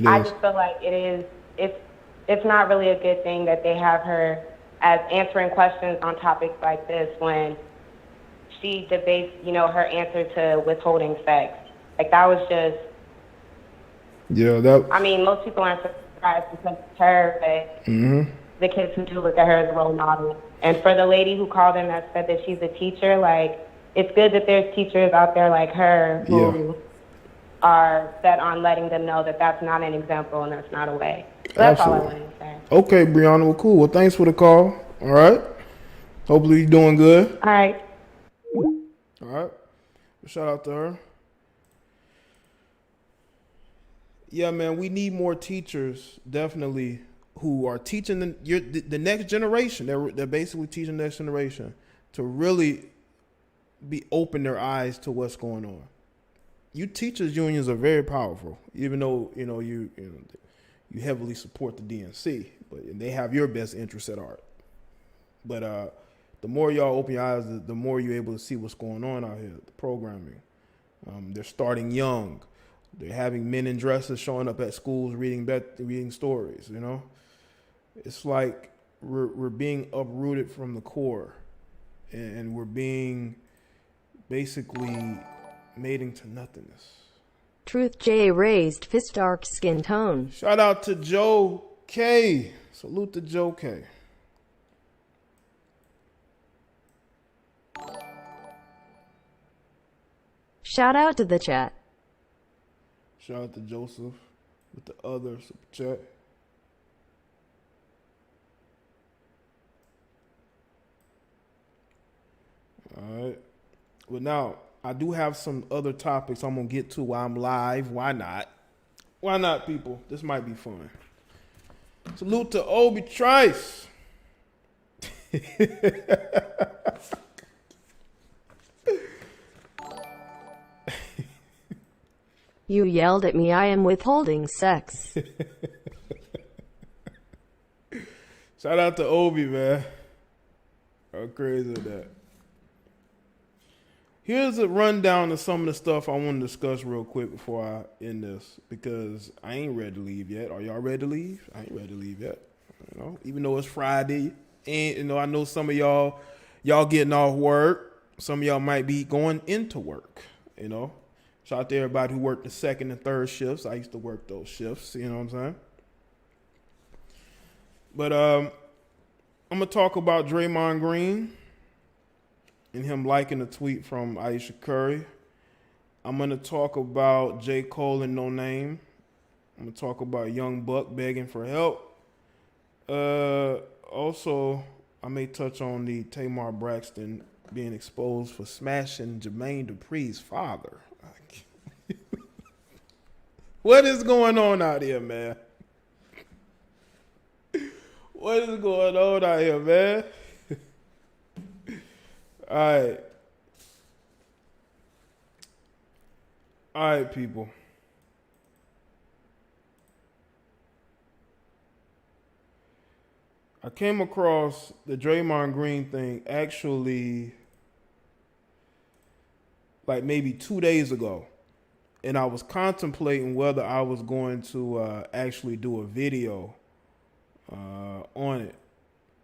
I just feel like it's not really a good thing that they have her as answering questions on topics like this when she debates, her answer to withholding sex. Like, that was just... I mean, most people aren't surprised because it's her, but the kids who do look at her as a role model. And for the lady who called in that said that she's a teacher, it's good that there's teachers out there like her who are set on letting them know that that's not an example and that's not a way. So that's all I wanted to say. Okay, Brianna. Well, cool. Well, thanks for the call. All right. Hopefully you're doing good. All right. All right. Shout out to her. Yeah, man, we need more teachers, definitely, who are teaching the next generation. They're basically teaching the next generation to really open their eyes to what's going on. You teachers unions are very powerful, even though you heavily support the DNC, but they have your best interests at heart. But the more y'all open your eyes, the more you're able to see what's going on out here. The programming, they're starting young. They're having men in dresses showing up at schools reading stories. It's like we're being uprooted from the core, and we're being basically made into nothingness. Truth J raised fist dark skin tone. Shout out to Joe K. Salute to Joe K. Shout out to the chat. Shout out to Joseph with the other super chat. All right. Well, now, I do have some other topics I'm going to get to while I'm live. Why not? Why not, people? This might be fun. Salute to R.A.C.I.S.M. You yelled at me, I am withholding S.E.X. Shout out to Obi, man. How crazy is that? Here's a rundown of some of the stuff I want to discuss real quick before I end this, because I ain't ready to leave yet. Are y'all ready to leave? I ain't ready to leave yet. Even though it's Friday, and I know some of y'all getting off work. Some of y'all might be going into work. Shout out to everybody who worked the second and third shifts. I used to work those shifts. You know what I'm saying? But I'm gonna talk about Draymond Green and him liking a tweet from Aisha Curry. I'm going to talk about J. Cole and No Name. I'm going to talk about Young Buck begging for help. Also, I may touch on the Tamar Braxton being exposed for smashing Jermaine Dupri's father. What is going on out here, man? What is going on out here, man? All right, people. I came across the Draymond Green thing actually like maybe 2 days ago. And I was contemplating whether I was going to actually do a video on it.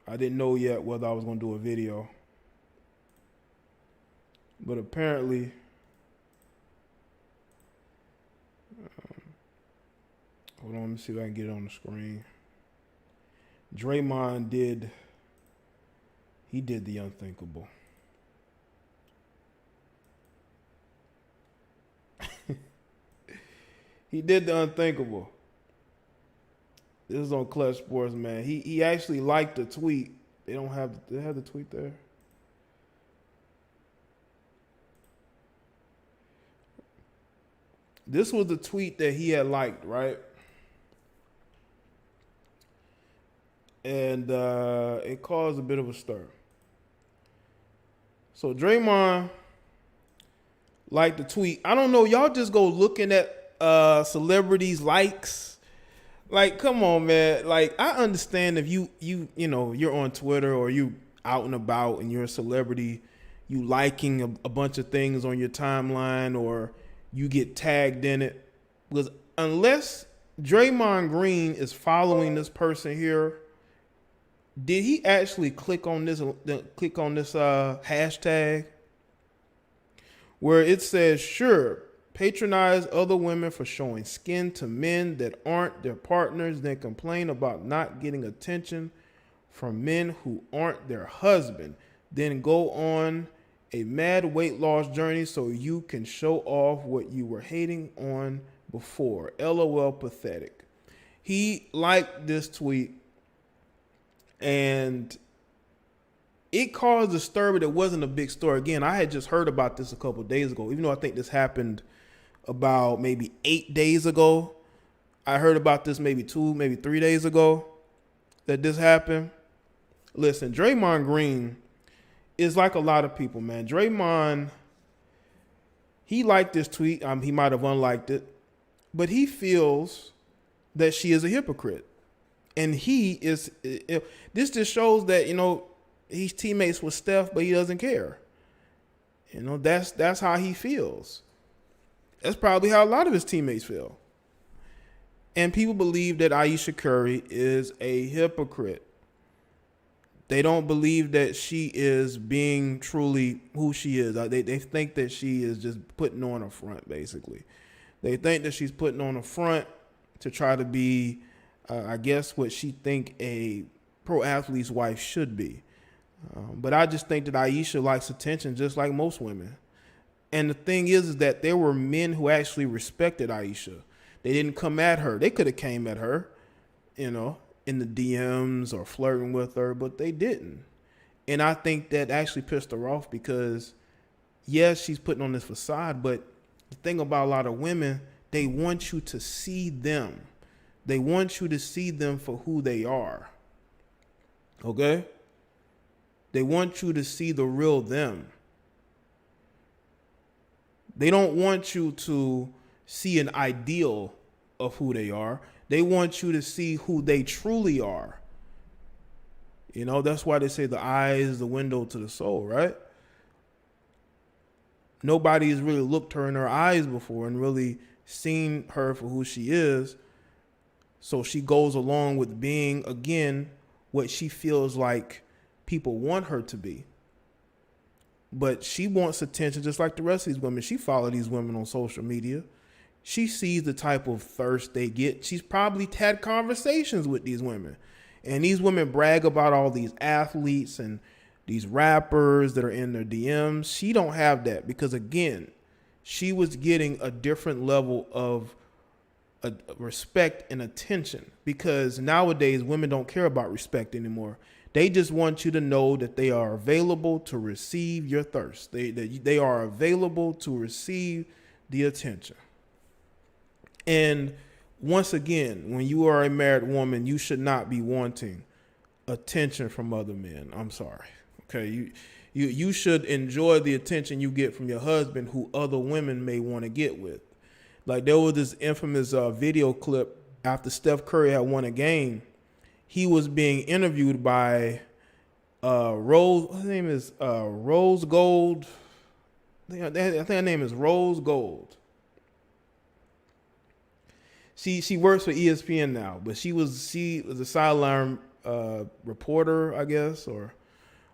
I didn't know yet whether I was going to do a video. But apparently, hold on, let me see if I can get it on the screen. Draymond did the unthinkable. He did the unthinkable. This is on Clutch Sports, man. He actually liked the tweet. They have the tweet there. This was the tweet that he had liked, right? And it caused a bit of a stir. So Draymond liked the tweet. I don't know. Y'all just go looking at celebrities' likes. Like, come on, man. Like, I understand if you know, you're on Twitter or you out and about and you're a celebrity, you liking a bunch of things on your timeline or you get tagged in it. Because unless Draymond Green is following this person here, did he actually click on this hashtag where it says, sure, patronize other women for showing skin to men that aren't their partners, then complain about not getting attention from men who aren't their husband, then go on a mad weight loss journey so you can show off what you were hating on before. LOL, pathetic. He liked this tweet and it caused a stir, but it wasn't a big story. Again, I had just heard about this a couple of days ago, even though I think this happened about maybe 8 days ago. I heard about this maybe 2, maybe 3 days ago that this happened. Listen, Draymond Green is like a lot of people, man. Draymond, he liked this tweet. He might have unliked it, but he feels that she is a hypocrite. And he is, this just shows that, you know, he's teammates with Steph, but he doesn't care. You know, that's how he feels. That's probably how a lot of his teammates feel. And people believe that Ayesha Curry is a hypocrite. They don't believe that she is being truly who she is. They think that she is just putting on a front, basically. They think that she's putting on a front to try to be, I guess, what she think a pro athlete's wife should be. But I just think that Ayesha likes attention just like most women. And the thing is that there were men who actually respected Ayesha. They didn't come at her. They could have came at her, you know, in the DMs or flirting with her, but they didn't. And I think that actually pissed her off because, yes, she's putting on this facade, but the thing about a lot of women, they want you to see them. They want you to see them for who they are. Okay? They want you to see the real them. They don't want you to see an ideal of who they are. They want you to see who they truly are. You know, that's why they say the eye is the window to the soul, right? Nobody has really looked her in her eyes before and really seen her for who she is. So she goes along with being, again, what she feels like people want her to be. But she wants attention just like the rest of these women. She follows these women on social media. She sees the type of thirst they get. She's probably had conversations with these women. And these women brag about all these athletes and these rappers that are in their DMs. She don't have that because, again, she was getting a different level of respect and attention because nowadays women don't care about respect anymore. They just want you to know that they are available to receive your thirst. They are available to receive the attention. And once again, when you are a married woman, you should not be wanting attention from other men. I'm sorry. Okay. You should enjoy the attention you get from your husband who other women may want to get with. Like there was this infamous video clip after Steph Curry had won a game. he was being interviewed by Rose. Her name is Rose Gold. I think her name is Rose Gold. She works for ESPN now, but she was a sideline reporter, I guess, or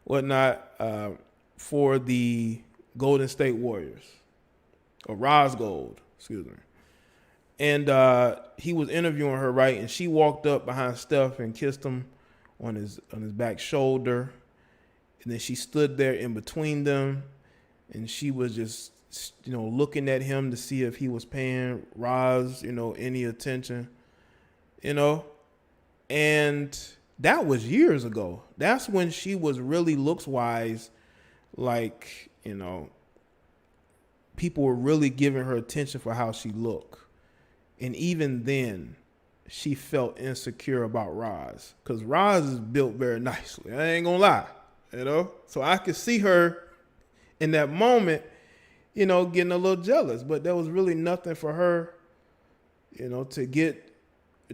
whatnot, for the Golden State Warriors, or Roz Gold, excuse me. And he was interviewing her, right? And she walked up behind Steph and kissed him on his back shoulder, and then she stood there in between them, and she was just, looking at him to see if he was paying Roz, any attention, and that was years ago. That's when she was really looks-wise, like, people were really giving her attention for how she looked. And even then, she felt insecure about Roz, because Roz is built very nicely. I ain't gonna lie, So I could see her in that moment, getting a little jealous, but there was really nothing for her, to get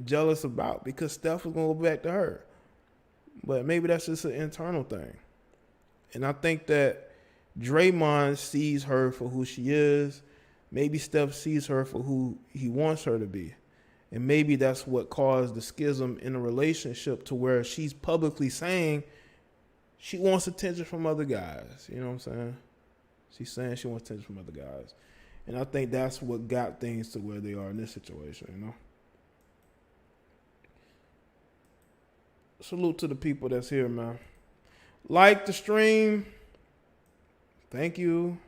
jealous about, because Steph was gonna go back to her. But maybe that's just an internal thing. And I think that Draymond sees her for who she is. Maybe Steph sees her for who he wants her to be. And maybe that's what caused the schism in a relationship, to where she's publicly saying she wants attention from other guys. You know what I'm saying? She's saying she wants attention from other guys. And I think that's what got things to where they are in this situation, Salute to the people that's here, man. Like the stream. Thank you.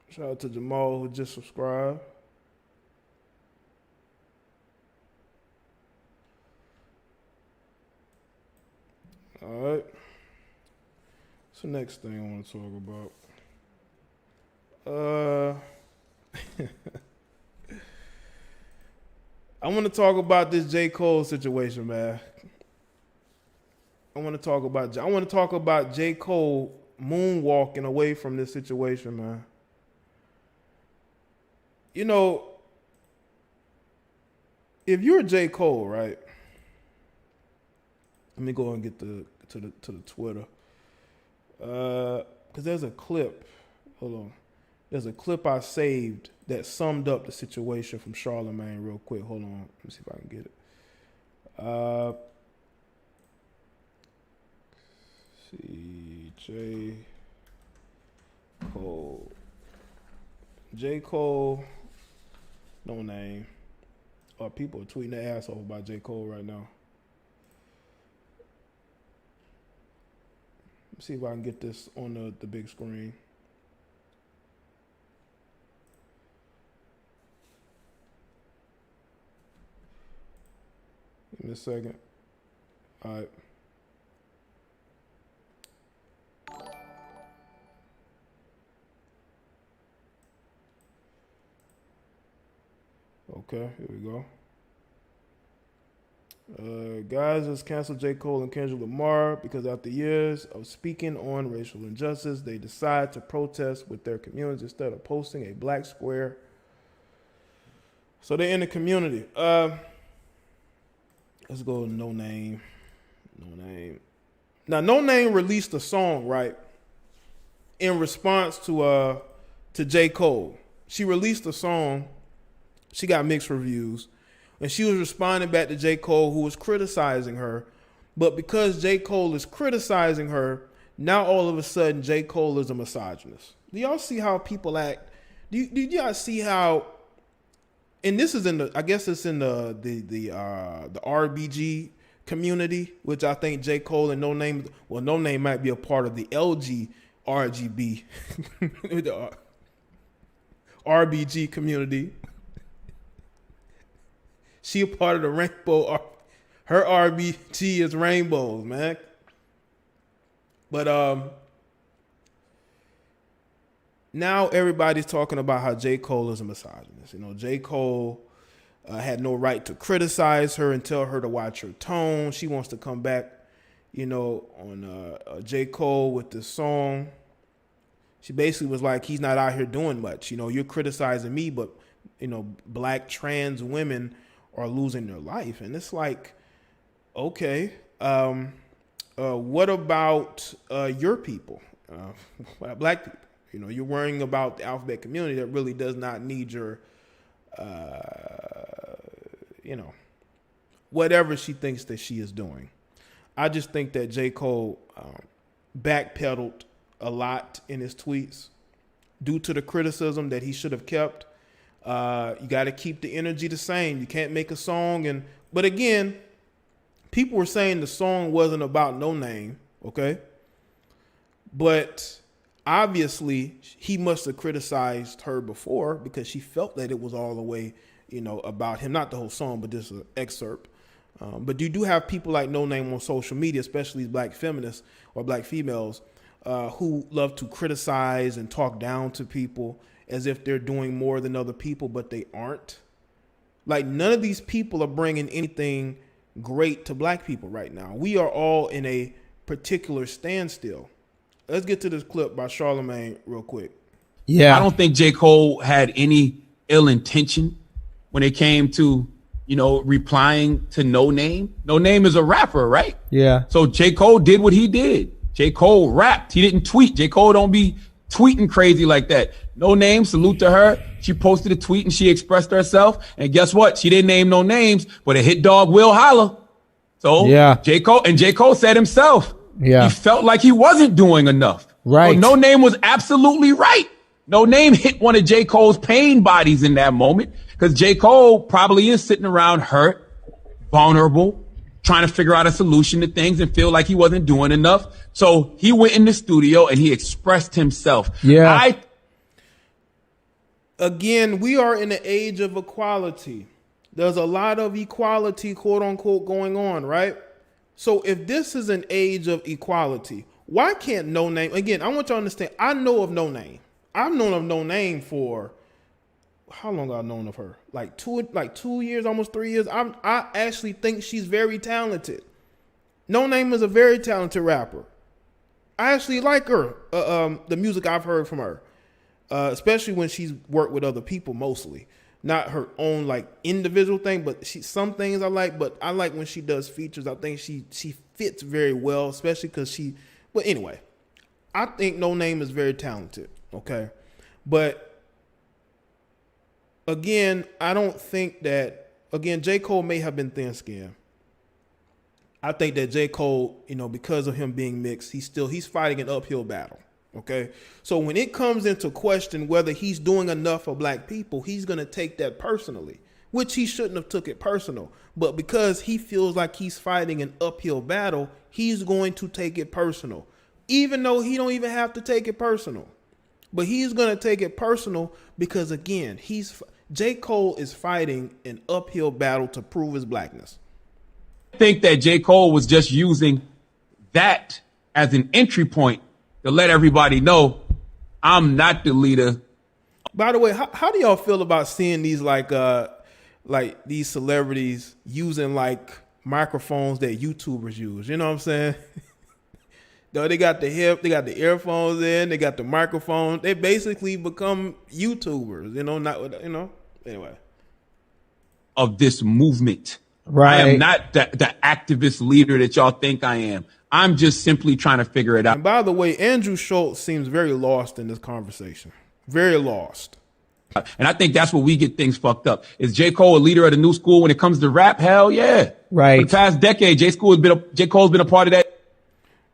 Shout out to Jamal, who just subscribed. All right. What's the next thing I want to talk about? I want to talk about this J. Cole situation, man. I want to talk about J. Cole moonwalking away from this situation, man. If you're J. Cole, right? Let me go and get to the Twitter. Because there's a clip. Hold on. There's a clip I saved that summed up the situation from Charlemagne real quick. Hold on. Let me see if I can get it. See, J. Cole. J. Cole, no name. People are tweeting their ass off about J. Cole right now. Let's see if I can get this on the big screen. Give me a second. All right. Okay, here we go. Guys, let's cancel J. Cole and Kendrick Lamar because after years of speaking on racial injustice, they decide to protest with their communities instead of posting a black square. So they're in the community. Let's go to No Name. No Name. Now, No Name released a song, right, in response to J. Cole. She released a song. She got mixed reviews. And she was responding back to J. Cole, who was criticizing her. But because J. Cole is criticizing her, now all of a sudden J. Cole is a misogynist. Do y'all see how people act? Do y'all see how? And this is in the, I guess it's in the RBG community, which I think J. Cole and No Name, well, No Name might be a part of the LG RGB, the RBG community. She a part of the rainbow. Her RBG is rainbows, man. But now everybody's talking about how J. Cole is a misogynist. You know, J. Cole had no right to criticize her and tell her to watch her tone. She wants to come back, you know, on J. Cole with this song. She basically was like, he's not out here doing much. You know, you're criticizing me, but black trans women are losing their life. And it's like, okay, what about your people, black people? You're worrying about the alphabet community that really does not need your, whatever she thinks that she is doing. I just think that J. Cole backpedaled a lot in his tweets due to the criticism that he should have kept. You got to keep the energy the same. You can't make a song. But again, people were saying the song wasn't about No Name, okay? But obviously, he must have criticized her before because she felt that it was all the way, about him. Not the whole song, but just an excerpt. But you do have people like No Name on social media, especially black feminists or black females, who love to criticize and talk down to people as if they're doing more than other people, but they aren't. Like, none of these people are bringing anything great to black people right now. We are all in a particular standstill. Let's get to this clip by Charlemagne real quick. Yeah. I don't think J. Cole had any ill intention when it came to, replying to No Name. No Name is a rapper, right? Yeah. So J. Cole did what he did. J. Cole rapped. He didn't tweet. J. Cole don't be tweeting crazy like that. No Name, salute to her. She posted a tweet and she expressed herself. And guess what? She didn't name no names, but a hit dog will holler. So yeah. J. Cole said himself, he felt like he wasn't doing enough. Right. So No Name was absolutely right. No Name hit one of J. Cole's pain bodies in that moment because J. Cole probably is sitting around hurt, vulnerable, trying to figure out a solution to things and feel like he wasn't doing enough. So he went in the studio and he expressed himself. Yeah. Again, we are in the age of equality. There's a lot of equality, quote unquote, going on, right? So if this is an age of equality, why can't No Name, again, I want you to understand, I know of No Name. I've known of No Name for, how long have I known of her? Like 2 years, almost 3 years. I actually think she's very talented. No Name is a very talented rapper. I actually like her, the music I've heard from her, especially when she's worked with other people mostly. Not her own like individual thing, but some things I like, but I like when she does features. I think she fits very well, especially because but anyway, I think No Name is very talented, okay? But again, I don't think that, J. Cole may have been thin-skinned. I think that J. Cole, because of him being mixed, he's fighting an uphill battle. Okay. So when it comes into question whether he's doing enough for black people, he's going to take that personally, which he shouldn't have took it personal. But because he feels like he's fighting an uphill battle, he's going to take it personal, even though he don't even have to take it personal. But he's going to take it personal because, again, J. Cole is fighting an uphill battle to prove his blackness. I think that J. Cole was just using that as an entry point to let everybody know I'm not the leader. By the way, how do y'all feel about seeing these like these celebrities using like microphones that YouTubers use? You know what I'm saying? They got the earphones in, they got the microphone. They basically become YouTubers, anyway. Of this movement. Right. I am not the activist leader that y'all think I am. I'm just simply trying to figure it out. And by the way, Andrew Schultz seems very lost in this conversation. Very lost. And I think that's where we get things fucked up. Is J. Cole a leader of the new school when it comes to rap? Hell yeah. Right. For the past decade, J. Cole's been a part of that.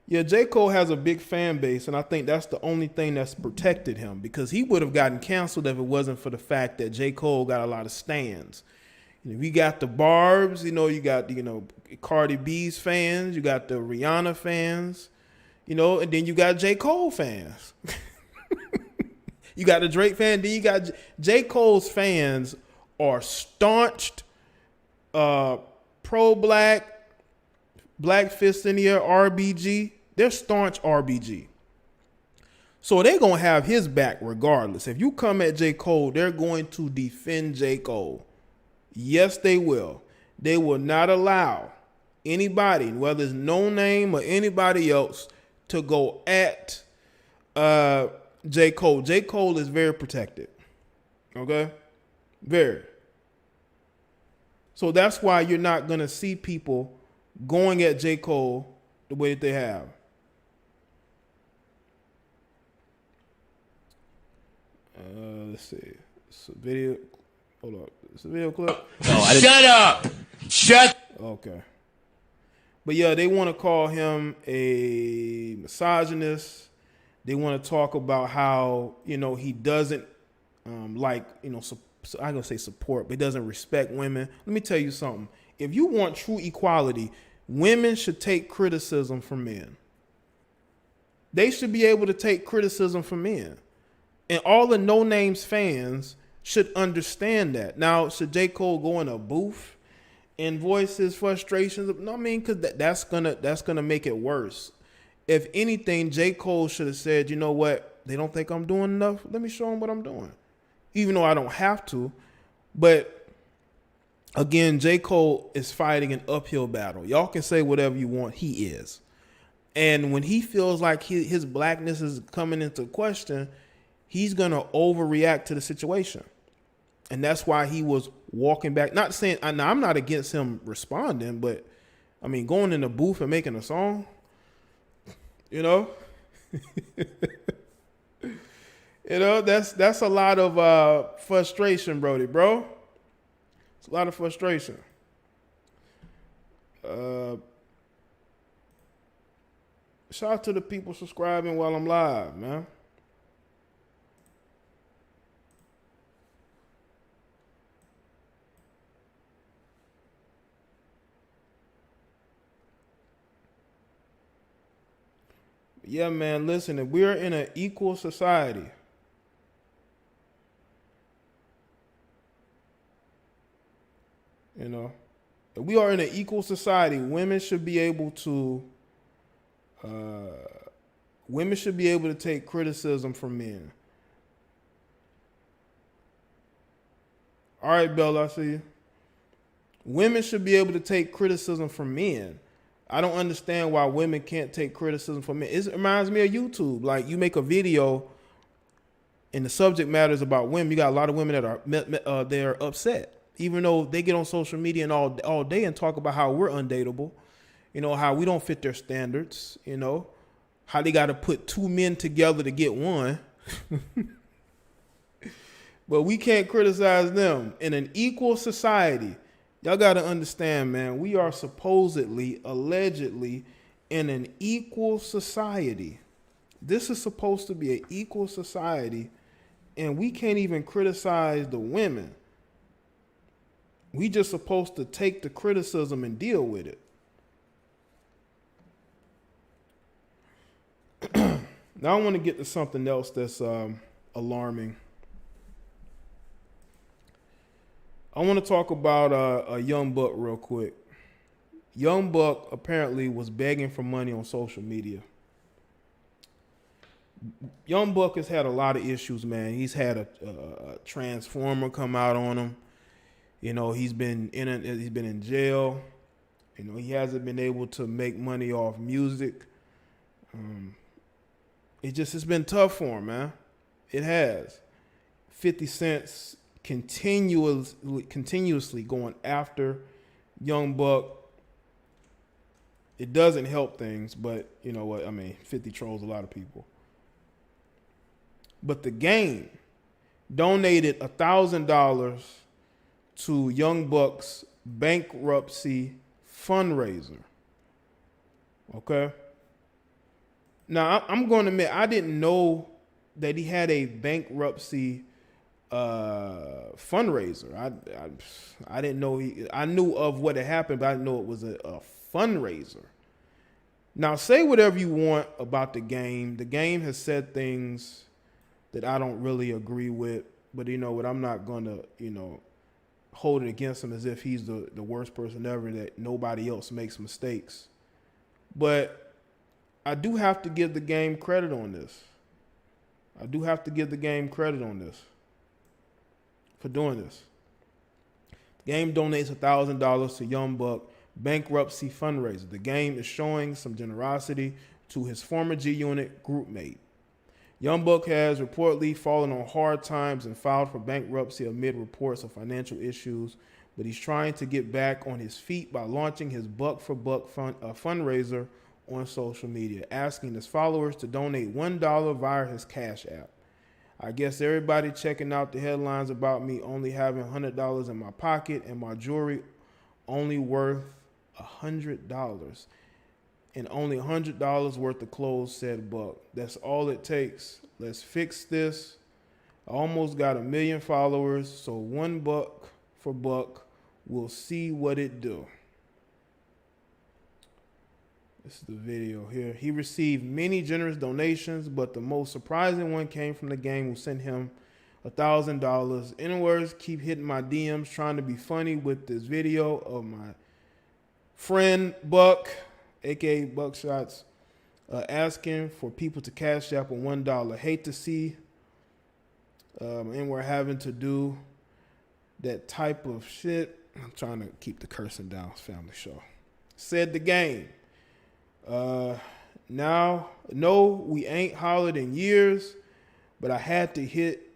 Yeah, J. Cole has a big fan base, and I think that's the only thing that's protected him, because he would have gotten canceled if it wasn't for the fact that J. Cole got a lot of stans. We got the Barbs, you got Cardi B's fans, you got the Rihanna fans, and then you got J. Cole fans. You got the Drake fan, then you got J. Cole's fans are staunched, pro-black, black fist in the air, RBG. They're staunch RBG. So they're going to have his back regardless. If you come at J. Cole, they're going to defend J. Cole. Yes, they will. They will not allow anybody, whether it's No Name or anybody else, to go at J. Cole. J. Cole is very protected. Okay? Very. So that's why you're not going to see people going at J. Cole the way that they have. Let's see. It's a video. Hold up. It's a video clip. Shut up! Okay. But yeah, they want to call him a misogynist. They want to talk about how, he doesn't I'm going to say support, but he doesn't respect women. Let me tell you something. If you want true equality, women should take criticism from men. They should be able to take criticism from men. And all the No Names fans should understand that. Now, should J. Cole go in a booth and voice his frustrations? No, I mean, because that's gonna make it worse. If anything, J. Cole should have said, you know what? They don't think I'm doing enough. Let me show them what I'm doing. Even though I don't have to. But again, J. Cole is fighting an uphill battle. Y'all can say whatever you want. He is. And when he feels like his blackness is coming into question, he's going to overreact to the situation. And that's why he was walking back. Not saying, I'm not against him responding, but I mean, going in the booth and making a song, that's a lot of frustration, Brody, bro. It's a lot of frustration. Shout out to the people subscribing while I'm live, man. Yeah, man, listen, if we're in an equal society, if we are in an equal society, women should be able to take criticism from men. All right, Bella, I see you. Women should be able to take criticism from men. I don't understand why women can't take criticism from men. It reminds me of YouTube. Like, you make a video and the subject matter is about women. You got a lot of women that are they're upset, even though they get on social media and all day and talk about how we're undateable, how we don't fit their standards, how they got to put two men together to get one. But we can't criticize them. In an equal society, y'all got to understand, man, we are supposedly, allegedly, in an equal society. This is supposed to be an equal society, and we can't even criticize the women. We just supposed to take the criticism and deal with it. Now I want to get to something else that's alarming. I want to talk about a Young Buck real quick. Young Buck apparently was begging for money on social media. Young Buck has had a lot of issues, man. He's had a transformer come out on him. He's been in jail. He hasn't been able to make money off music. It's been tough for him, man. It has. 50 Cent's continuously going after Young Buck. It doesn't help things, but you know what? I mean, 50 trolls a lot of people. But the game donated $1,000 to Young Buck's bankruptcy fundraiser. Okay? Now, I'm going to admit, I didn't know that he had a bankruptcy fundraiser. I didn't know I knew of what had happened, but I didn't know it was a fundraiser. Now, say whatever you want about the game. The game has said things that I don't really agree with, but you know what? I'm not going to, hold it against him as if he's the worst person ever, that nobody else makes mistakes. But I do have to give the game credit on this. For doing this. The game donates $1,000 to Young Buck bankruptcy fundraiser. The game is showing some generosity to his former G Unit group mate. Young Buck has reportedly fallen on hard times and filed for bankruptcy amid reports of financial issues, but he's trying to get back on his feet by launching his Buck for Buck fundraiser on social media, asking his followers to donate $1 via his Cash App. I guess everybody checking out the headlines about me only having $100 in my pocket and my jewelry only worth $100. And only $100 worth of clothes, said Buck. That's all it takes. Let's fix this. I almost got 1 million followers, so $1 for Buck. We'll see what it do. This is the video here. He received many generous donations, but the most surprising one came from the gang who sent him $1,000. In words, keep hitting my DMs trying to be funny with this video of my friend Buck, aka Buckshots, asking for people to cash app on $1. Hate to see, and we're having to do that type of shit. I'm trying to keep the cursing down. It's family show. Said the game. Now, no, we ain't hollered in years, but I had to hit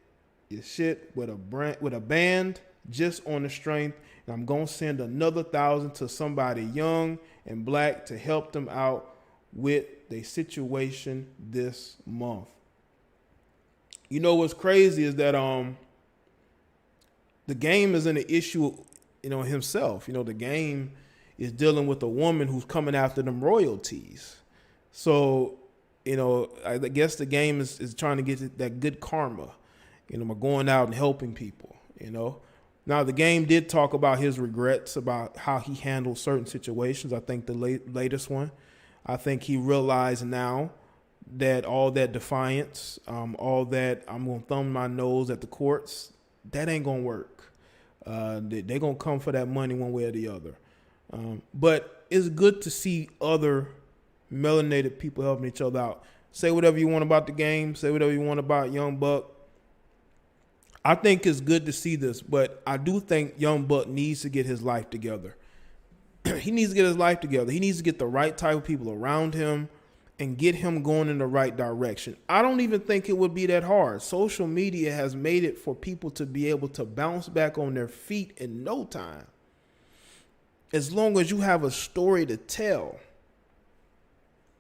this shit with a band just on the strength, and I'm gonna send another 1,000 to somebody young and black to help them out with their situation this month. You know what's crazy is that the game isn't an issue, himself. The game is dealing with a woman who's coming after them royalties. So, I guess the game is trying to get that good karma, by going out and helping people, Now, the game did talk about his regrets about how he handled certain situations. I think the latest one, I think he realized now that all that defiance, all that I'm going to thumb my nose at the courts, that ain't going to work. They're going to come for that money one way or the other. But it's good to see other melanated people helping each other out. Say whatever you want about the game. Say whatever you want about Young Buck. I think it's good to see this, but I do think Young Buck needs to get his life together. He needs to get his life together. He needs to get the right type of people around him and get him going in the right direction. I don't even think it would be that hard. Social media has made it for people to be able to bounce back on their feet in no time. As long as you have a story to tell,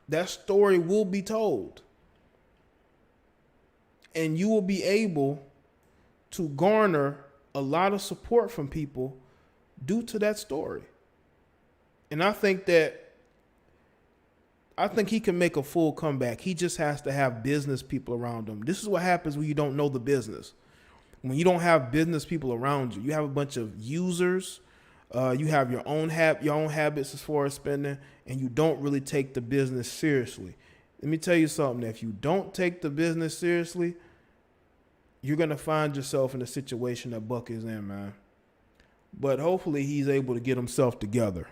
that story will be told. And you will be able to garner a lot of support from people due to that story. And I think he can make a full comeback. He just has to have business people around him. This is what happens when you don't know the business. When you don't have business people around you, you have a bunch of users. You have your own habits as far as spending, and you don't really take the business seriously. Let me tell you something. If you don't take the business seriously, you're going to find yourself in a situation that Buck is in, man. But hopefully he's able to get himself together,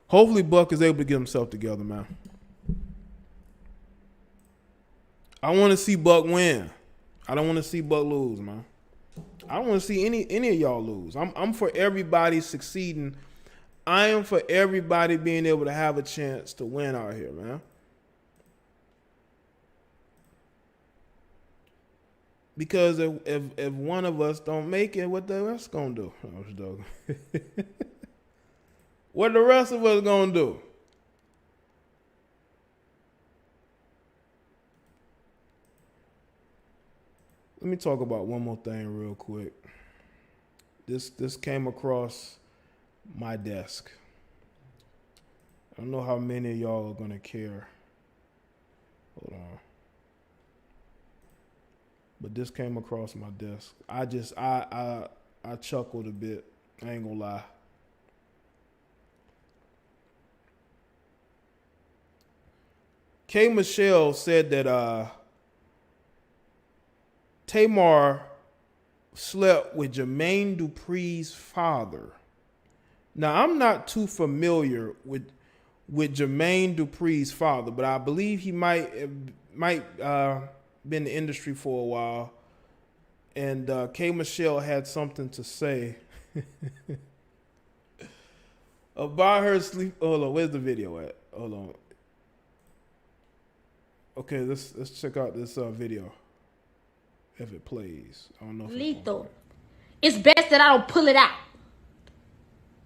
Hopefully Buck is able to get himself together, man. I want to see Buck win. I don't want to see Buck lose, man. I don't want to see any of y'all lose. I'm for everybody succeeding. I am for everybody being able to have a chance to win out here, man. Because if one of us don't make it, what the rest gonna do? I was joking. What the rest of us gonna do? Let me talk about one more thing real quick. This came across my desk. I don't know how many of y'all are gonna care. Hold on. But this came across my desk. I chuckled a bit. I ain't gonna lie. K. Michelle said that Tamar slept with Jermaine Dupri's father. Now, I'm not too familiar with Jermaine Dupri's father, but I believe he might been in the industry for a while. And K. Michelle had something to say about her sleep. Hold on, where's the video at? Hold on. Okay, let's check out this video. If it plays, I don't know. If lethal. It's best that I don't pull it out.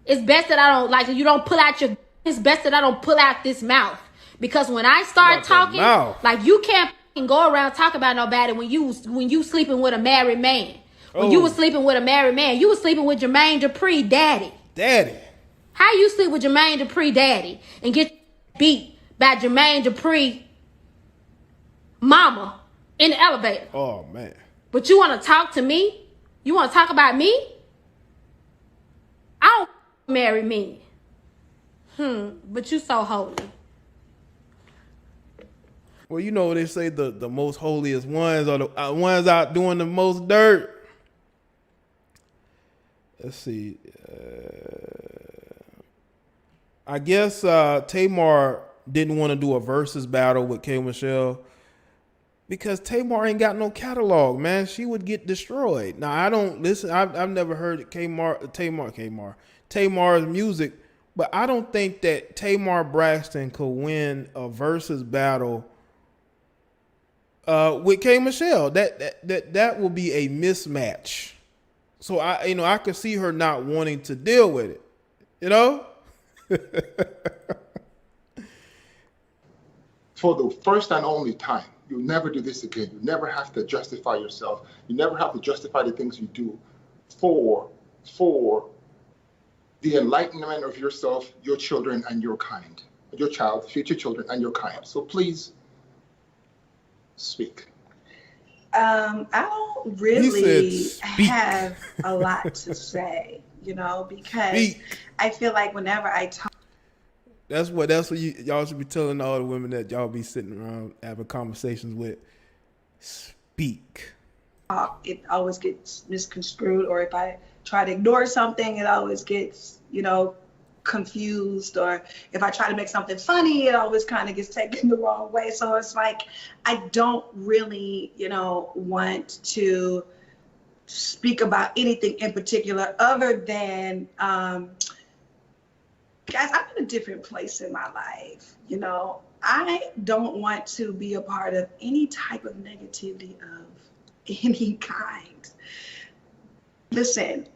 It's best that I don't, like, you don't pull out your. It's best that I don't pull out this mouth, because when I start talking, like, you can't go around talking about nobody when you sleeping with a married man. When you was sleeping with a married man, you was sleeping with Jermaine Dupri, daddy. How you sleep with Jermaine Dupri, daddy, and get beat by Jermaine Dupri, mama, in the elevator? Oh man! But you want to talk to me? You want to talk about me? I don't marry men. But you so holy. Well, you know they say the most holiest ones are the ones out doing the most dirt. Let's see. I guess Tamar didn't want to do a versus battle with K. Michelle because Tamar ain't got no catalog, man. She would get destroyed. Now, I don't listen. I've never heard Tamar's music, but I don't think that Tamar Braxton could win a versus battle with K. Michelle. That will be a mismatch. So I could see her not wanting to deal with it, you know? For the first and only time, you'll never do this again. You never have to justify yourself. You never have to justify the things you do for the enlightenment of yourself, your children, and your kind. Your child, future children, and your kind. So please speak. I don't really have a lot to say, because I feel like whenever I talk. That's what y'all should be telling all the women that y'all be sitting around having conversations with. Speak. It always gets misconstrued, or if I try to ignore something, it always gets, confused, or if I try to make something funny, it always kind of gets taken the wrong way. So it's like, I don't really, want to speak about anything in particular other than, guys, I'm in a different place in my life. I don't want to be a part of any type of negativity of any kind. Listen,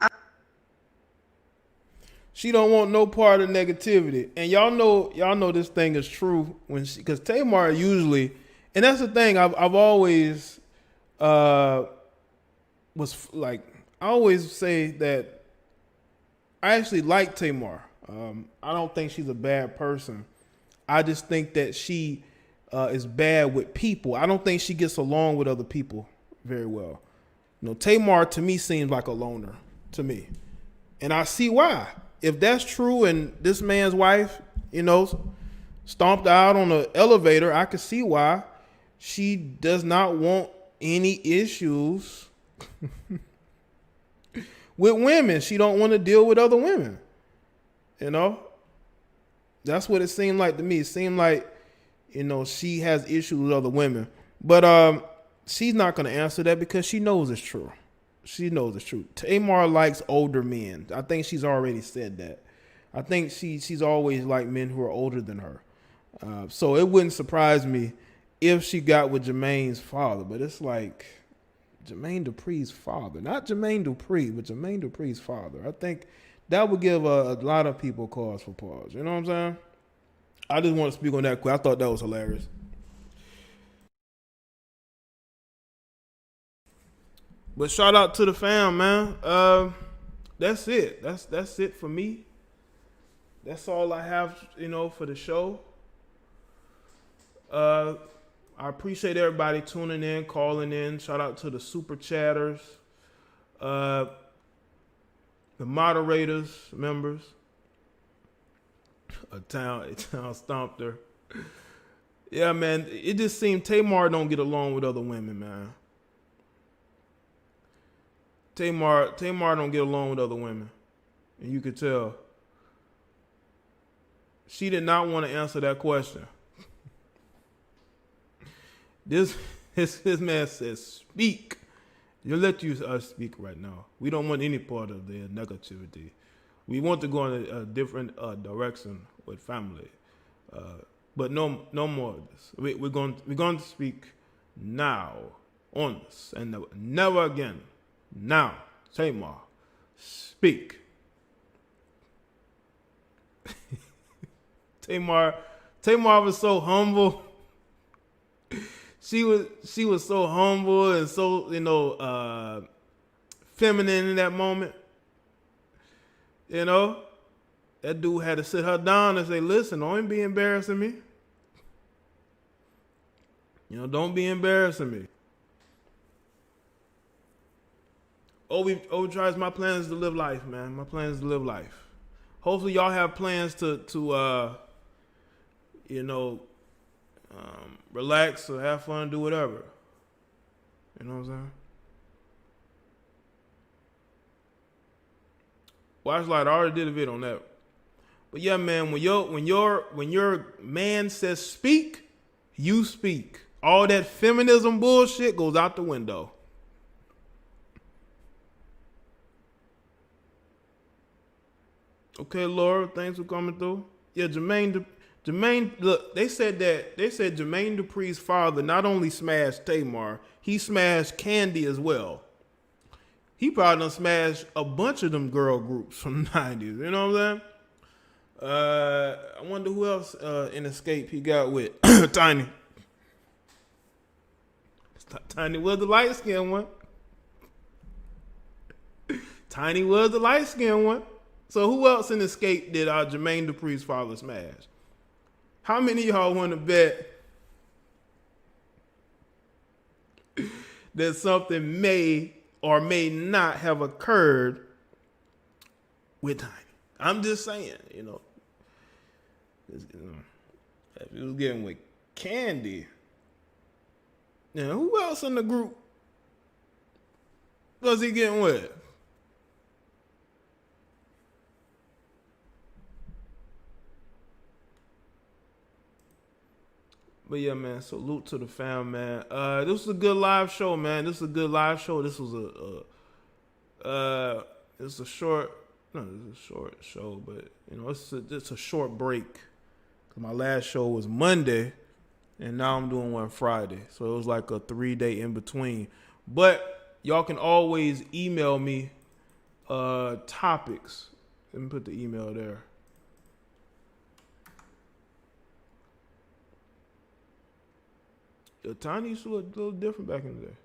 she don't want no part of negativity, and y'all know this thing is true because Tamar usually, and that's the thing I've always was like, I always say that I actually like Tamar. I don't think she's a bad person. I just think that she is bad with people. I don't think she gets along with other people very well. Tamar to me seems like a loner to me, and I see why. If that's true and this man's wife, stomped out on the elevator, I can see why she does not want any issues with women. She don't want to deal with other women. That's what it seemed like to me. It seemed like, she has issues with other women. But she's not going to answer that because she knows it's true. She knows it's true. Tamar likes older men. I think she's already said that. I think she's always liked men who are older than her. So it wouldn't surprise me if she got with Jermaine's father. But it's like Jermaine Dupri's father. Not Jermaine Dupri, but Jermaine Dupri's father. I think that would give a lot of people cause for pause. You know what I'm saying? I just want to speak on that quick. I thought that was hilarious. But shout out to the fam, man. That's it. That's it for me. That's all I have, for the show. I appreciate everybody tuning in, calling in. Shout out to the super chatters, the moderators, members. A town stompter. Yeah, man. It just seemed Tamar don't get along with other women, man. Tamar don't get along with other women. And you could tell. She did not want to answer that question. This man says, speak. You'll let us speak right now. We don't want any part of the negativity. We want to go in a different direction with family. But no more of this. We're going to speak now on this, and never again. Now, Tamar, speak. Tamar was so humble. She was so humble and so, feminine in that moment. That dude had to sit her down and say, listen, don't be embarrassing me. Don't be embarrassing me. Overdrive's my plan is to live life, man. My plan is to live life. Hopefully y'all have plans to relax or have fun, do whatever. You know what I'm saying? Watchlight, I already did a video on that. But yeah, man, when your man says speak, you speak. All that feminism bullshit goes out the window. Okay, Laura, thanks for coming through. Yeah, Jermaine, look, they said Jermaine Dupri's father not only smashed Tamar, he smashed Candy as well. He probably done smashed a bunch of them girl groups from the 90s. You know what I'm saying? I wonder who else in Escape he got with. Tiny. Tiny was the light-skinned one. Tiny was the light-skinned one. So who else in Escape did Jermaine Dupri's father smash? How many of y'all want to bet that something may or may not have occurred with Tiny? I'm just saying, if he was getting with Candy, now who else in the group was he getting with? But yeah, man, salute to the fam, man. This was a good live show, man. This was a short show, but it's a short break. 'Cause my last show was Monday, and now I'm doing one Friday, so it was like a 3-day in between. But y'all can always email me topics. Let me put the email there. Tiny used to look a little different back in the day.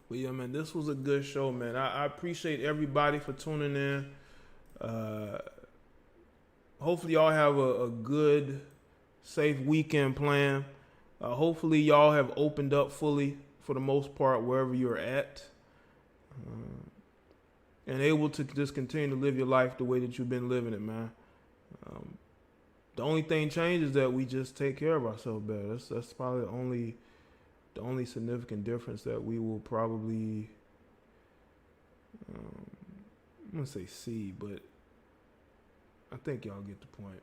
But yeah, man, this was a good show, man. I appreciate everybody for tuning in. Hopefully y'all have a good, safe weekend plan. Hopefully y'all have opened up fully for the most part wherever you're at. And able to just continue to live your life the way that you've been living it, man. The only thing changes that we just take care of ourselves better. That's probably the only significant difference that we will probably, I'm gonna say see, but I think y'all get the point.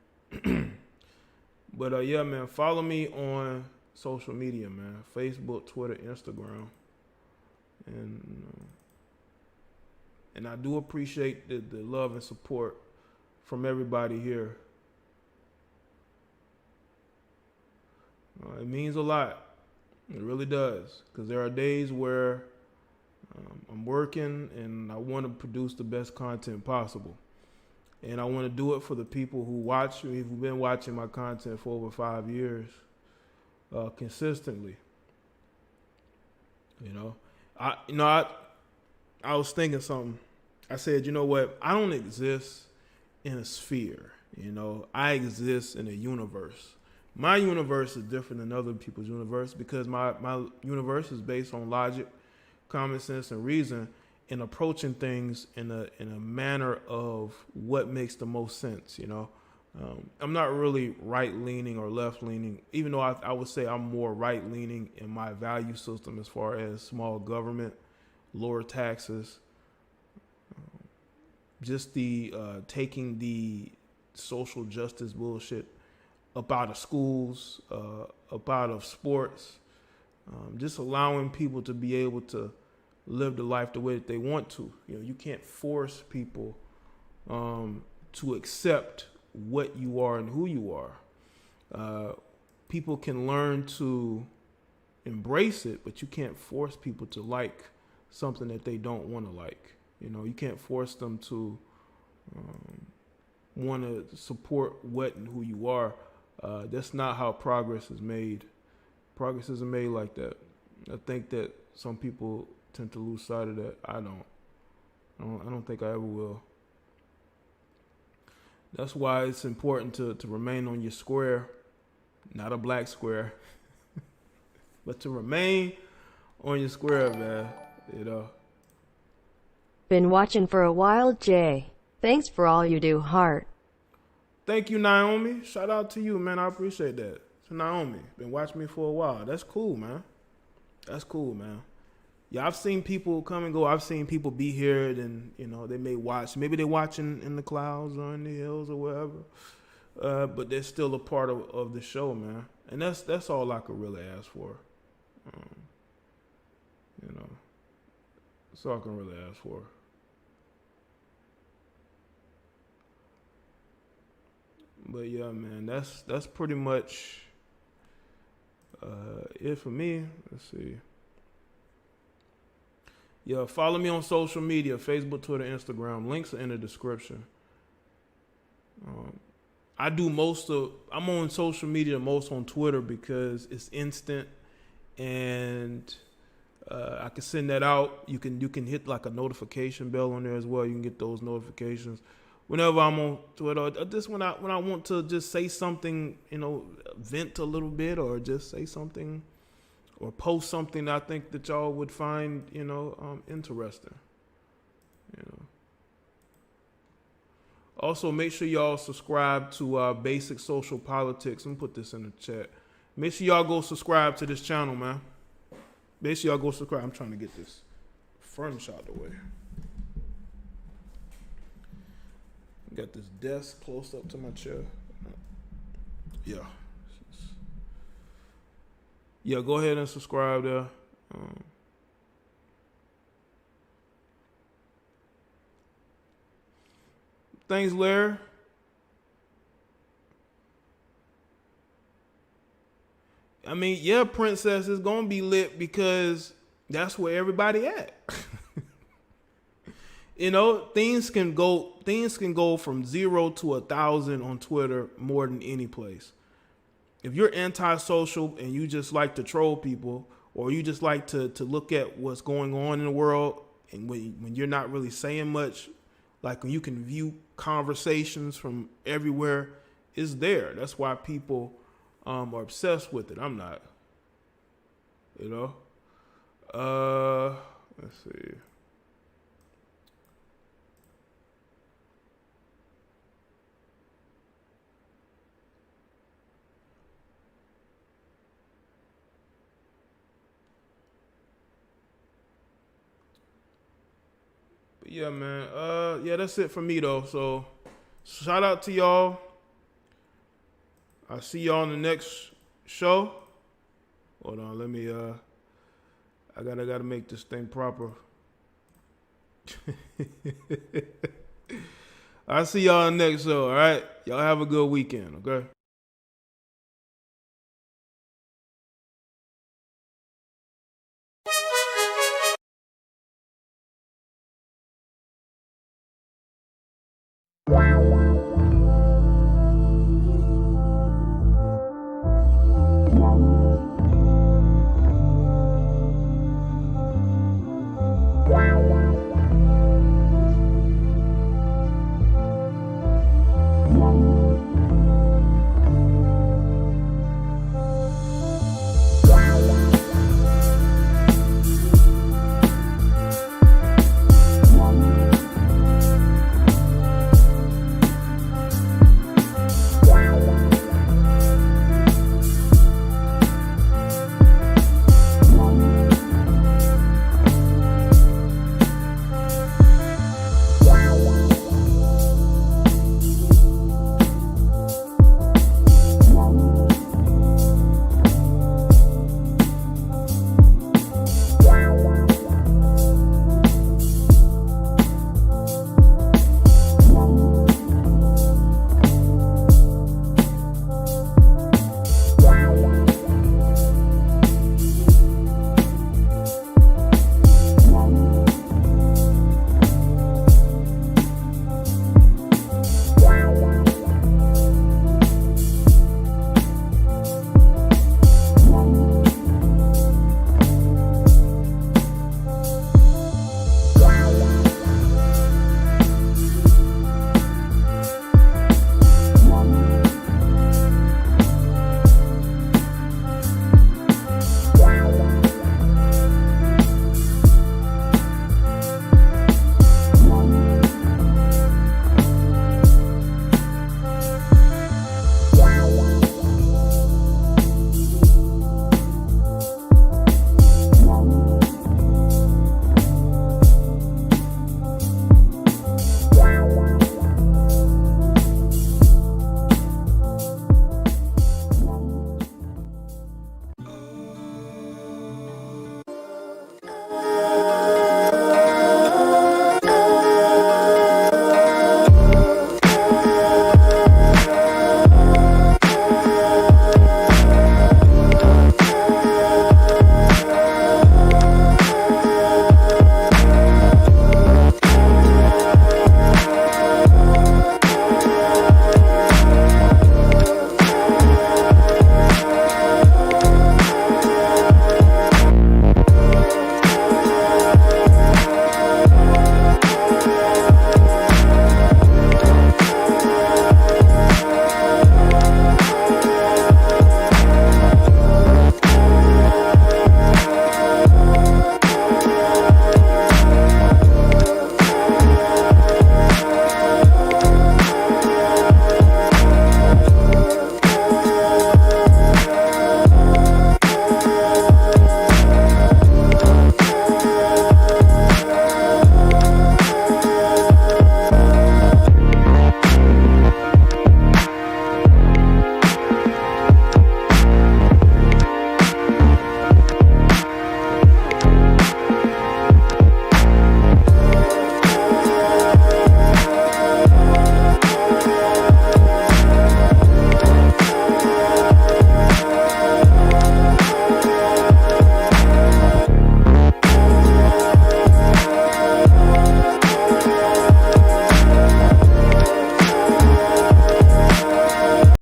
But yeah, man, follow me on social media, man. Facebook, Twitter, Instagram, and I do appreciate the love and support from everybody here. It means a lot. It really does. Because there are days where I'm working and I want to produce the best content possible. And I want to do it for the people who watch me, who've been watching my content for over 5 years consistently. I was thinking something. I said, you know what? I don't exist in a sphere. I exist in a universe. My universe is different than other people's universe because my universe is based on logic, common sense, and reason, and approaching things in a manner of what makes the most sense. I'm not really right-leaning or left-leaning, even though I would say I'm more right-leaning in my value system as far as small government, lower taxes, just the taking the social justice bullshit up out of schools, up out of sports, just allowing people to be able to live the life the way that they want to. You know, you can't force people to accept what you are and who you are. People can learn to embrace it, but you can't force people to like something that they don't want to like. You know, you can't force them to want to support what and who you are. That's not how progress is made. Progress isn't made like that. I think that some people tend to lose sight of that. I don't think I ever will. That's why it's important to remain on your square, not a black square, but to remain on your square, man. You know. Been watching for a while, Jay. Thanks for all you do, heart. Thank you, Naomi. Shout out to you, man. I appreciate that. So Naomi, been watching me for a while. That's cool, man. That's cool, man. Yeah, I've seen people come and go. I've seen people be here, and you know they may watch. Maybe they're watching in the clouds or in the hills or wherever, but they're still a part of the show, man. And that's all I could really ask for. You know, that's all I can really ask for. But yeah, man, that's pretty much it for me. Let's see. Yeah, follow me on social media, Facebook, Twitter, Instagram. Links are in the description. I'm on social media most on Twitter because it's instant and I can send that out. You can hit like a notification bell on there as well. You can get those notifications whenever I'm on Twitter. Just when I want to just say something, you know, vent a little bit or just say something or post something I think that y'all would find, you know, interesting. You know. Also, make sure y'all subscribe to Basic Social Politics. Let me put this in the chat. Make sure y'all go subscribe to this channel, man. Make sure y'all go subscribe. I'm trying to get this furniture out the way. Got this desk close up to my chair. Yeah. Yeah, go ahead and subscribe there. Thanks, Larry. I mean, yeah, Princess is gonna be lit because that's where everybody at. You know, things can go from 0 to 1,000 on Twitter more than any place. If you're antisocial and you just like to troll people, or you just like to look at what's going on in the world, and when you're not really saying much, like when you can view conversations from everywhere, it's there. That's why people are obsessed with it. I'm not. You know? Let's see. Yeah, man. Yeah, that's it for me though. So shout out to y'all. I'll see y'all on the next show. Hold on, let me I gotta make this thing proper. I'll see y'all on the next show, all right? Y'all have a good weekend, okay? Wow.